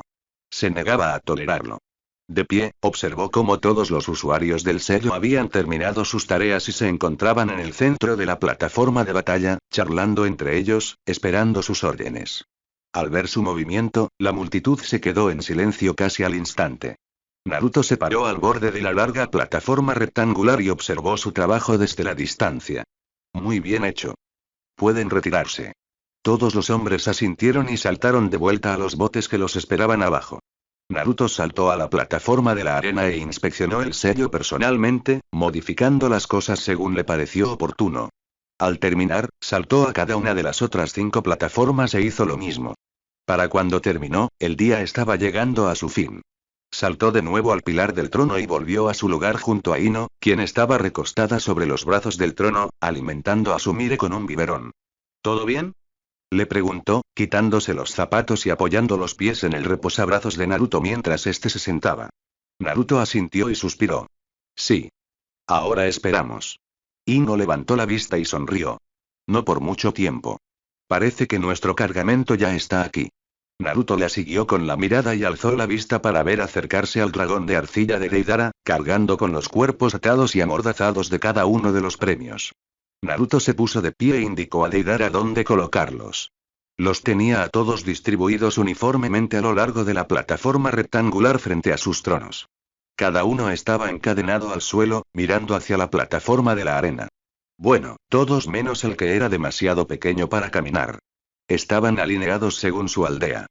Se negaba a tolerarlo. De pie, observó cómo todos los usuarios del sello habían terminado sus tareas y se encontraban en el centro de la plataforma de batalla, charlando entre ellos, esperando sus órdenes. Al ver su movimiento, la multitud se quedó en silencio casi al instante. Naruto se paró al borde de la larga plataforma rectangular y observó su trabajo desde la distancia. Muy bien hecho. Pueden retirarse. Todos los hombres asintieron y saltaron de vuelta a los botes que los esperaban abajo. Naruto saltó a la plataforma de la arena e inspeccionó el sello personalmente, modificando las cosas según le pareció oportuno. Al terminar, saltó a cada una de las otras 5 plataformas e hizo lo mismo. Para cuando terminó, el día estaba llegando a su fin. Saltó de nuevo al pilar del trono y volvió a su lugar junto a Ino, quien estaba recostada sobre los brazos del trono, alimentando a Sumire con un biberón. ¿Todo bien? Le preguntó, quitándose los zapatos y apoyando los pies en el reposabrazos de Naruto mientras este se sentaba. Naruto asintió y suspiró. Sí. Ahora esperamos. Ino levantó la vista y sonrió. No por mucho tiempo. Parece que nuestro cargamento ya está aquí. Naruto la siguió con la mirada y alzó la vista para ver acercarse al dragón de arcilla de Deidara, cargando con los cuerpos atados y amordazados de cada uno de los premios. Naruto se puso de pie e indicó a Deidara dónde colocarlos. Los tenía a todos distribuidos uniformemente a lo largo de la plataforma rectangular frente a sus tronos. Cada uno estaba encadenado al suelo, mirando hacia la plataforma de la arena. Bueno, todos menos el que era demasiado pequeño para caminar. Estaban alineados según su aldea.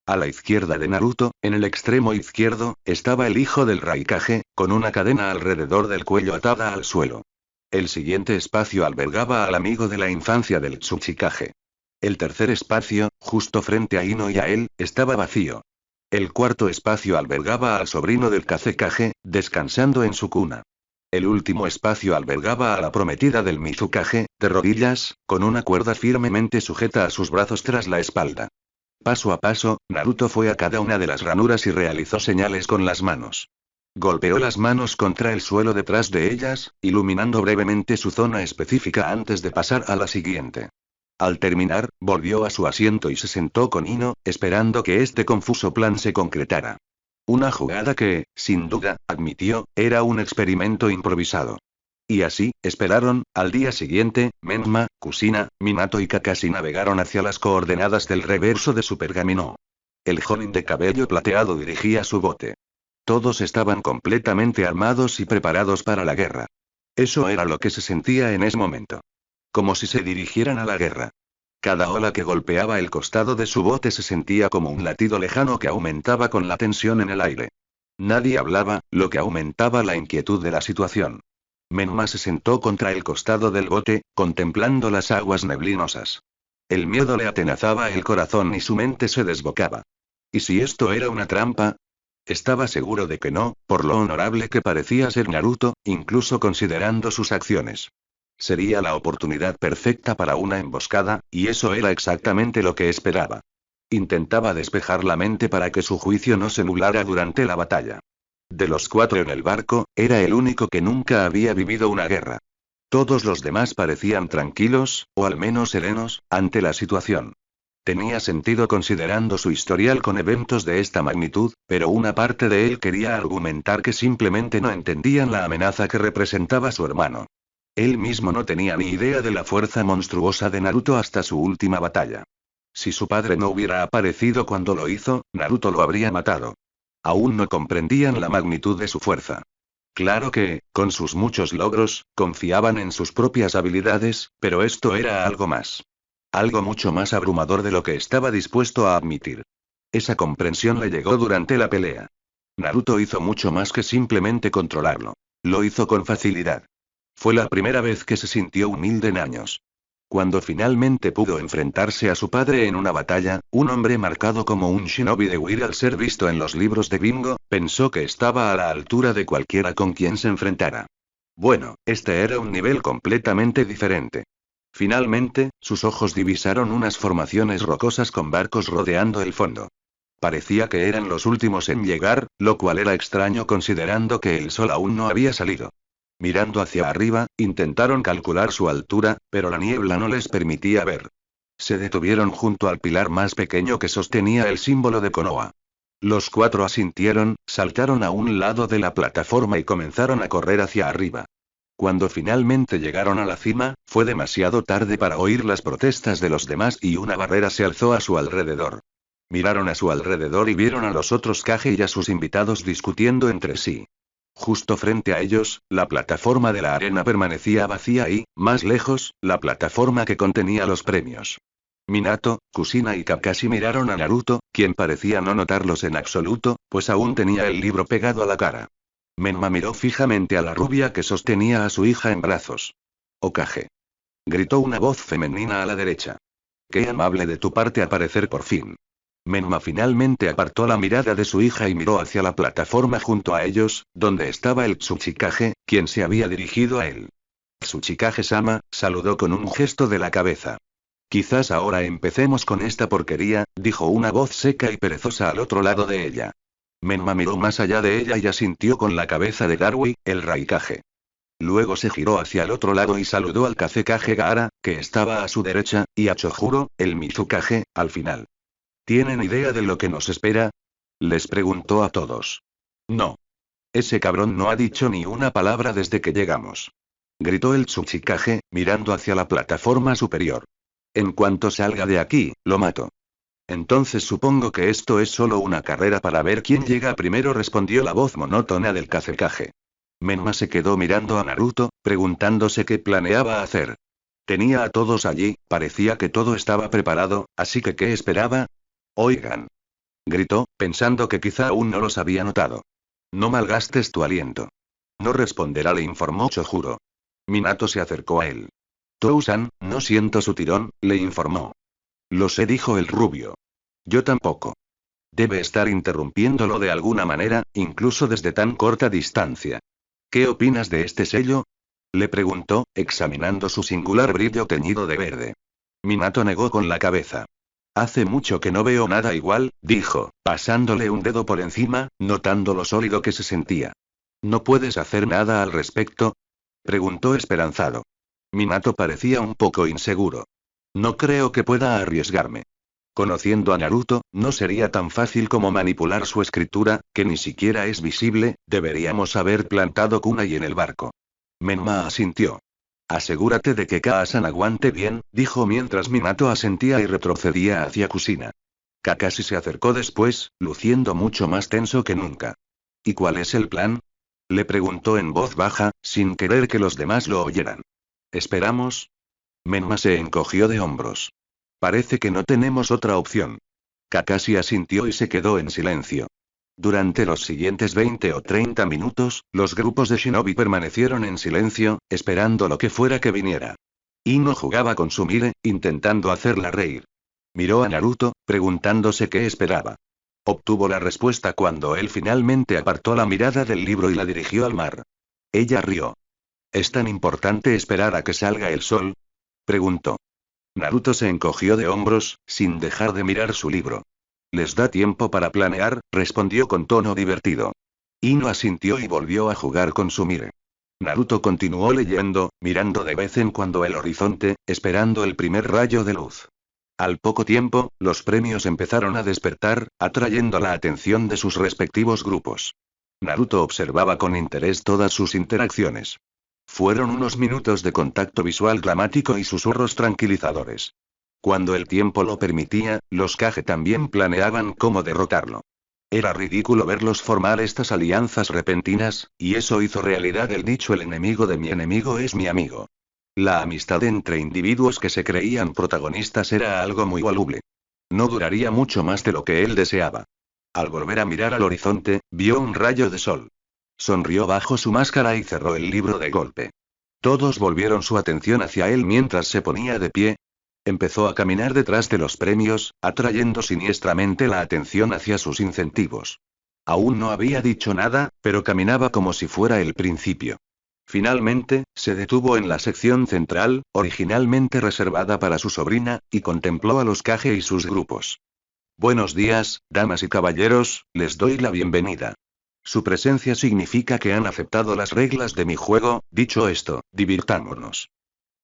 A la izquierda de Naruto, en el extremo izquierdo, estaba el hijo del Raikage, con una cadena alrededor del cuello atada al suelo. El siguiente espacio albergaba al amigo de la infancia del Tsuchikage. El tercer espacio, justo frente a Ino y a él, estaba vacío. El cuarto espacio albergaba al sobrino del Kazekage, descansando en su cuna. El último espacio albergaba a la prometida del Mizukage, de rodillas, con una cuerda firmemente sujeta a sus brazos tras la espalda. Paso a paso, Naruto fue a cada una de las ranuras y realizó señales con las manos. Golpeó las manos contra el suelo detrás de ellas, iluminando brevemente su zona específica antes de pasar a la siguiente. Al terminar, volvió a su asiento y se sentó con Ino, esperando que este confuso plan se concretara. Una jugada que, sin duda, admitió, era un experimento improvisado. Y así, esperaron. Al día siguiente, Menma, Kusina, Minato y Kakashi navegaron hacia las coordenadas del reverso de su pergamino. El joven de cabello plateado dirigía su bote. Todos estaban completamente armados y preparados para la guerra. Eso era lo que se sentía en ese momento. Como si se dirigieran a la guerra. Cada ola que golpeaba el costado de su bote se sentía como un latido lejano que aumentaba con la tensión en el aire. Nadie hablaba, lo que aumentaba la inquietud de la situación. Menma se sentó contra el costado del bote, contemplando las aguas neblinosas. El miedo le atenazaba el corazón y su mente se desbocaba. ¿Y si esto era una trampa? Estaba seguro de que no, por lo honorable que parecía ser Naruto, incluso considerando sus acciones. Sería la oportunidad perfecta para una emboscada, y eso era exactamente lo que esperaba. Intentaba despejar la mente para que su juicio no se nublara durante la batalla. De los 4 en el barco, era el único que nunca había vivido una guerra. Todos los demás parecían tranquilos, o al menos serenos, ante la situación. Tenía sentido considerando su historial con eventos de esta magnitud, pero una parte de él quería argumentar que simplemente no entendían la amenaza que representaba su hermano. Él mismo no tenía ni idea de la fuerza monstruosa de Naruto hasta su última batalla. Si su padre no hubiera aparecido cuando lo hizo, Naruto lo habría matado. Aún no comprendían la magnitud de su fuerza. Claro que, con sus muchos logros, confiaban en sus propias habilidades, pero esto era algo más. Algo mucho más abrumador de lo que estaba dispuesto a admitir. Esa comprensión le llegó durante la pelea. Naruto hizo mucho más que simplemente controlarlo. Lo hizo con facilidad. Fue la primera vez que se sintió humilde en años. Cuando finalmente pudo enfrentarse a su padre en una batalla, un hombre marcado como un shinobi de Weir al ser visto en los libros de Bingo, pensó que estaba a la altura de cualquiera con quien se enfrentara. Bueno, este era un nivel completamente diferente. Finalmente, sus ojos divisaron unas formaciones rocosas con barcos rodeando el fondo. Parecía que eran los últimos en llegar, lo cual era extraño considerando que el sol aún no había salido. Mirando hacia arriba, intentaron calcular su altura, pero la niebla no les permitía ver. Se detuvieron junto al pilar más pequeño que sostenía el símbolo de Konoha. Los 4 asintieron, saltaron a un lado de la plataforma y comenzaron a correr hacia arriba. Cuando finalmente llegaron a la cima, fue demasiado tarde para oír las protestas de los demás y una barrera se alzó a su alrededor. Miraron a su alrededor y vieron a los otros Kage y a sus invitados discutiendo entre sí. Justo frente a ellos, la plataforma de la arena permanecía vacía y, más lejos, la plataforma que contenía los premios. Minato, Kusina y Kakashi miraron a Naruto, quien parecía no notarlos en absoluto, pues aún tenía el libro pegado a la cara. Menma miró fijamente a la rubia que sostenía a su hija en brazos. «Hokage», gritó una voz femenina a la derecha. «Qué amable de tu parte aparecer por fin». Menma finalmente apartó la mirada de su hija y miró hacia la plataforma junto a ellos, donde estaba el Tsuchikage, quien se había dirigido a él. Tsuchikage-sama, saludó con un gesto de la cabeza. Quizás ahora empecemos con esta porquería, dijo una voz seca y perezosa al otro lado de ella. Menma miró más allá de ella y asintió con la cabeza de Darui, el Raikage. Luego se giró hacia el otro lado y saludó al Kazekage Gaara, que estaba a su derecha, y a Chojuro, el Mizukage, al final. ¿Tienen idea de lo que nos espera? Les preguntó a todos. No. Ese cabrón no ha dicho ni una palabra desde que llegamos. Gritó el Tsuchikage, mirando hacia la plataforma superior. En cuanto salga de aquí, lo mato. Entonces supongo que esto es solo una carrera para ver quién llega primero, respondió la voz monótona del Kazekage. Menma se quedó mirando a Naruto, preguntándose qué planeaba hacer. Tenía a todos allí, parecía que todo estaba preparado, así que ¿qué esperaba? Oigan. Gritó, pensando que quizá aún no los había notado. No malgastes tu aliento. No responderá, le informó Chojuro. Minato se acercó a él. Tou-san, no siento su tirón, le informó. Lo sé, dijo el rubio. Yo tampoco. Debe estar interrumpiéndolo de alguna manera, incluso desde tan corta distancia. ¿Qué opinas de este sello? Le preguntó, examinando su singular brillo teñido de verde. Minato negó con la cabeza. Hace mucho que no veo nada igual, dijo, pasándole un dedo por encima, notando lo sólido que se sentía. ¿No puedes hacer nada al respecto? Preguntó esperanzado. Minato parecía un poco inseguro. No creo que pueda arriesgarme. Conociendo a Naruto, no sería tan fácil como manipular su escritura, que ni siquiera es visible. Deberíamos haber plantado kunai en el barco. Menma asintió. Asegúrate de que Kaa-san aguante bien, dijo mientras Minato asentía y retrocedía hacia Kushina. Kakashi se acercó después, luciendo mucho más tenso que nunca. ¿Y cuál es el plan? Le preguntó en voz baja, sin querer que los demás lo oyeran. ¿Esperamos? Menma se encogió de hombros. Parece que no tenemos otra opción. Kakashi asintió y se quedó en silencio. Durante los siguientes 20 o 30 minutos, los grupos de shinobi permanecieron en silencio, esperando lo que fuera que viniera. Ino jugaba con Sumire, intentando hacerla reír. Miró a Naruto, preguntándose qué esperaba. Obtuvo la respuesta cuando él finalmente apartó la mirada del libro y la dirigió al mar. Ella rió. ¿Es tan importante esperar a que salga el sol? Preguntó. Naruto se encogió de hombros, sin dejar de mirar su libro. Les da tiempo para planear, respondió con tono divertido. Ino asintió y volvió a jugar con Sumire. Naruto continuó leyendo, mirando de vez en cuando el horizonte, esperando el primer rayo de luz. Al poco tiempo, los premios empezaron a despertar, atrayendo la atención de sus respectivos grupos. Naruto observaba con interés todas sus interacciones. Fueron unos minutos de contacto visual dramático y susurros tranquilizadores. Cuando el tiempo lo permitía, los Kage también planeaban cómo derrotarlo. Era ridículo verlos formar estas alianzas repentinas, y eso hizo realidad el dicho: el enemigo de mi enemigo es mi amigo. La amistad entre individuos que se creían protagonistas era algo muy voluble. No duraría mucho más de lo que él deseaba. Al volver a mirar al horizonte, vio un rayo de sol. Sonrió bajo su máscara y cerró el libro de golpe. Todos volvieron su atención hacia él mientras se ponía de pie. Empezó a caminar detrás de los premios, atrayendo siniestramente la atención hacia sus incentivos. Aún no había dicho nada, pero caminaba como si fuera el principio. Finalmente, se detuvo en la sección central, originalmente reservada para su sobrina, y contempló a los Kage y sus grupos. Buenos días, damas y caballeros, les doy la bienvenida. Su presencia significa que han aceptado las reglas de mi juego. Dicho esto, divirtámonos.